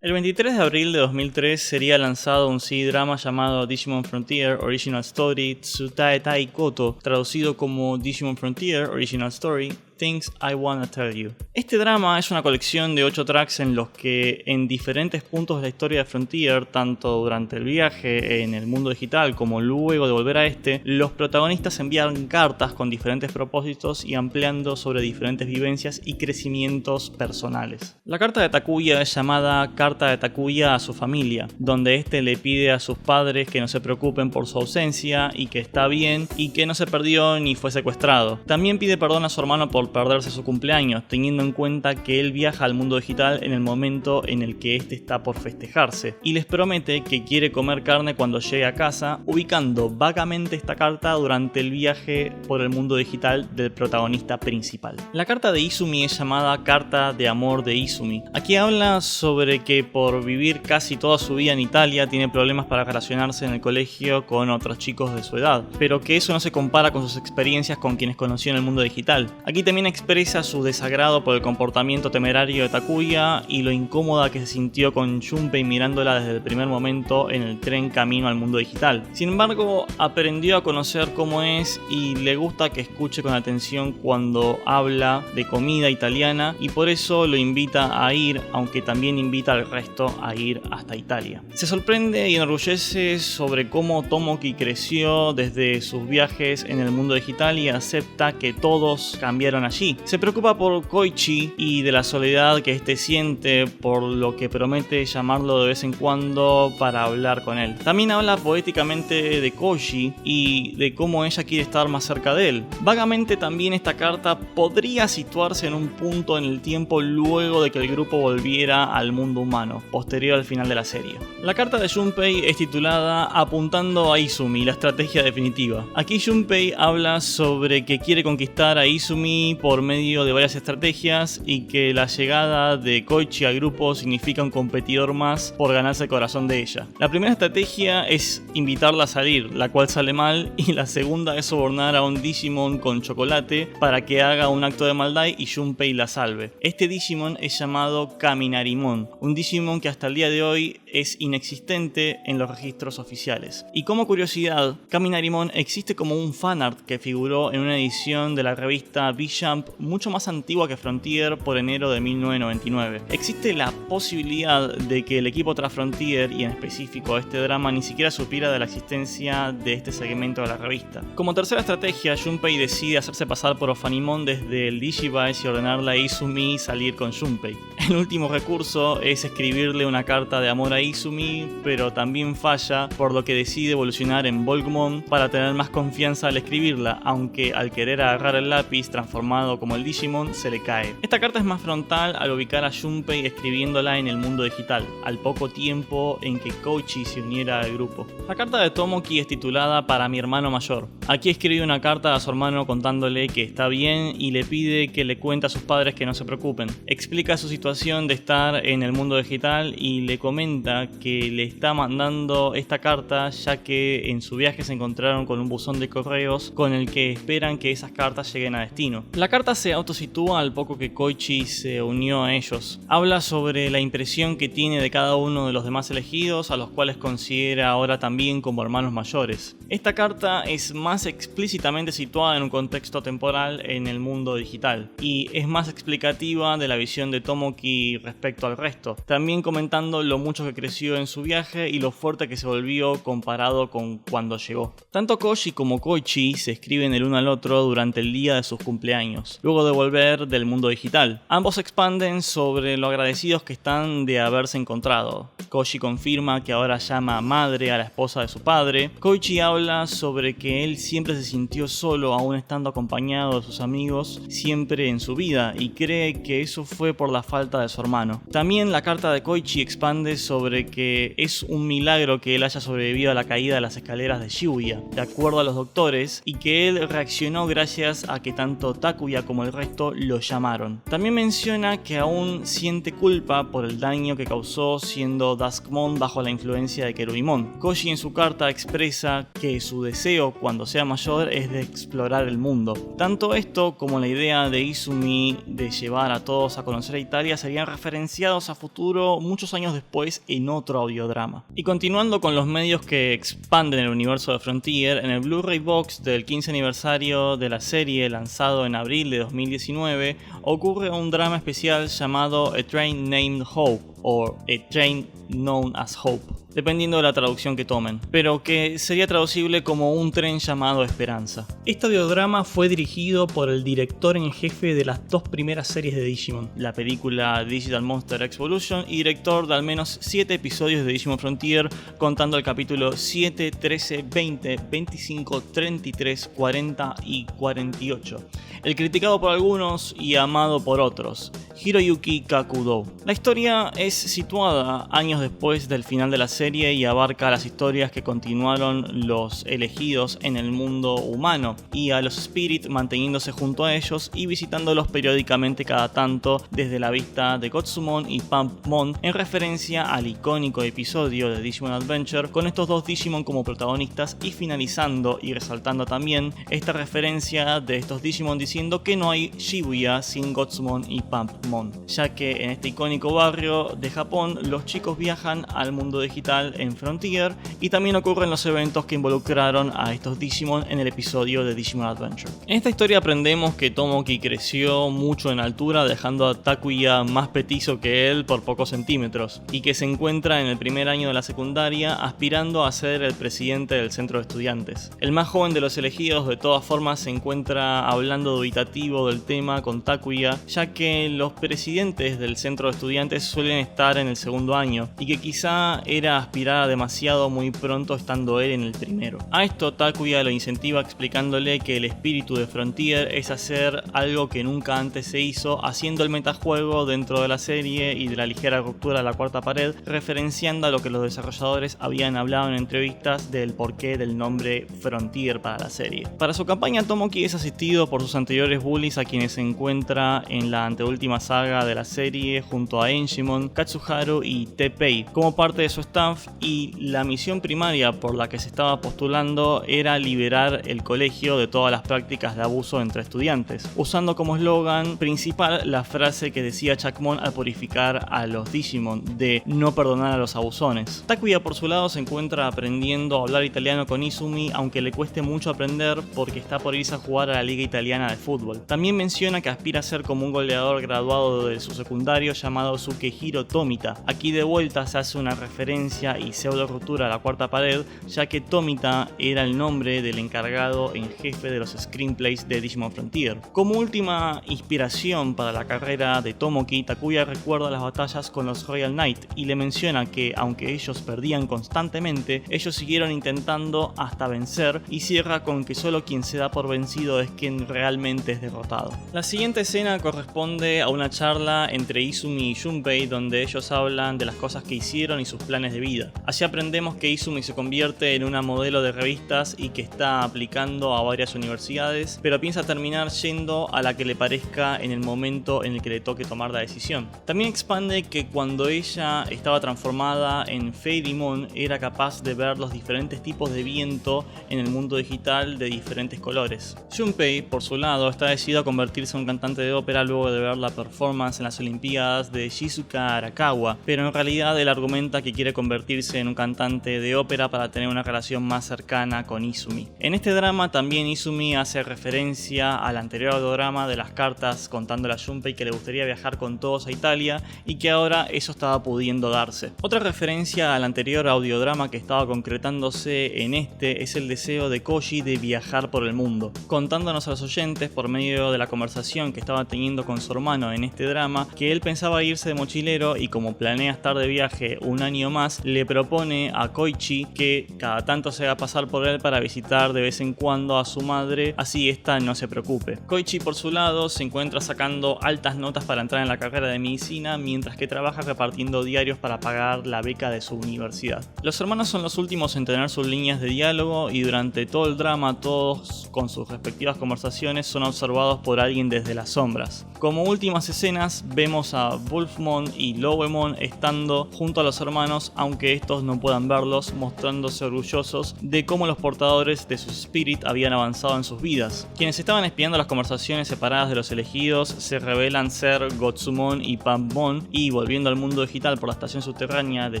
El 23 de abril de 2003 sería lanzado un CD-drama llamado Digimon Frontier Original Story Tsutae Tai Koto, traducido como Digimon Frontier Original Story Things I Wanna Tell You. Este drama es una colección de 8 tracks en los que en diferentes puntos de la historia de Frontier, tanto durante el viaje en el mundo digital como luego de volver a este, los protagonistas envían cartas con diferentes propósitos y ampliando sobre diferentes vivencias y crecimientos personales. La carta de Takuya es llamada Carta de Takuya a su familia, donde este le pide a sus padres que no se preocupen por su ausencia y que está bien y que no se perdió ni fue secuestrado. También pide perdón a su hermano por por perderse su cumpleaños, teniendo en cuenta que él viaja al mundo digital en el momento en el que este está por festejarse, y les promete que quiere comer carne cuando llegue a casa, ubicando vagamente esta carta durante el viaje por el mundo digital del protagonista principal. La carta de Izumi es llamada Carta de Amor de Izumi. Aquí habla sobre que por vivir casi toda su vida en Italia tiene problemas para relacionarse en el colegio con otros chicos de su edad, pero que eso no se compara con sus experiencias con quienes conoció en el mundo digital. Aquí también expresa su desagrado por el comportamiento temerario de Takuya y lo incómoda que se sintió con Junpei mirándola desde el primer momento en el tren camino al mundo digital. Sin embargo, aprendió a conocer cómo es y le gusta que escuche con atención cuando habla de comida italiana, y por eso lo invita a ir, aunque también invita al resto a ir hasta Italia. Se sorprende y enorgullece sobre cómo Tomoki creció desde sus viajes en el mundo digital y acepta que todos cambiaron allí. Se preocupa por Koichi y de la soledad que éste siente, por lo que promete llamarlo de vez en cuando para hablar con él. También habla poéticamente de Koji y de cómo ella quiere estar más cerca de él. Vagamente también esta carta podría situarse en un punto en el tiempo luego de que el grupo volviera al mundo humano, posterior al final de la serie. La carta de Junpei es titulada Apuntando a Izumi, la estrategia definitiva. Aquí Junpei habla sobre que quiere conquistar a Izumi por medio de varias estrategias y que la llegada de Koichi al grupo significa un competidor más por ganarse el corazón de ella. La primera estrategia es invitarla a salir, la cual sale mal, y la segunda es sobornar a un Digimon con chocolate para que haga un acto de maldad y Junpei la salve. Este Digimon es llamado Kaminarimon, un Digimon que hasta el día de hoy es inexistente en los registros oficiales. Y como curiosidad, Kaminarimon existe como un fanart que figuró en una edición de la revista V-Jump mucho más antigua que Frontier por enero de 1999. Existe la posibilidad de que el equipo tras Frontier, y en específico este drama, ni siquiera supiera de la existencia de este segmento de la revista. Como tercera estrategia, Junpei decide hacerse pasar por Ofanimon desde el Digivice y ordenarle a Izumi salir con Junpei. El último recurso es escribirle una carta de amor a Izumi, pero también falla, por lo que decide evolucionar en Volgmon para tener más confianza al escribirla, aunque al querer agarrar el lápiz transformado como el Digimon se le cae. Esta carta es más frontal al ubicar a Junpei escribiéndola en el mundo digital, al poco tiempo en que Koichi se uniera al grupo. La carta de Tomoki es titulada Para mi hermano mayor. Aquí escribe una carta a su hermano contándole que está bien y le pide que le cuente a sus padres que no se preocupen. Explica su situación de estar en el mundo digital y le comenta que le está mandando esta carta ya que en su viaje se encontraron con un buzón de correos con el que esperan que esas cartas lleguen a destino. La carta se autositúa al poco que Koichi se unió a ellos. Habla sobre la impresión que tiene de cada uno de los demás elegidos, a los cuales considera ahora también como hermanos mayores. Esta carta es más explícitamente situada en un contexto temporal en el mundo digital y es más explicativa de la visión de Tomoki respecto al resto, también comentando lo mucho que creció en su viaje y lo fuerte que se volvió comparado con cuando llegó. Tanto Koji como Koichi se escriben el uno al otro durante el día de sus cumpleaños, luego de volver del mundo digital. Ambos expanden sobre lo agradecidos que están de haberse encontrado. Koji confirma que ahora llama madre a la esposa de su padre. Koichi habla sobre que él siempre se sintió solo aún estando acompañado de sus amigos siempre en su vida y cree que eso fue por la falta de su hermano. También la carta de Koichi expande sobre que es un milagro que él haya sobrevivido a la caída de las escaleras de Shibuya, de acuerdo a los doctores, y que él reaccionó gracias a que tanto Takuya como el resto lo llamaron. También menciona que aún siente culpa por el daño que causó siendo Duskmon bajo la influencia de Kerubimon. Koji en su carta expresa que su deseo cuando sea mayor es de explorar el mundo. Tanto esto como la idea de Izumi de llevar a todos a conocer a Italia serían referenciados a futuro muchos años después en otro audiodrama. Y continuando con los medios que expanden el universo de Frontier, en el Blu-ray Box del 15 aniversario de la serie lanzado en abril de 2019 ocurre un drama especial llamado A Train Named Hope o A Train Known as Hope. dependiendo de la traducción que tomen, pero que sería traducible como un tren llamado Esperanza. Este audiodrama fue dirigido por el director en jefe de las 2 primeras series de Digimon, la película Digital Monster X-Evolution, y director de al menos 7 episodios de Digimon Frontier, contando el capítulo 7, 13, 20, 25, 33, 40 y 48. El criticado por algunos y amado por otros, Hiroyuki Kakudo. La historia es situada años después del final de la serie y abarca las historias que continuaron los elegidos en el mundo humano y a los Spirit manteniéndose junto a ellos y visitándolos periódicamente cada tanto desde la vista de Gotsumon y Pumpmon, en referencia al icónico episodio de Digimon Adventure con estos 2 Digimon como protagonistas, y finalizando y resaltando también esta referencia de estos Digimon diciendo que no hay Shibuya sin Gotsumon y Pumpmon, ya que en este icónico barrio de Japón los chicos viajan al mundo digital en Frontier, y también ocurren los eventos que involucraron a estos Digimon en el episodio de Digimon Adventure. En esta historia aprendemos que Tomoki creció mucho en altura, dejando a Takuya más petizo que él por pocos centímetros, y que se encuentra en el primer año de la secundaria aspirando a ser el presidente del centro de estudiantes. El más joven de los elegidos de todas formas se encuentra hablando dubitativo del tema con Takuya, ya que los presidentes del centro de estudiantes suelen estar en el segundo año, y que quizá era aspirar a demasiado muy pronto estando él en el primero. A esto Takuya lo incentiva explicándole que el espíritu de Frontier es hacer algo que nunca antes se hizo, haciendo el metajuego dentro de la serie y de la ligera ruptura de la cuarta pared, referenciando a lo que los desarrolladores habían hablado en entrevistas del porqué del nombre Frontier para la serie. Para su campaña, Tomoki es asistido por sus anteriores bullies, a quienes se encuentra en la anteúltima saga de la serie junto a Enjimon, Katsuharu y Teppei como parte de su staff, y la misión primaria por la que se estaba postulando era liberar el colegio de todas las prácticas de abuso entre estudiantes, usando como eslogan principal la frase que decía Chakmon al purificar a los Digimon de no perdonar a los abusones. Takuya por su lado se encuentra aprendiendo a hablar italiano con Izumi, aunque le cueste mucho aprender porque está por irse a jugar a la liga italiana de fútbol. También menciona que aspira a ser como un goleador graduado de su secundario llamado Sukehiro Tomita. Aquí de vuelta se hace una referencia y pseudo ruptura a la cuarta pared, ya que Tomita era el nombre del encargado en jefe de los screenplays de Digimon Frontier. Como última inspiración para la carrera de Tomoki, Takuya recuerda las batallas con los Royal Knight y le menciona que aunque ellos perdían constantemente, ellos siguieron intentando hasta vencer, y cierra con que solo quien se da por vencido es quien realmente es derrotado. La siguiente escena corresponde a una charla entre Izumi y Junpei, donde ellos hablan de las cosas que hicieron y sus planes de vida. Así aprendemos que Izumi se convierte en una modelo de revistas y que está aplicando a varias universidades, pero piensa terminar yendo a la que le parezca en el momento en el que le toque tomar la decisión. También expande que cuando ella estaba transformada en Fairy-Mon era capaz de ver los diferentes tipos de viento en el mundo digital de diferentes colores. Junpei, por su lado, está decidido a convertirse en un cantante de ópera luego de ver la performance en las Olimpiadas de Shizuka Arakawa, pero en realidad él argumenta que quiere convertirse en un cantante de ópera para tener una relación más cercana con Izumi. En este drama también Izumi hace referencia al anterior drama de las cartas, contándole a Junpei que le gustaría viajar con todos a Italia y que ahora eso estaba pudiendo darse. Otra referencia al anterior audiodrama que estaba concretándose en este es el deseo de Koji de viajar por el mundo, contándonos a los oyentes por medio de la conversación que estaba teniendo con su hermano en este drama que él pensaba irse de mochilero, y como planea estar de viaje un año más, le propone a Koichi que cada tanto se haga pasar por él para visitar de vez en cuando a su madre, así esta no se preocupe. Koichi por su lado se encuentra sacando altas notas para entrar en la carrera de medicina, mientras que trabaja repartiendo diarios para pagar la beca de su universidad. Los hermanos son los últimos en tener sus líneas de diálogo, y durante todo el drama todos con sus respectivas conversaciones son observados por alguien desde las sombras. Como últimas escenas vemos a Wolfmon y Lowemon estando junto a los hermanos, aunque estos no puedan verlos, mostrándose orgullosos de cómo los portadores de su spirit habían avanzado en sus vidas. Quienes estaban espiando las conversaciones separadas de los elegidos se revelan ser Gotsumon y Pumpmon, y volviendo al mundo digital por la estación subterránea de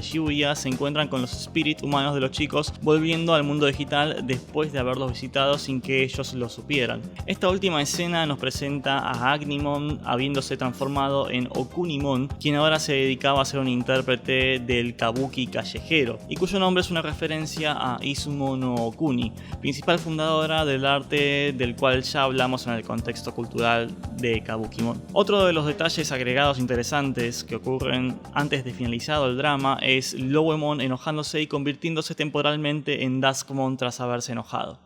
Shibuya se encuentran con los spirit humanos de los chicos volviendo al mundo digital después de haberlos visitado sin que ellos lo supieran. Esta última escena nos presenta a Agnimon habiéndose transformado en Okunimon, quien ahora se dedicaba a ser un intérprete del kabuki graffiti callejero, y cuyo nombre es una referencia a Izumo no Okuni, principal fundadora del arte del cual ya hablamos en el contexto cultural de Kabukimon. Otro de los detalles agregados interesantes que ocurren antes de finalizado el drama es Lowemon enojándose y convirtiéndose temporalmente en Duskmon tras haberse enojado.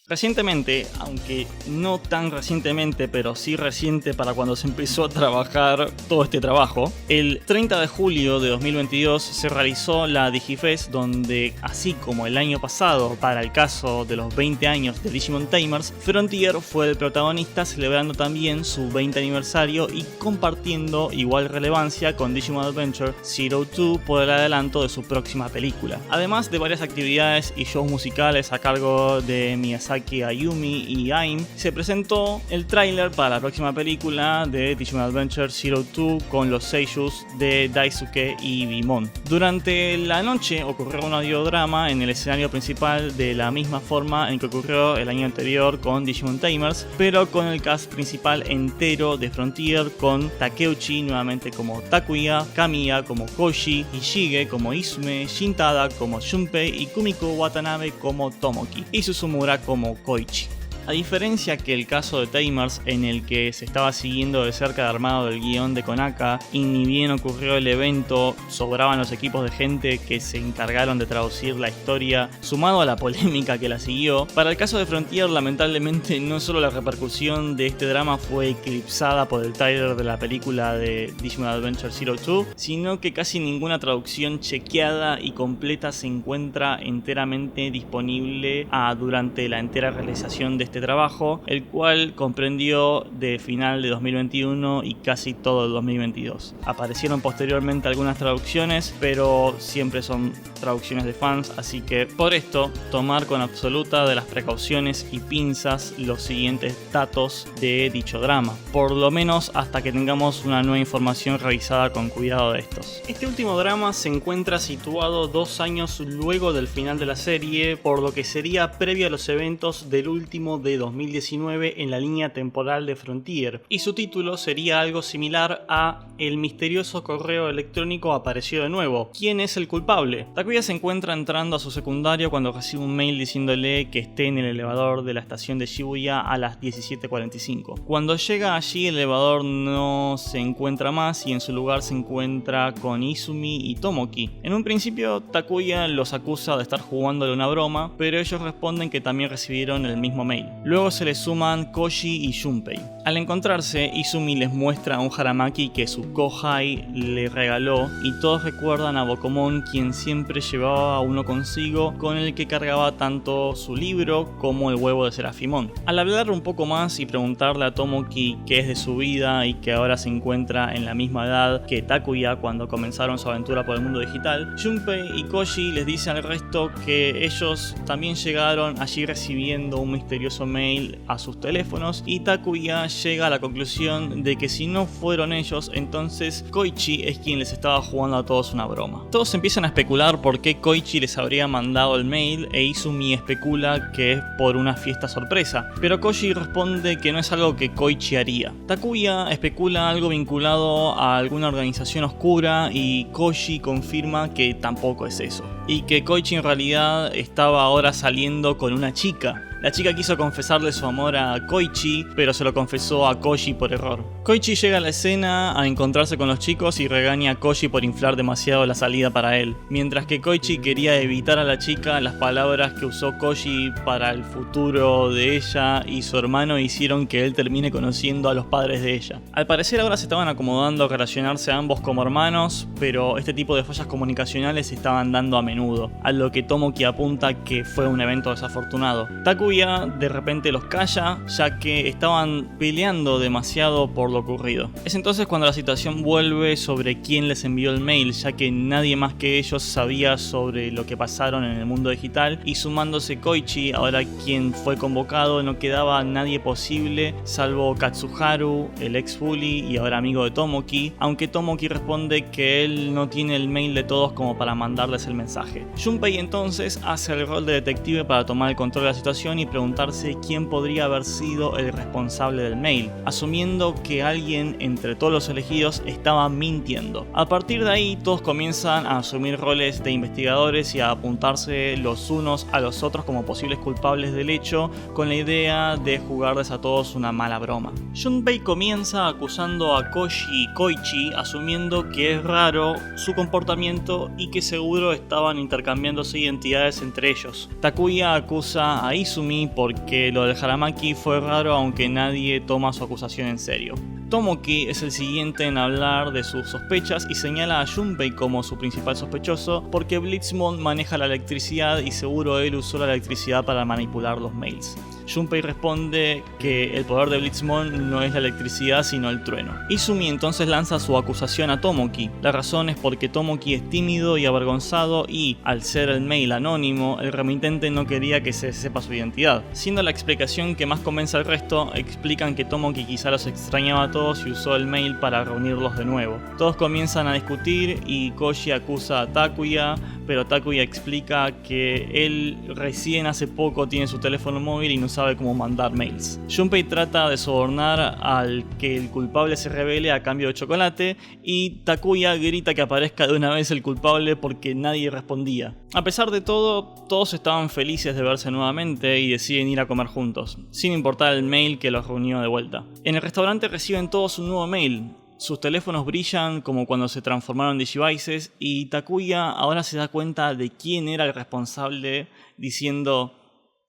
Recientemente, aunque no tan recientemente, pero sí reciente para cuando se empezó a trabajar todo este trabajo, el 30 de julio de 2022 se realizó la Digifest, donde, así como el año pasado, para el caso de los 20 años de Digimon Tamers, Frontier fue el protagonista, celebrando también su 20 aniversario y compartiendo igual relevancia con Digimon Adventure 02 por el adelanto de su próxima película. Además de varias actividades y shows musicales a cargo de Miyazaki, Ayumi y AIM, se presentó el tráiler para la próxima película de Digimon Adventure 02 con los seiyus de Daisuke y Bimon. Durante la noche ocurrió un audiodrama en el escenario principal de la misma forma en que ocurrió el año anterior con Digimon Tamers, pero con el cast principal entero de Frontier, con Takeuchi nuevamente como Takuya, Kamiya como Koji, Ishige como Izume, Shintada como Junpei y Kumiko Watanabe como Tomoki, y Susumura como Koichi. A diferencia que el caso de Tamers, en el que se estaba siguiendo de cerca el armado del guión de Konaka, y ni bien ocurrió el evento, sobraban los equipos de gente que se encargaron de traducir la historia, sumado a la polémica que la siguió. Para el caso de Frontier, lamentablemente, no solo la repercusión de este drama fue eclipsada por el tráiler de la película de Digimon Adventure 02, sino que casi ninguna traducción chequeada y completa se encuentra enteramente disponible durante la entera realización de este trabajo, el cual comprendió de final de 2021 y casi todo el 2022. Aparecieron posteriormente algunas traducciones, pero siempre son traducciones de fans, así que por esto tomar con absoluta de las precauciones y pinzas los siguientes datos de dicho drama, por lo menos hasta que tengamos una nueva información revisada con cuidado de estos. Este último drama se encuentra situado 2 años luego del final de la serie, por lo que sería previo a los eventos del último de 2019 en la línea temporal de Frontier, y su título sería algo similar a El misterioso correo electrónico apareció de nuevo. ¿Quién es el culpable? Takuya se encuentra entrando a su secundario cuando recibe un mail diciéndole que esté en el elevador de la estación de Shibuya a las 17:45. Cuando llega allí, el elevador no se encuentra más y en su lugar se encuentra con Izumi y Tomoki. En un principio, Takuya los acusa de estar jugándole una broma, pero ellos responden que también recibieron el mismo mail. Luego se le suman Koji y Junpei. Al encontrarse, Izumi les muestra un haramaki que su kohai le regaló y todos recuerdan a Bokomon, quien siempre llevaba uno consigo, con el que cargaba tanto su libro como el huevo de Serafimon. Al hablar un poco más y preguntarle a Tomoki qué es de su vida y que ahora se encuentra en la misma edad que Takuya cuando comenzaron su aventura por el mundo digital, Junpei y Koji les dicen al resto que ellos también llegaron allí recibiendo un misterioso mail a sus teléfonos, y Takuya llega a la conclusión de que si no fueron ellos, entonces Koichi es quien les estaba jugando a todos una broma. Todos empiezan a especular por qué Koichi les habría mandado el mail, e Izumi especula que es por una fiesta sorpresa, pero Koji responde que no es algo que Koichi haría. Takuya especula algo vinculado a alguna organización oscura y Koji confirma que tampoco es eso, y que Koichi en realidad estaba ahora saliendo con una chica. La chica quiso confesarle su amor a Koichi, pero se lo confesó a Koji por error. Koichi llega a la escena a encontrarse con los chicos y regaña a Koji por inflar demasiado la salida para él. Mientras que Koichi quería evitar a la chica, las palabras que usó Koji para el futuro de ella y su hermano hicieron que él termine conociendo a los padres de ella. Al parecer ahora se estaban acomodando a relacionarse ambos como hermanos, pero este tipo de fallas comunicacionales se estaban dando a menudo, a lo que Tomoki apunta que fue un evento desafortunado. Takuya Takuya de repente los calla, ya que estaban peleando demasiado por lo ocurrido. Es entonces cuando la situación vuelve sobre quién les envió el mail, ya que nadie más que ellos sabía sobre lo que pasaron en el mundo digital, y sumándose Koichi, ahora quien fue convocado, no quedaba nadie posible salvo Katsuharu, el ex bully y ahora amigo de Tomoki, aunque Tomoki responde que él no tiene el mail de todos como para mandarles el mensaje. Junpei entonces hace el rol de detective para tomar el control de la situación y preguntarse quién podría haber sido el responsable del mail, asumiendo que alguien entre todos los elegidos estaba mintiendo. A partir de ahí todos comienzan a asumir roles de investigadores y a apuntarse los unos a los otros como posibles culpables del hecho, con la idea de jugarles a todos una mala broma. Junpei comienza acusando a Koji y Koichi, asumiendo que es raro su comportamiento y que seguro estaban intercambiándose identidades entre ellos. Takuya acusa a Izumi porque lo del Haramaki fue raro, aunque nadie toma su acusación en serio. Tomoki es el siguiente en hablar de sus sospechas y señala a Junpei como su principal sospechoso porque Blitzmon maneja la electricidad y seguro él usó la electricidad para manipular los mails. Junpei responde que el poder de Blitzmon no es la electricidad sino el trueno. Izumi entonces lanza su acusación a Tomoki. La razón es porque Tomoki es tímido y avergonzado y, al ser el mail anónimo, el remitente no quería que se sepa su identidad. Siendo la explicación que más convence al resto, explican que Tomoki quizá los extrañaba a todos y usó el mail para reunirlos de nuevo. Todos comienzan a discutir y Koji acusa a Takuya, pero Takuya explica que él recién hace poco tiene su teléfono móvil y no sabe cómo mandar mails. Junpei trata de sobornar al que el culpable se revele a cambio de chocolate y Takuya grita que aparezca de una vez el culpable porque nadie respondía. A pesar de todo, todos estaban felices de verse nuevamente y deciden ir a comer juntos, sin importar el mail que los reunió de vuelta. En el restaurante reciben todos un nuevo mail. Sus teléfonos brillan como cuando se transformaron en Digivices y Takuya ahora se da cuenta de quién era el responsable, diciendo: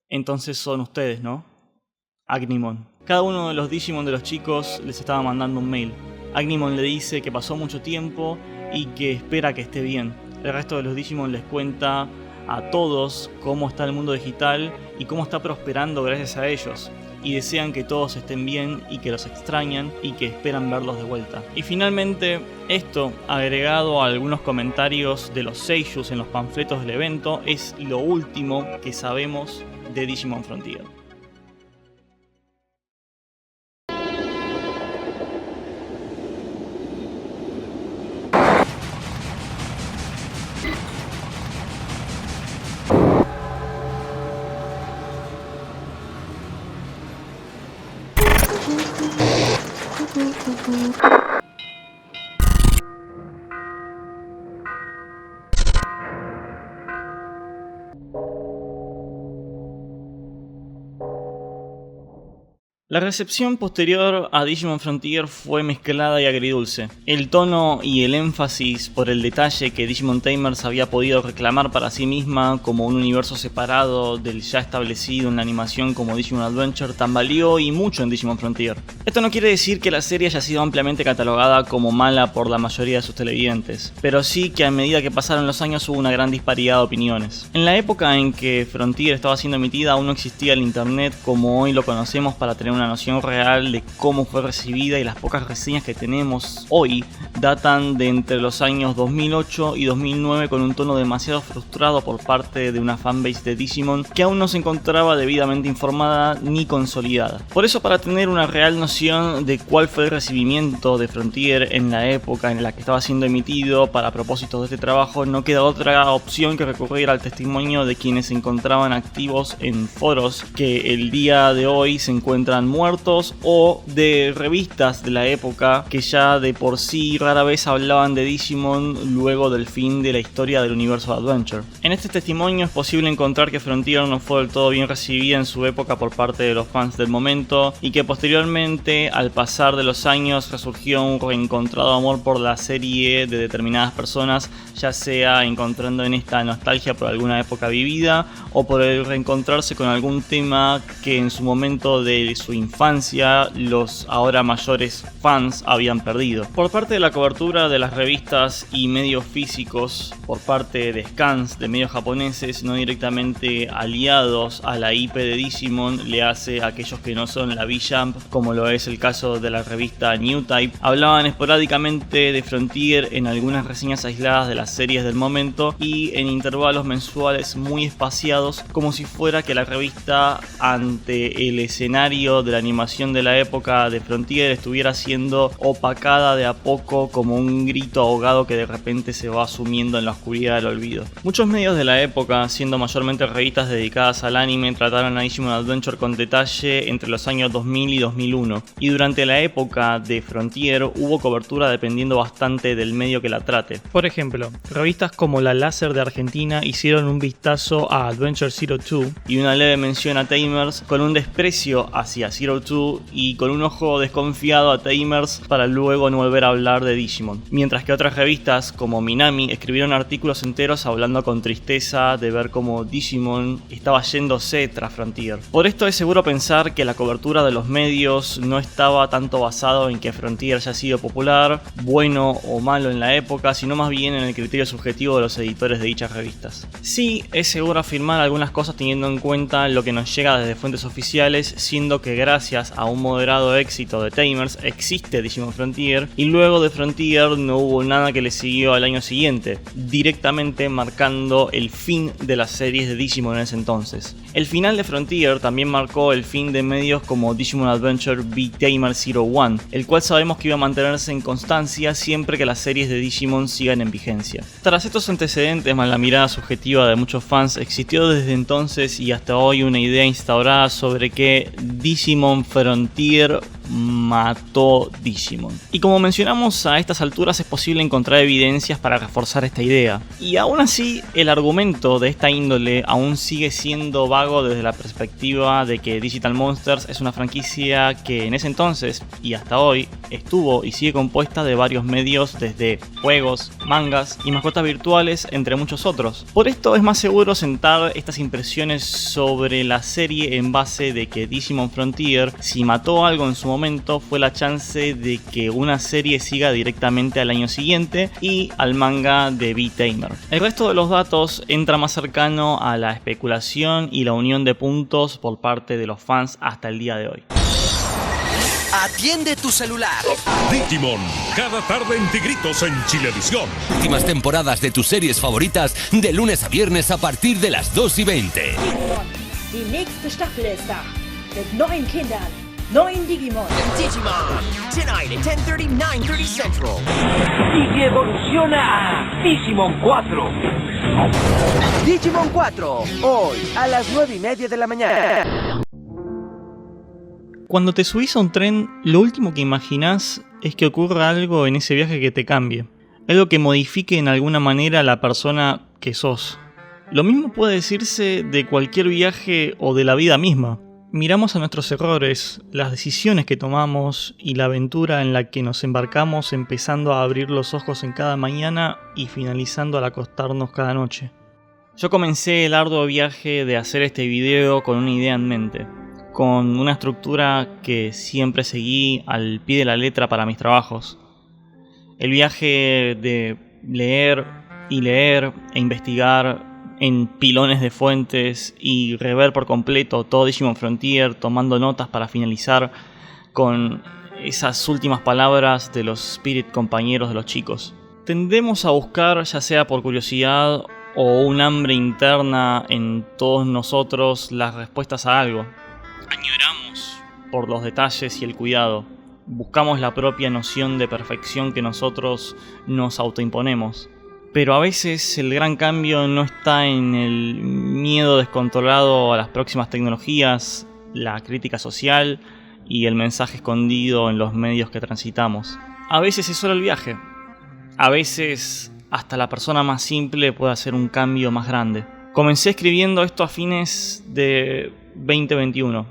entonces son ustedes, ¿no? Agnimon. Cada uno de los Digimon de los chicos les estaba mandando un mail. Agnimon le dice que pasó mucho tiempo y que espera que esté bien. El resto de los Digimon les cuenta a todos cómo está el mundo digital y cómo está prosperando gracias a ellos. Y desean que todos estén bien y que los extrañan y que esperan verlos de vuelta. Y finalmente, esto, agregado a algunos comentarios de los seiyus en los panfletos del evento, es lo último que sabemos de Digimon Frontier. La recepción posterior a Digimon Frontier fue mezclada y agridulce. El tono y el énfasis por el detalle que Digimon Tamers había podido reclamar para sí misma como un universo separado del ya establecido en la animación como Digimon Adventure tambaleó y mucho en Digimon Frontier. Esto no quiere decir que la serie haya sido ampliamente catalogada como mala por la mayoría de sus televidentes, pero sí que a medida que pasaron los años hubo una gran disparidad de opiniones. En la época en que Frontier estaba siendo emitida aún no existía el internet como hoy lo conocemos para tener una noción real de cómo fue recibida, y las pocas reseñas que tenemos hoy datan de entre los años 2008 y 2009 con un tono demasiado frustrado por parte de una fanbase de Digimon que aún no se encontraba debidamente informada ni consolidada. Por eso, para tener una real noción de cuál fue el recibimiento de Frontier en la época en la que estaba siendo emitido para propósitos de este trabajo, no queda otra opción que recurrir al testimonio de quienes se encontraban activos en foros que el día de hoy se encuentran muertos, o de revistas de la época que ya de por sí rara vez hablaban de Digimon luego del fin de la historia del universo Adventure. En este testimonio es posible encontrar que Frontier no fue del todo bien recibida en su época por parte de los fans del momento y que posteriormente, al pasar de los años, resurgió un reencontrado amor por la serie de determinadas personas, ya sea encontrando en esta nostalgia por alguna época vivida o por el reencontrarse con algún tema que en su momento de su su infancia los ahora mayores fans habían perdido. Por parte de la cobertura de las revistas y medios físicos, por parte de scans de medios japoneses no directamente aliados a la IP de Digimon, le hace a aquellos que no son la V-Jump, como lo es el caso de la revista New Type, hablaban esporádicamente de Frontier en algunas reseñas aisladas de las series del momento y en intervalos mensuales muy espaciados, como si fuera que la revista, ante el escenario de la animación de la época de Frontier, estuviera siendo opacada de a poco como un grito ahogado que de repente se va sumiendo en la oscuridad del olvido. Muchos medios de la época, siendo mayormente revistas dedicadas al anime, trataron a Digimon Adventure con detalle entre los años 2000 y 2001, y durante la época de Frontier hubo cobertura dependiendo bastante del medio que la trate. Por ejemplo, revistas como La Láser de Argentina hicieron un vistazo a Adventure Zero Two y una leve mención a Tamers, con un desprecio hacia Zero Two y con un ojo desconfiado a Tamers, para luego no volver a hablar de Digimon. Mientras que otras revistas como Minami escribieron artículos enteros hablando con tristeza de ver cómo Digimon estaba yéndose tras Frontier. Por esto es seguro pensar que la cobertura de los medios no estaba tanto basado en que Frontier haya sido popular, bueno o malo en la época, sino más bien en el criterio subjetivo de los editores de dichas revistas. Sí, es seguro afirmar algunas cosas teniendo en cuenta lo que nos llega desde fuentes oficiales, siendo que gracias a un moderado éxito de Tamers existe Digimon Frontier, y luego de Frontier no hubo nada que le siguió al año siguiente, directamente marcando el fin de las series de Digimon en ese entonces. El final de Frontier también marcó el fin de medios como Digimon Adventure V-Tamer 01, el cual sabemos que iba a mantenerse en constancia siempre que las series de Digimon sigan en vigencia. Tras estos antecedentes, más la mirada subjetiva de muchos fans, existió desde entonces y hasta hoy una idea instaurada sobre que Digimon Frontier mató Digimon. Y como mencionamos, a estas alturas es posible encontrar evidencias para reforzar esta idea. Y aún así, el argumento de esta índole aún sigue siendo vago desde la perspectiva de que Digital Monsters es una franquicia que en ese entonces y hasta hoy estuvo y sigue compuesta de varios medios, desde juegos, mangas y mascotas virtuales, entre muchos otros. Por esto es más seguro sentar estas impresiones sobre la serie en base de que Digimon Frontier, si mató algo en su momento, fue la chance de que una serie siga directamente al año siguiente y al manga de V-Tamer. El resto de los datos entra más cercano a la especulación y la unión de puntos por parte de los fans hasta el día de hoy. Atiende tu celular. Digimon, cada tarde en Tigritos en Chilevisión. Últimas temporadas de tus series favoritas de lunes a viernes a partir de las 2:20. Die nächste Staffel ist da. Mit neuen Kindern, neuen Digimon. Digimon, tonight at 10:30, 9:30 Central. Y evoluciona a Digimon 4. Digimon 4, hoy a las 9:30 de la mañana. Cuando te subís a un tren, lo último que imaginás es que ocurra algo en ese viaje que te cambie. Algo que modifique en alguna manera la persona que sos. Lo mismo puede decirse de cualquier viaje o de la vida misma. Miramos a nuestros errores, las decisiones que tomamos y la aventura en la que nos embarcamos, empezando a abrir los ojos en cada mañana y finalizando al acostarnos cada noche. Yo comencé el arduo viaje de hacer este video con una idea en mente, con una estructura que siempre seguí al pie de la letra para mis trabajos. El viaje de leer e investigar en pilones de fuentes y rever por completo todo Digimon Frontier, tomando notas para finalizar con esas últimas palabras de los Spirit compañeros de los chicos. Tendemos a buscar, ya sea por curiosidad o un hambre interna en todos nosotros, las respuestas a algo. Añoramos por los detalles y el cuidado. Buscamos la propia noción de perfección que nosotros nos autoimponemos. Pero a veces el gran cambio no está en el miedo descontrolado a las próximas tecnologías, la crítica social y el mensaje escondido en los medios que transitamos. A veces es solo el viaje. A veces hasta la persona más simple puede hacer un cambio más grande. Comencé escribiendo esto a fines de 2021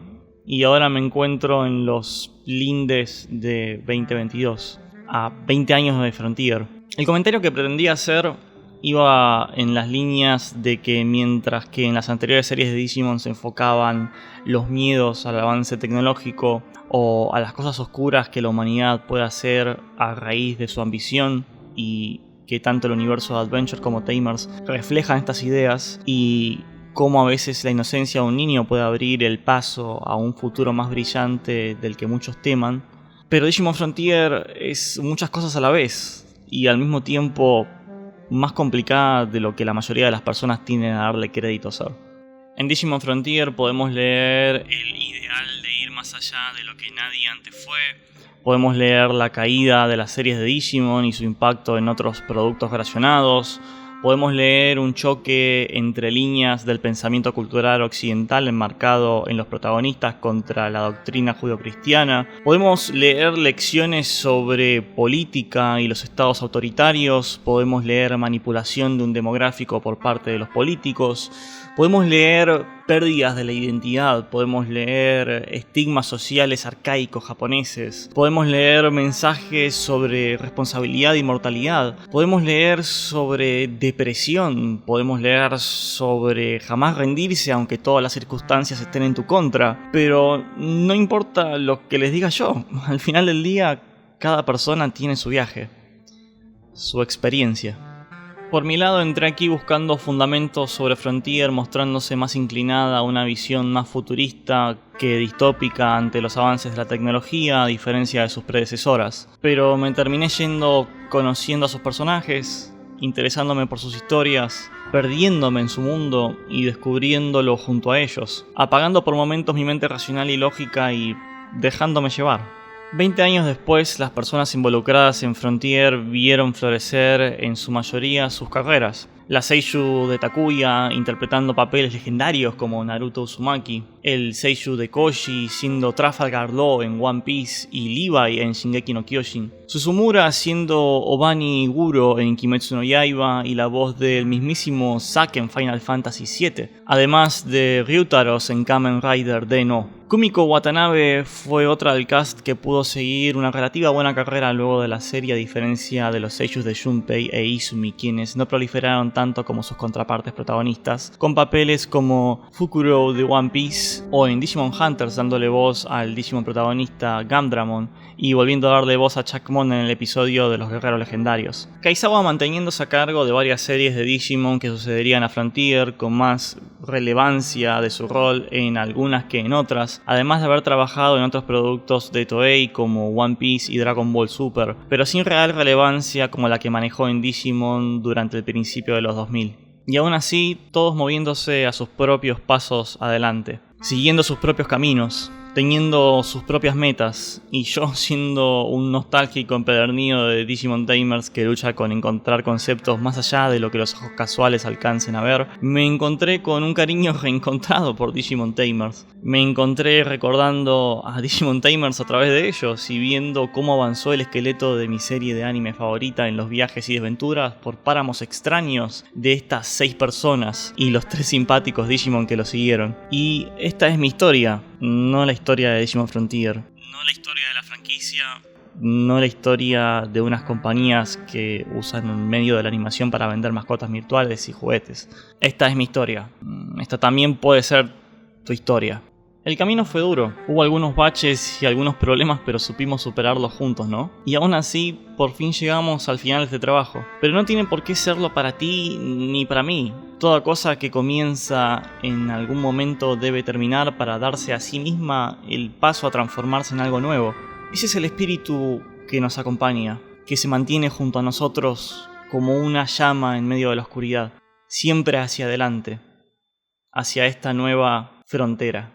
y ahora me encuentro en los lindes de 2022, a 20 años de Frontier. El comentario que pretendía hacer Iba en las líneas de que mientras que en las anteriores series de Digimon se enfocaban los miedos al avance tecnológico o a las cosas oscuras que la humanidad puede hacer a raíz de su ambición, y que tanto el universo de Adventure como Tamers reflejan estas ideas, y cómo a veces la inocencia de un niño puede abrir el paso a un futuro más brillante del que muchos teman. Pero Digimon Frontier es muchas cosas a la vez y al mismo tiempo más complicada de lo que la mayoría de las personas tienden a darle crédito a ser. En Digimon Frontier podemos leer el ideal de ir más allá de lo que nadie antes fue. Podemos leer la caída de las series de Digimon y su impacto en otros productos relacionados. Podemos leer un choque entre líneas del pensamiento cultural occidental enmarcado en los protagonistas contra la doctrina judeocristiana. Podemos leer lecciones sobre política y los estados autoritarios. Podemos leer manipulación de un demográfico por parte de los políticos. Podemos leer pérdidas de la identidad, podemos leer estigmas sociales arcaicos japoneses, podemos leer mensajes sobre responsabilidad y mortalidad, podemos leer sobre depresión, podemos leer sobre jamás rendirse aunque todas las circunstancias estén en tu contra. Pero no importa lo que les diga yo, al final del día cada persona tiene su viaje, su experiencia. Por mi lado entré aquí buscando fundamentos sobre Frontier, mostrándose más inclinada a una visión más futurista que distópica ante los avances de la tecnología, a diferencia de sus predecesoras. Pero me terminé yendo conociendo a sus personajes, interesándome por sus historias, perdiéndome en su mundo y descubriéndolo junto a ellos, apagando por momentos mi mente racional y lógica y dejándome llevar. 20 años después, las personas involucradas en Frontier vieron florecer en su mayoría sus carreras. La seiyuu de Takuya interpretando papeles legendarios como Naruto Uzumaki, el seiyuu de Koji siendo Trafalgar Law en One Piece y Levi en Shingeki no Kyojin, Suzumiura siendo Obani Guro en Kimetsu no Yaiba y la voz del mismísimo Zack en Final Fantasy VII, además de Ryutaros en Kamen Rider D-No. Kumiko Watanabe fue otra del cast que pudo seguir una relativa buena carrera luego de la serie, a diferencia de los seiyuu de Junpei e Izumi, quienes no proliferaron tanto como sus contrapartes protagonistas, con papeles como Fukuro de One Piece o en Digimon Hunters dándole voz al Digimon protagonista Gundramon y volviendo a darle voz a Chakmon en el episodio de los guerreros legendarios. Kaizawa manteniéndose a cargo de varias series de Digimon que sucederían a Frontier, con más relevancia de su rol en algunas que en otras, además de haber trabajado en otros productos de Toei como One Piece y Dragon Ball Super, pero sin real relevancia como la que manejó en Digimon durante el principio de los 2000. Y aún así, todos moviéndose a sus propios pasos adelante, siguiendo sus propios caminos, teniendo sus propias metas, y yo siendo un nostálgico empedernido de Digimon Tamers que lucha con encontrar conceptos más allá de lo que los ojos casuales alcancen a ver, me encontré con un cariño reencontrado por Digimon Tamers. Me encontré recordando a Digimon Tamers a través de ellos y viendo cómo avanzó el esqueleto de mi serie de anime favorita en los viajes y desventuras por páramos extraños de estas 6 personas y los 3 simpáticos Digimon que lo siguieron. Y esta es mi historia. No la historia de Digimon Frontier, no la historia de la franquicia, no la historia de unas compañías que usan un medio de la animación para vender mascotas virtuales y juguetes. Esta es mi historia. Esta también puede ser tu historia. El camino fue duro, hubo algunos baches y algunos problemas, pero supimos superarlos juntos, ¿no? Y aún así, por fin llegamos al final de este trabajo. Pero no tiene por qué serlo para ti ni para mí. Toda cosa que comienza en algún momento debe terminar para darse a sí misma el paso a transformarse en algo nuevo. Ese es el espíritu que nos acompaña, que se mantiene junto a nosotros como una llama en medio de la oscuridad, siempre hacia adelante, hacia esta nueva frontera.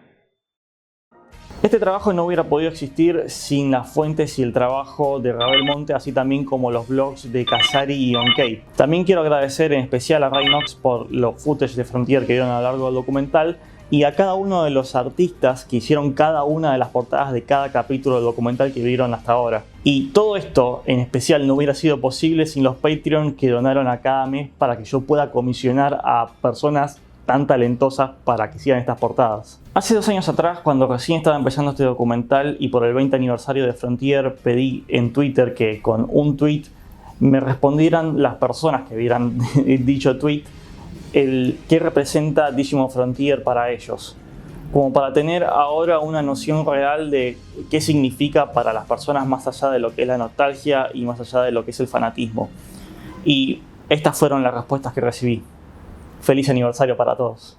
Este trabajo no hubiera podido existir sin las fuentes y el trabajo de Ravel Monte, así también como los blogs de Kazari y Onkei. También quiero agradecer en especial a Rhinox por los footage de Frontier que vieron a lo largo del documental y a cada uno de los artistas que hicieron cada una de las portadas de cada capítulo del documental que vieron hasta ahora. Y todo esto en especial no hubiera sido posible sin los Patreon que donaron a cada mes para que yo pueda comisionar a personas tan talentosas para que sigan estas portadas. Hace 2 años atrás, cuando recién estaba empezando este documental y por el 20 aniversario de Frontier, pedí en Twitter que con un tweet me respondieran las personas que vieran dicho tweet qué representa Digimon Frontier para ellos, como para tener ahora una noción real de qué significa para las personas más allá de lo que es la nostalgia y más allá de lo que es el fanatismo. Y estas fueron las respuestas que recibí. Feliz aniversario para todos.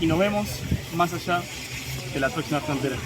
y nos vemos más allá de la próxima frontera.